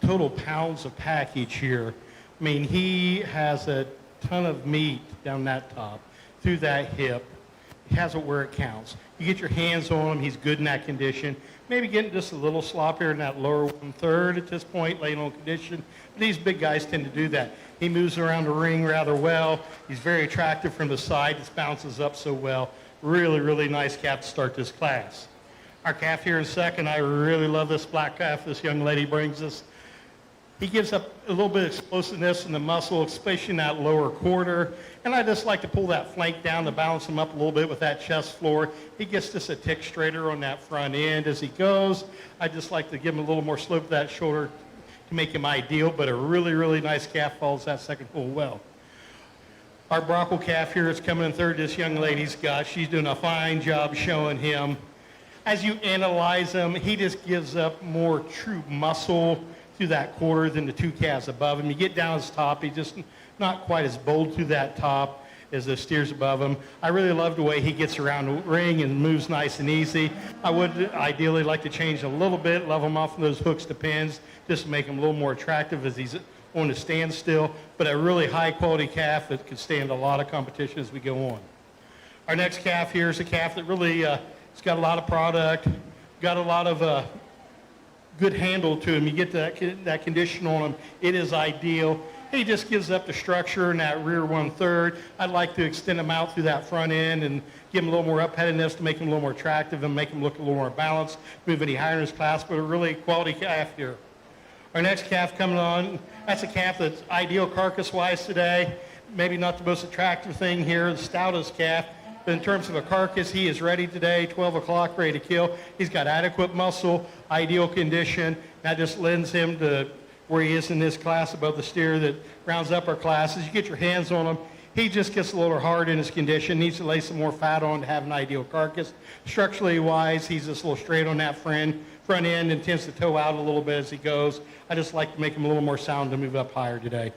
total pounds of package here. I mean, he has a ton of meat down that top, through that hip. He has it where it counts. You get your hands on him, he's good in that condition. Maybe getting just a little sloppier in that lower 1/3 at this point, laying on condition. But these big guys tend to do that. He moves around the ring rather well. He's very attractive from the side. Just bounces up so well. Really, really nice calf to start this class. Our calf here in second, I really love this black calf this young lady brings us. He gives up a little bit of explosiveness in the muscle, especially in that lower quarter. And I just like to pull that flank down to balance him up a little bit with that chest floor. He gets just a tick straighter on that front end as he goes. I just like to give him a little more slope to that shoulder to make him ideal, but a really, really nice calf follows that second pull well. Our Brockle calf here is coming in third. This young lady's got, she's doing a fine job showing him. As you analyze him, he just gives up more true muscle through that quarter than the two calves above him. You get down his top, he's just not quite as bold through that top as the steers above him. I really love the way he gets around the ring and moves nice and easy. I would ideally like to change a little bit, level him off from those hooks to pins, just to make him a little more attractive as he's on the standstill, but a really high quality calf that could stand a lot of competition as we go on. Our next calf here is a calf that really, it's got a lot of product, got a lot of good handle to him. You get that condition on him, it is ideal. He just gives up the structure in that rear 1/3. I'd like to extend him out through that front end and give him a little more up-headedness to make him a little more attractive and make him look a little more balanced, move any higher in his class, but a really quality calf here. Our next calf coming on, that's a calf that's ideal carcass-wise today. Maybe not the most attractive thing here, the stoutest calf, but in terms of a carcass, he is ready today, 12 o'clock, ready to kill. He's got adequate muscle, ideal condition. That just lends him to where he is in this class above the steer that rounds up our classes. You get your hands on him, he just gets a little hard in his condition, needs to lay some more fat on to have an ideal carcass. Structurally wise, he's just a little straight on that front end and tends to toe out a little bit as he goes. I just like to make him a little more sound to move up higher today.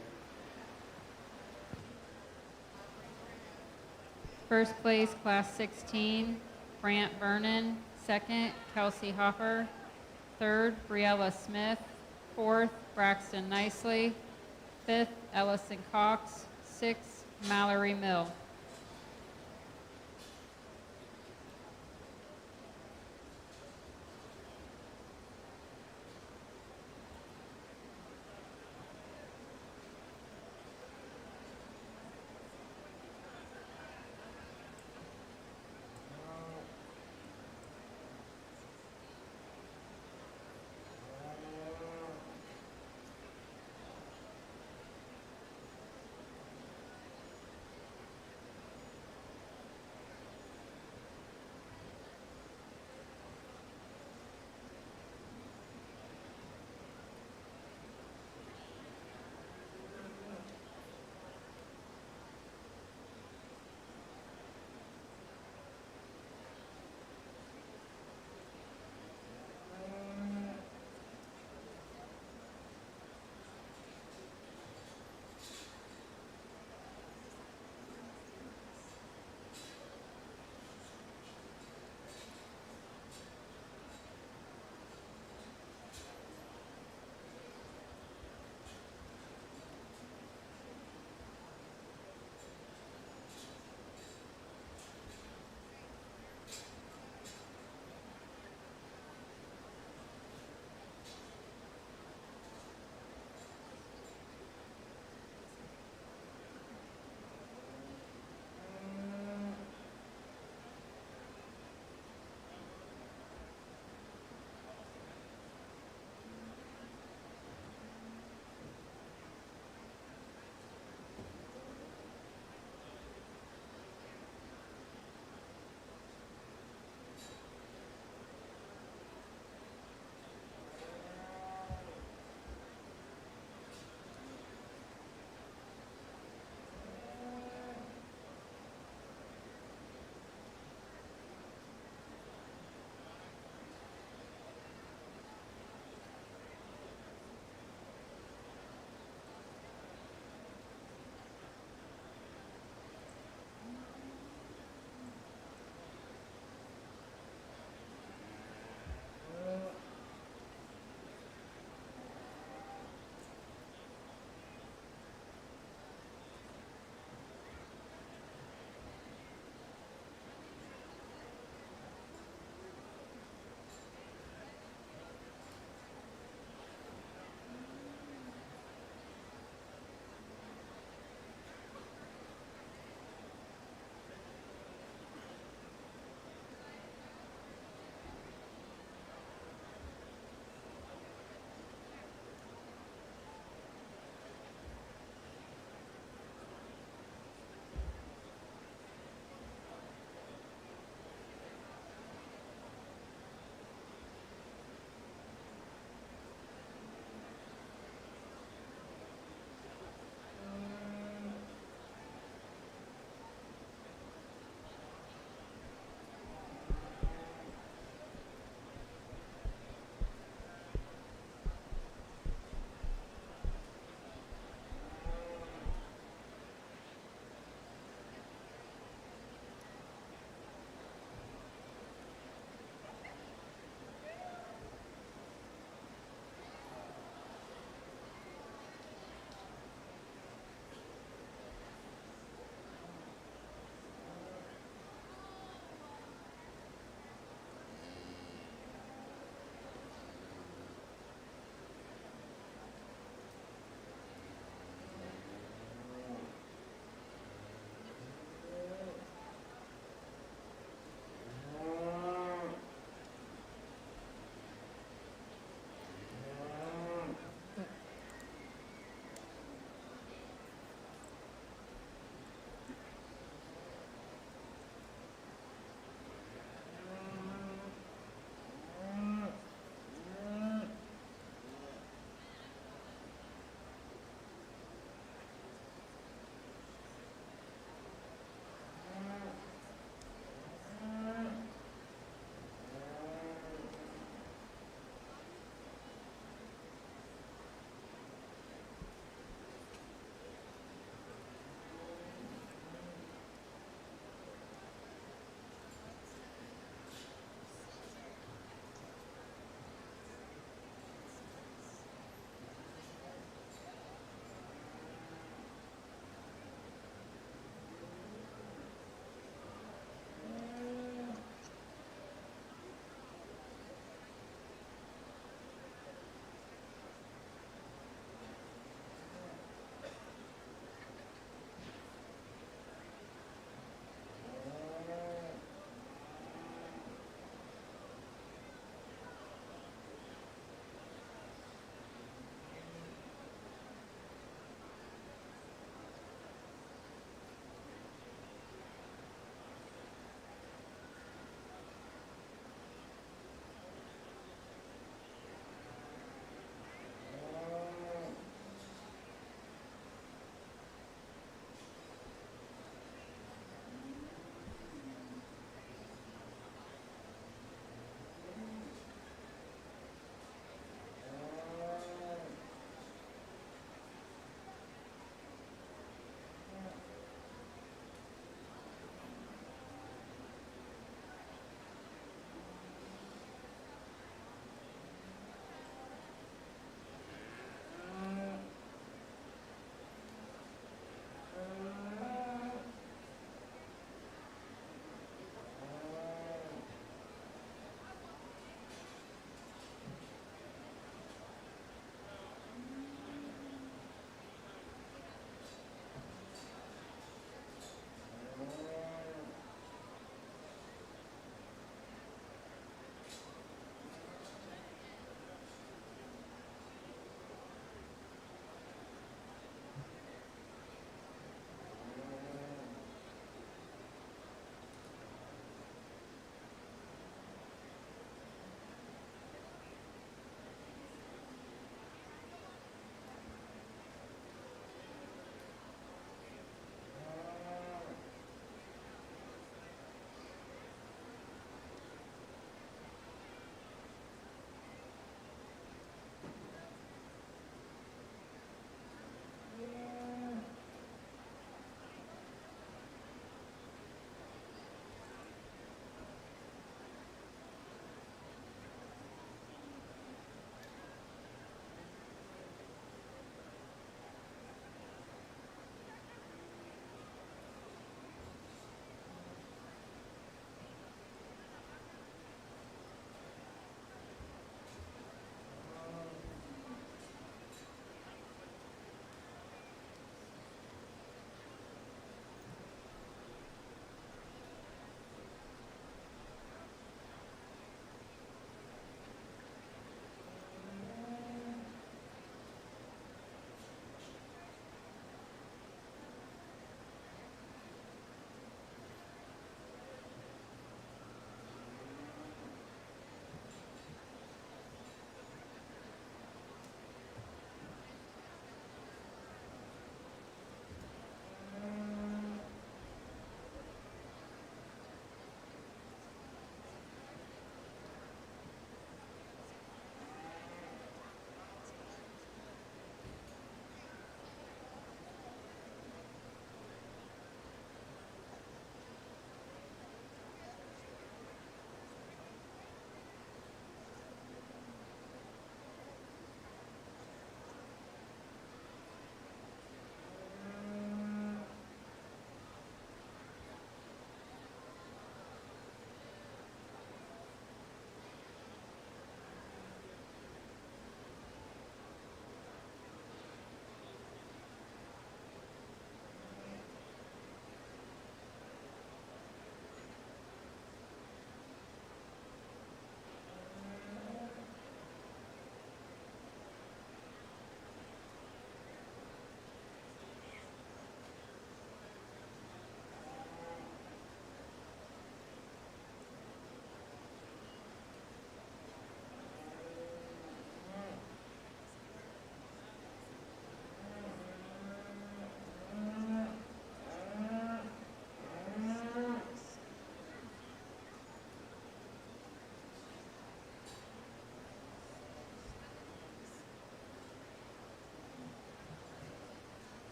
First place, Class 16, Brant Vernon. Second, Kelsey Hopper. Third, Briella Smith. Fourth, Braxton Nicely. Fifth, Ellison Cox. Sixth, Mallory Mill.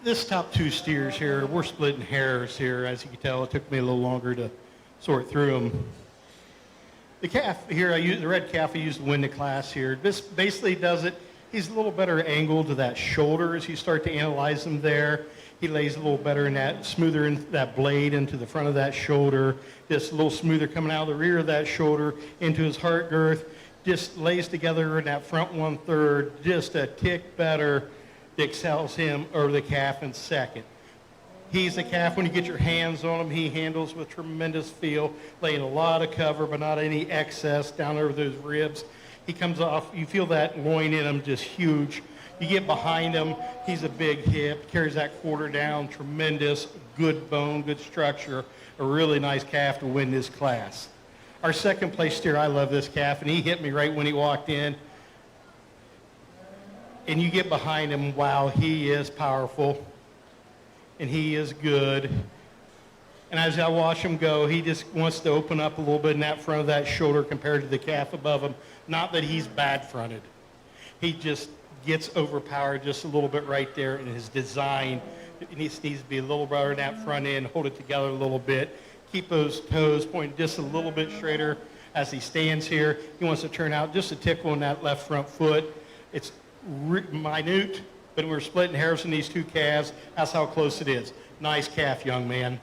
This top two steers here, we're splitting hairs here. As you can tell, it took me a little longer to sort through them. The calf here, the red calf I used to win the class here. This basically does it. He's a little better angled to that shoulder as you start to analyze him there. He lays a little better in that, smoother in that blade into the front of that shoulder. Just a little smoother coming out of the rear of that shoulder into his heart girth. Just lays together in that front 1/3, just a tick better. Excels him over the calf in second. He's a calf, when you get your hands on him, he handles with tremendous feel, laying a lot of cover, but not any excess down over those ribs. He comes off, you feel that loin in him just huge. You get behind him, he's a big hip, carries that quarter down, tremendous, good bone, good structure, a really nice calf to win this class. Our second place steer, I love this calf, and he hit me right when he walked in. And you get behind him, wow, he is powerful, and he is good. And as I watch him go, he just wants to open up a little bit in that front of that shoulder compared to the calf above him. Not that he's bad fronted. He just gets overpowered just a little bit right there in his design. It needs to be a little better in that front end, hold it together a little bit, keep those toes pointing just a little bit straighter as he stands here. He wants to turn out just a tickle in that left front foot. It's minute, but we're splitting hairs in these two calves. That's how close it is. Nice calf, young man.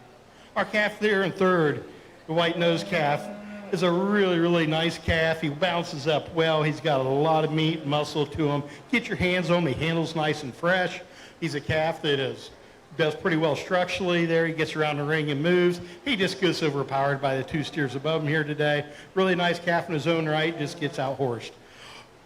Our calf there in third, the white-nosed calf, is a really, really nice calf. He bounces up well. He's got a lot of meat, muscle to him. Get your hands on him. He handles nice and fresh. He's a calf that does pretty well structurally there. He gets around the ring and moves. He just gets overpowered by the two steers above him here today. Really nice calf in his own right, just gets out-horsed.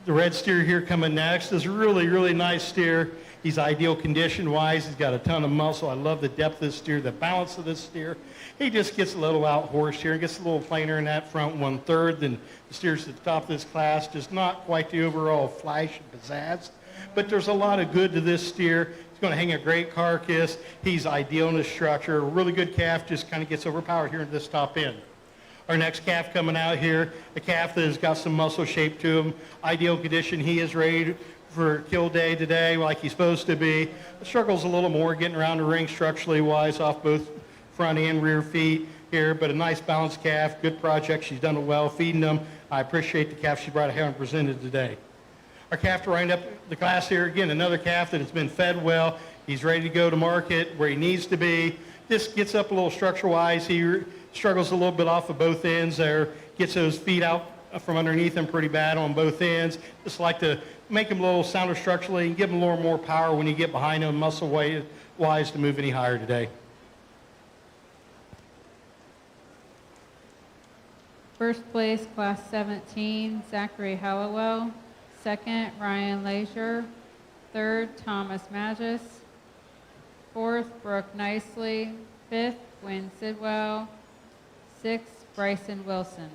The red steer here coming next is a really, really nice steer. He's ideal condition-wise. He's got a ton of muscle. I love the depth of this steer, the balance of this steer. He just gets a little out-horsed here, gets a little plainer in that front 1/3 than the steers at the top of this class. Just not quite the overall flash and pizzazz. But there's a lot of good to this steer. He's going to hang a great carcass. He's ideal in his structure. A really good calf, just kind of gets overpowered here at this top end. Our next calf coming out here, a calf that has got some muscle shape to him. Ideal condition. He is ready for kill day today like he's supposed to be. Struggles a little more getting around the ring structurally wise off both front and rear feet here, but a nice balanced calf. Good project. She's done it well feeding them. I appreciate the calf she brought here and presented today. Our calf to round up the class here, again, another calf that has been fed well. He's ready to go to market where he needs to be. This gets up a little structure-wise. He struggles a little bit off of both ends there, gets those feet out from underneath him pretty bad on both ends. Just like to make him a little sounder structurally and give him a little more power when you get behind him muscle-wise to move any higher today. First place, Class 17, Zachary Hallowell. Second, Ryan Leisure. Third, Thomas Magis. Fourth, Brooke Nicely. Fifth, Wynn Sidwell. Sixth, Bryson Wilson.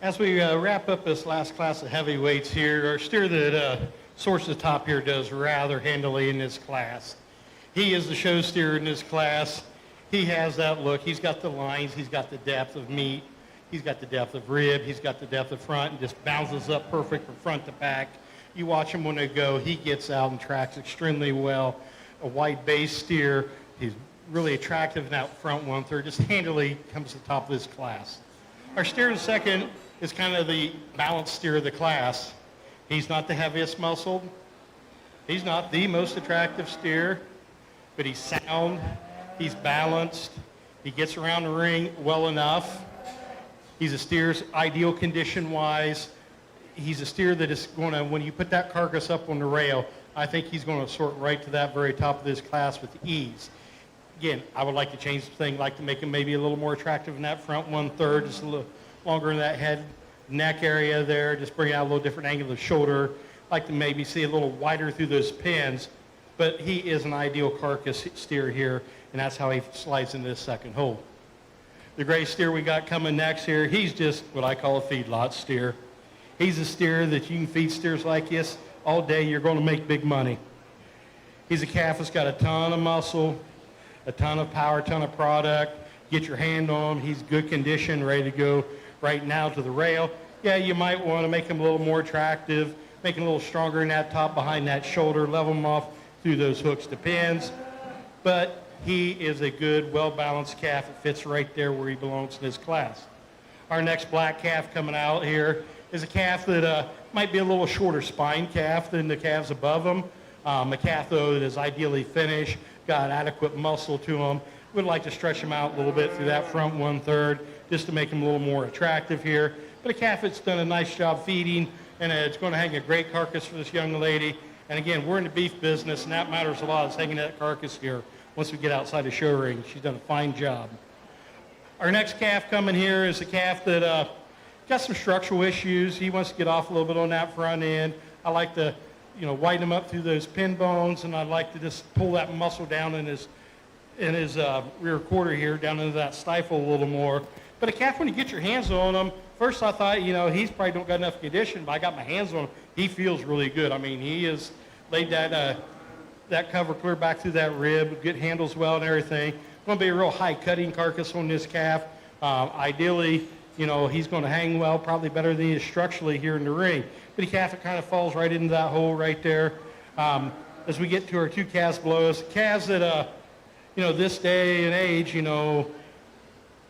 As we wrap up this last class of heavyweights here, our steer that sorts the top here does rather handily in this class. He is the show steer in this class. He has that look. He's got the lines. He's got the depth of meat. He's got the depth of rib. He's got the depth of front and just bounces up perfect from front to back. You watch him when they go. He gets out and tracks extremely well. A white base steer. He's really attractive in that front 1/3. Just handily comes to the top of this class. Our steer in second is kind of the balanced steer of the class. He's not the heaviest muscled. He's not the most attractive steer, but he's sound. He's balanced. He gets around the ring well enough. He's a steer's ideal condition-wise. He's a steer that is going to, when you put that carcass up on the rail, I think he's going to sort right to that very top of this class with ease. Again, I would like to change the thing, like to make him maybe a little more attractive in that front 1/3, just a little longer in that head, neck area there, just bring out a little different angle of the shoulder. Like to maybe see a little wider through those pins, but he is an ideal carcass steer here, and that's how he slides into this second hole. The gray steer we got coming next here, he's just what I call a feedlot steer. He's a steer that you can feed steers like this all day. You're going to make big money. He's a calf that's got a ton of muscle, a ton of power, a ton of product. Get your hand on him. He's good condition, ready to go right now to the rail. Yeah, you might want to make him a little more attractive, make him a little stronger in that top behind that shoulder, level him off through those hooks to pins. But he is a good, well-balanced calf. It fits right there where he belongs in this class. Our next black calf coming out here is a calf that might be a little shorter spine calf than the calves above him. A calf, though, that is ideally finished, got adequate muscle to him. We'd like to stretch him out a little bit through that front 1/3 just to make him a little more attractive here. But a calf that's done a nice job feeding, and it's going to hang a great carcass for this young lady. And again, we're in the beef business, and that matters a lot. It's hanging that carcass here once we get outside the show ring. She's done a fine job. Our next calf coming here is a calf that got some structural issues. He wants to get off a little bit on that front end. I like to, widen him up through those pin bones, and I'd like to just pull that muscle down in his rear quarter here, down into that stifle a little more. But a calf, when you get your hands on him, first I thought, he's probably don't got enough condition, but I got my hands on him. He feels really good. I mean, he has laid that cover clear back through that rib, good handles well and everything. Going to be a real high cutting carcass on this calf. Ideally, he's going to hang well, probably better than he is structurally here in the ring. But a calf that kind of falls right into that hole right there. As we get to our two calves below us, calves that, this day and age,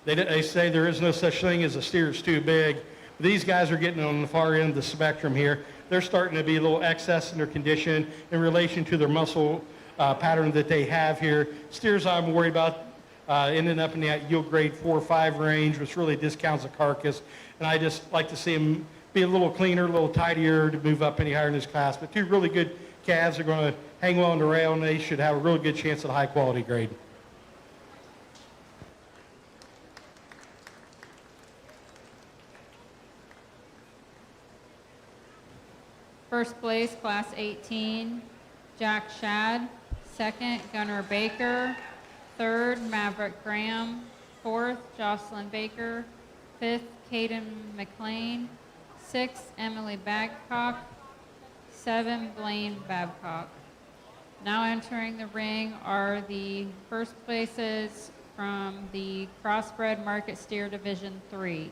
they say there is no such thing as a steer that's too big. But these guys are getting on the far end of the spectrum here. They're starting to be a little excess in their condition in relation to their muscle pattern that they have here. Steers I'm worried about ending up in that yield grade 4 or 5 range, which really discounts the carcass. And I just like to see them be a little cleaner, a little tidier to move up any higher in this class. But two really good calves are going to hang well on the rail, and they should have a really good chance at a high quality grade. First place, Class 18, Jack Shad. Second, Gunnar Baker. Third, Maverick Graham. Fourth, Jocelyn Baker. Fifth, Caden McLean. Sixth, Emily Babcock. 7, Blaine Babcock. Now entering the ring are the first places from the Crossbred Market Steer Division 3.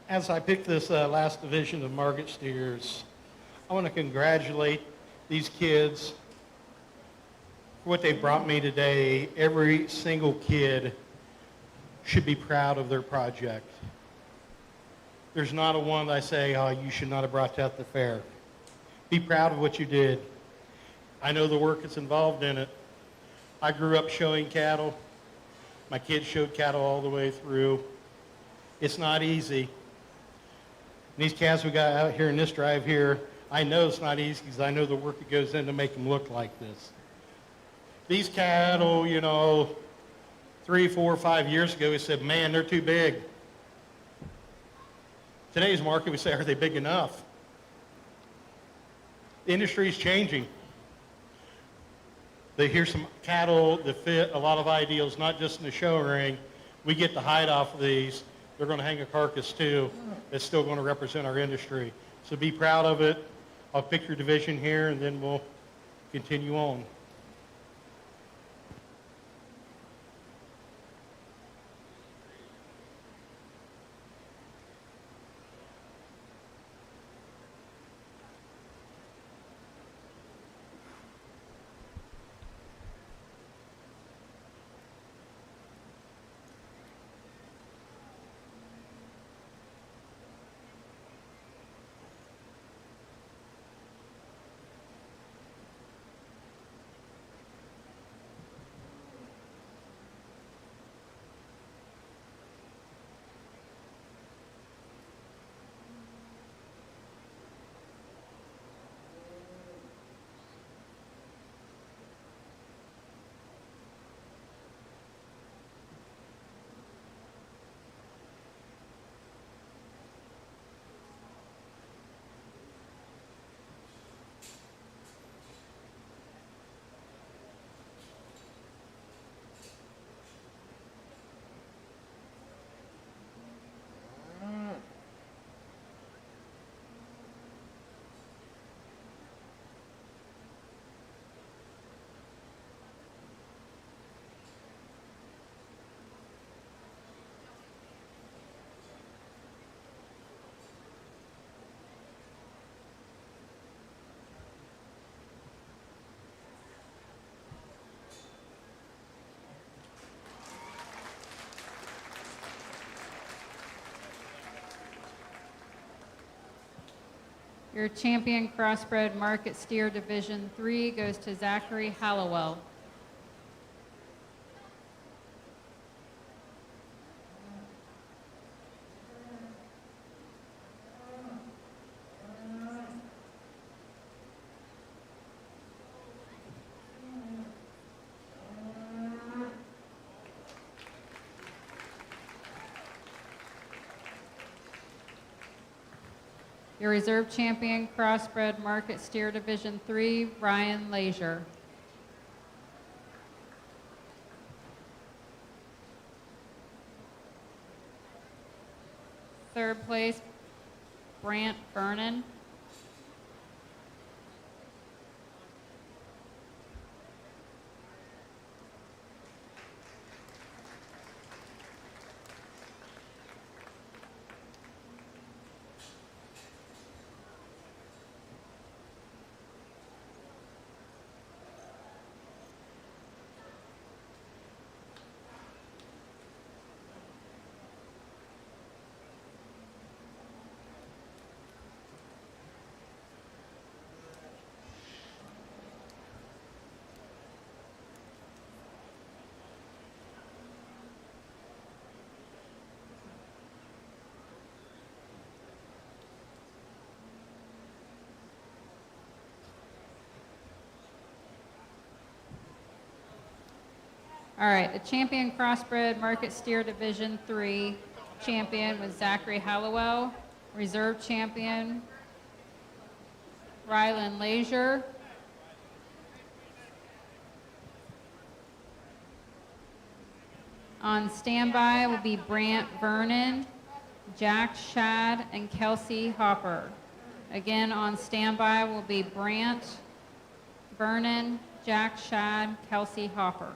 As I pick this last division of market steers, I want to congratulate these kids for what they've brought me today. Every single kid should be proud of their project. There's not a one that I say, oh, you should not have brought that to the fair. Be proud of what you did. I know the work that's involved in it. I grew up showing cattle. My kids showed cattle all the way through. It's not easy. And these calves we got out here in this drive here, I know it's not easy because I know the work that goes in to make them look like this. These cattle, you know, 3, 4, 5 years ago, we said, man, they're too big. Today's market, we say, are they big enough? The industry is changing. Here's some cattle that fit a lot of ideals, not just in the show ring. We get the hide off of these. They're going to hang a carcass too. That's still going to represent our industry. So be proud of it. I'll pick your division here and then we'll continue on. Your champion crossbred market steer Division 3 goes to Zachary Hallowell. Your reserve champion crossbred market steer Division 3, Ryan Leisure. Third place, Brant Vernon. All right, the champion crossbred market steer Division 3 champion was Zachary Hallowell. Reserve champion, Rylan Leisure. On standby will be Brant Vernon, Jack Shad, and Kelsey Hopper. Again, on standby will be Brant Vernon, Jack Shad, Kelsey Hopper.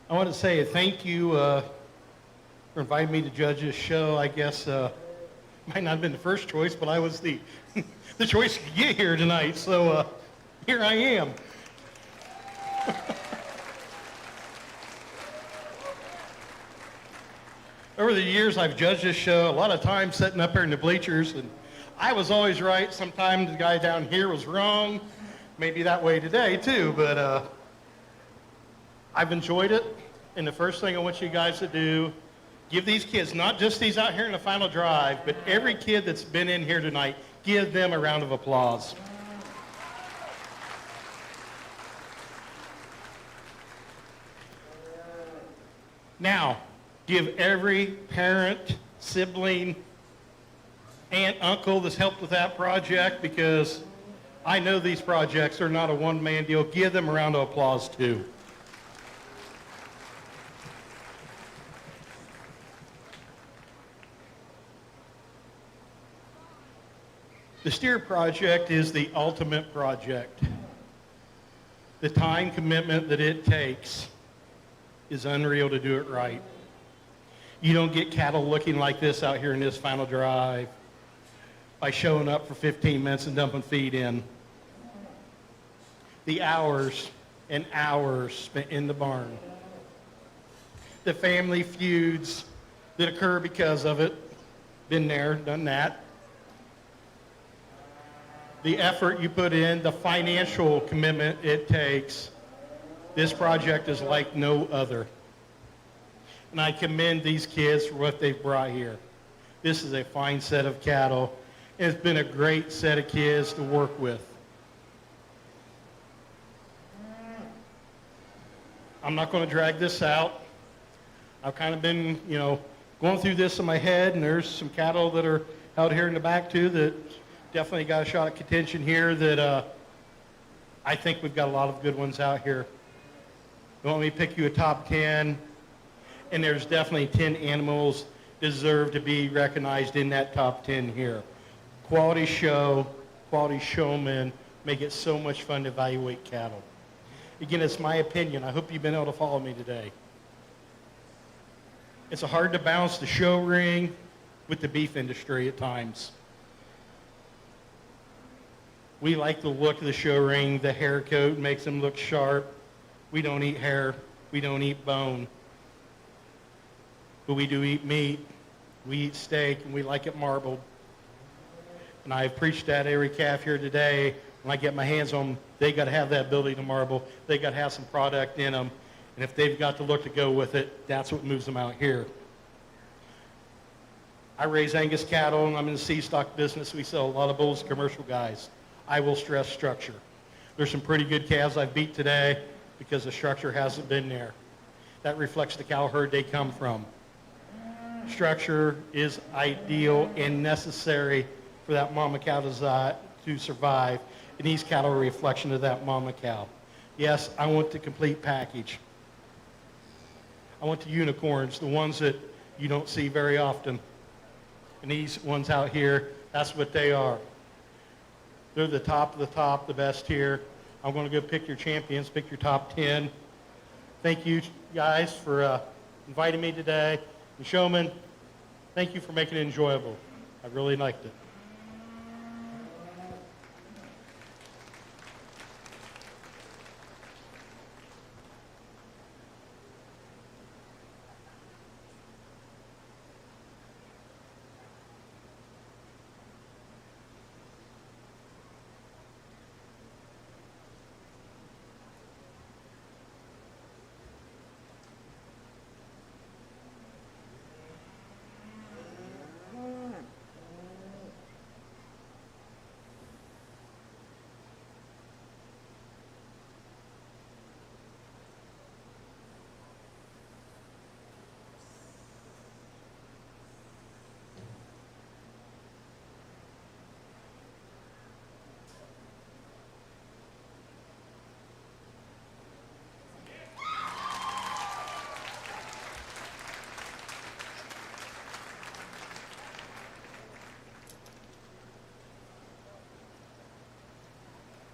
I want to say thank you for inviting me to judge this show. I guess might not have been the first choice, but I was the the choice to get here tonight. So here I am. Over the years, I've judged this show, a lot of times sitting up here in the bleachers, and I was always right. Sometimes the guy down here was wrong. Maybe that way today, too, but I've enjoyed it. And the first thing I want you guys to do, give these kids, not just these out here in the final drive, but every kid that's been in here tonight, give them a round of applause. Now, give every parent, sibling, aunt, uncle that's helped with that project, because I know these projects are not a one-man deal. Give them a round of applause, too. The Steer project is the ultimate project. The time commitment that it takes is unreal to do it right. You don't get cattle looking like this out here in this final drive by showing up for 15 minutes and dumping feed in. The hours and hours spent in the barn. The family feuds that occur because of it. Been there, done that. The effort you put in, the financial commitment it takes. This project is like no other. And I commend these kids for what they've brought here. This is a fine set of cattle. And it's been a great set of kids to work with. I'm not going to drag this out. I've kind of been, going through this in my head, and there's some cattle that are out here in the back too that definitely got a shot at contention here that I think we've got a lot of good ones out here. You want me to pick you a top 10? And there's definitely 10 animals deserve to be recognized in that top 10 here. Quality show, quality showmen, make it so much fun to evaluate cattle. Again, it's my opinion. I hope you've been able to follow me today. It's hard to balance the show ring with the beef industry at times. We like the look of the show ring. The hair coat makes them look sharp. We don't eat hair. We don't eat bone. But we do eat meat. We eat steak, and we like it marbled. And I've preached that every calf here today. When I get my hands on them, they got to have that ability to marble. They got to have some product in them. And if they've got the look to go with it, that's what moves them out here. I raise Angus cattle, and I'm in the seed stock business. We sell a lot of bulls to commercial guys. I will stress structure. There's some pretty good calves I've beat today because the structure hasn't been there. That reflects the cow herd they come from. Structure is ideal and necessary for that mama cow to survive, and these cattle are a reflection of that mama cow. Yes, I want the complete package. I want the unicorns, the ones that you don't see very often. And these ones out here, that's what they are. They're the top of the top, the best here. I'm going to go pick your champions, pick your top 10. Thank you guys for inviting me today. And showman, thank you for making it enjoyable. I really liked it.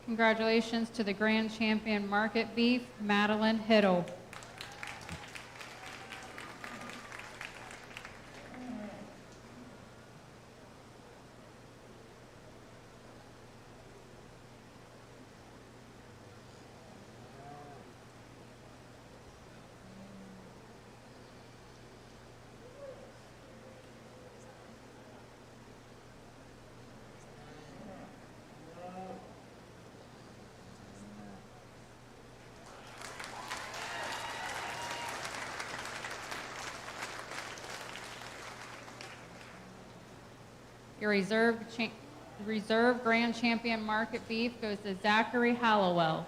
Congratulations to the grand champion market beef, Madeline Hiddle. Your reserve grand champion market beef goes to Zachary Hallowell.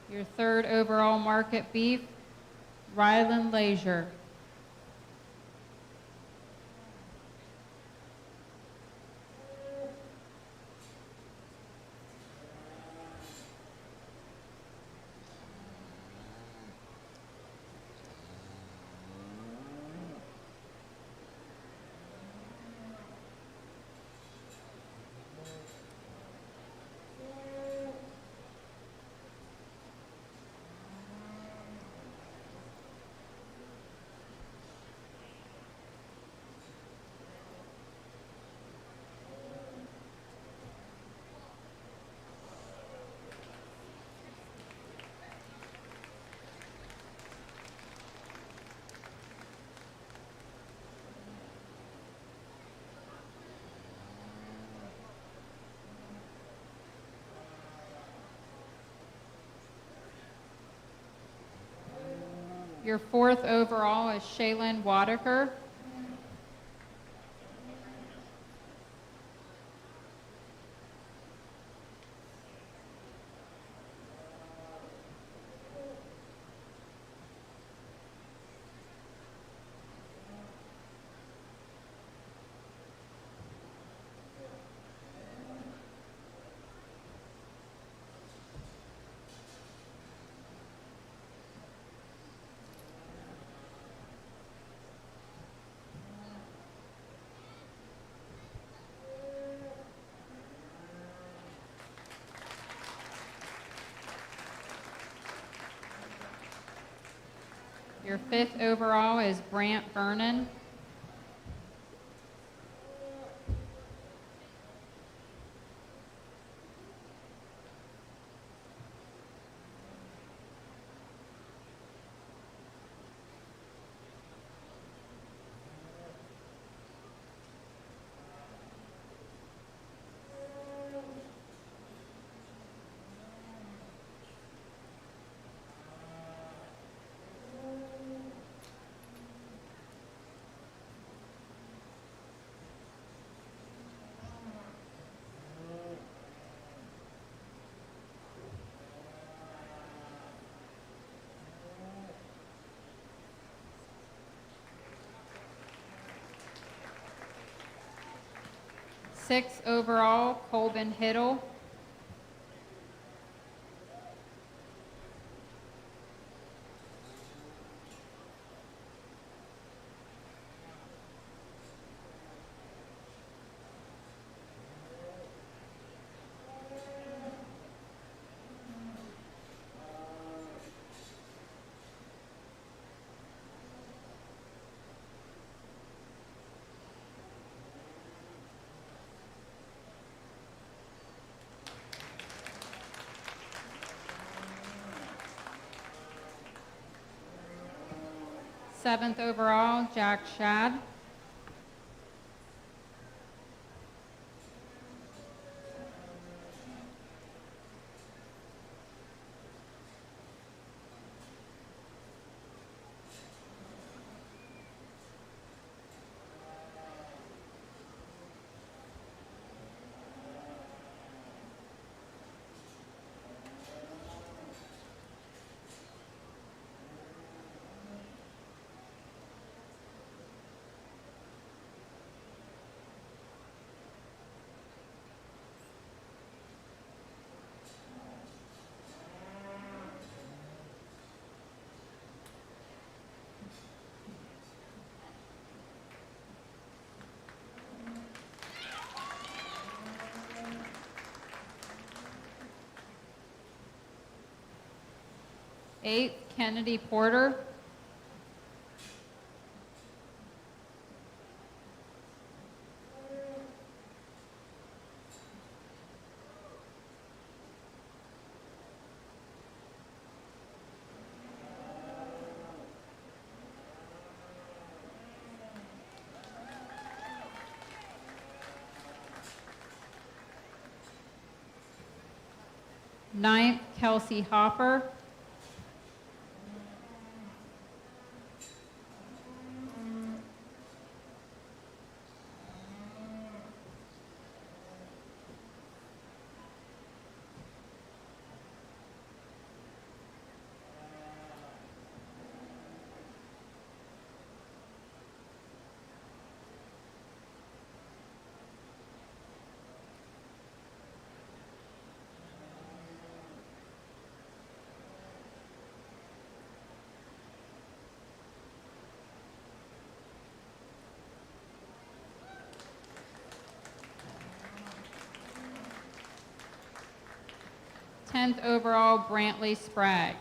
Your third overall market beef, Ryland Leisure. Your fourth overall is Shaylin Wadaker. Your fifth overall is Brant Vernon. Sixth overall, Colbin Hiddle. Seventh overall, Jack Shad. Eighth, Kennedy Porter. 9th, Kelsey Hopper. 10th overall, Brantley Sprague.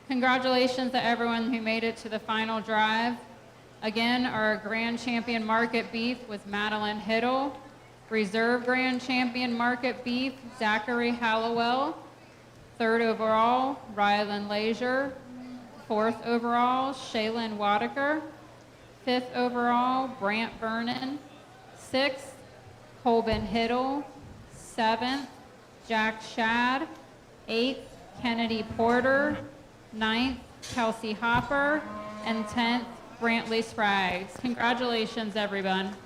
'Congratulations to everyone who made it to the final drive. Again, our Grand Champion Market Beef was Madeline Hiddle. Reserve Grand Champion Market Beef, Zachary Hallowell. 3rd overall, Rylan Leisure. 4th overall, Shaylin Wadaker. 5th overall, Brant Vernon. 6th, Colbin Hiddle. 7th, Jack Shad. 8th, Kennedy Porter. 9th, Kelsey Hopper. And 10th, Brantley Spraggs. Congratulations, everyone.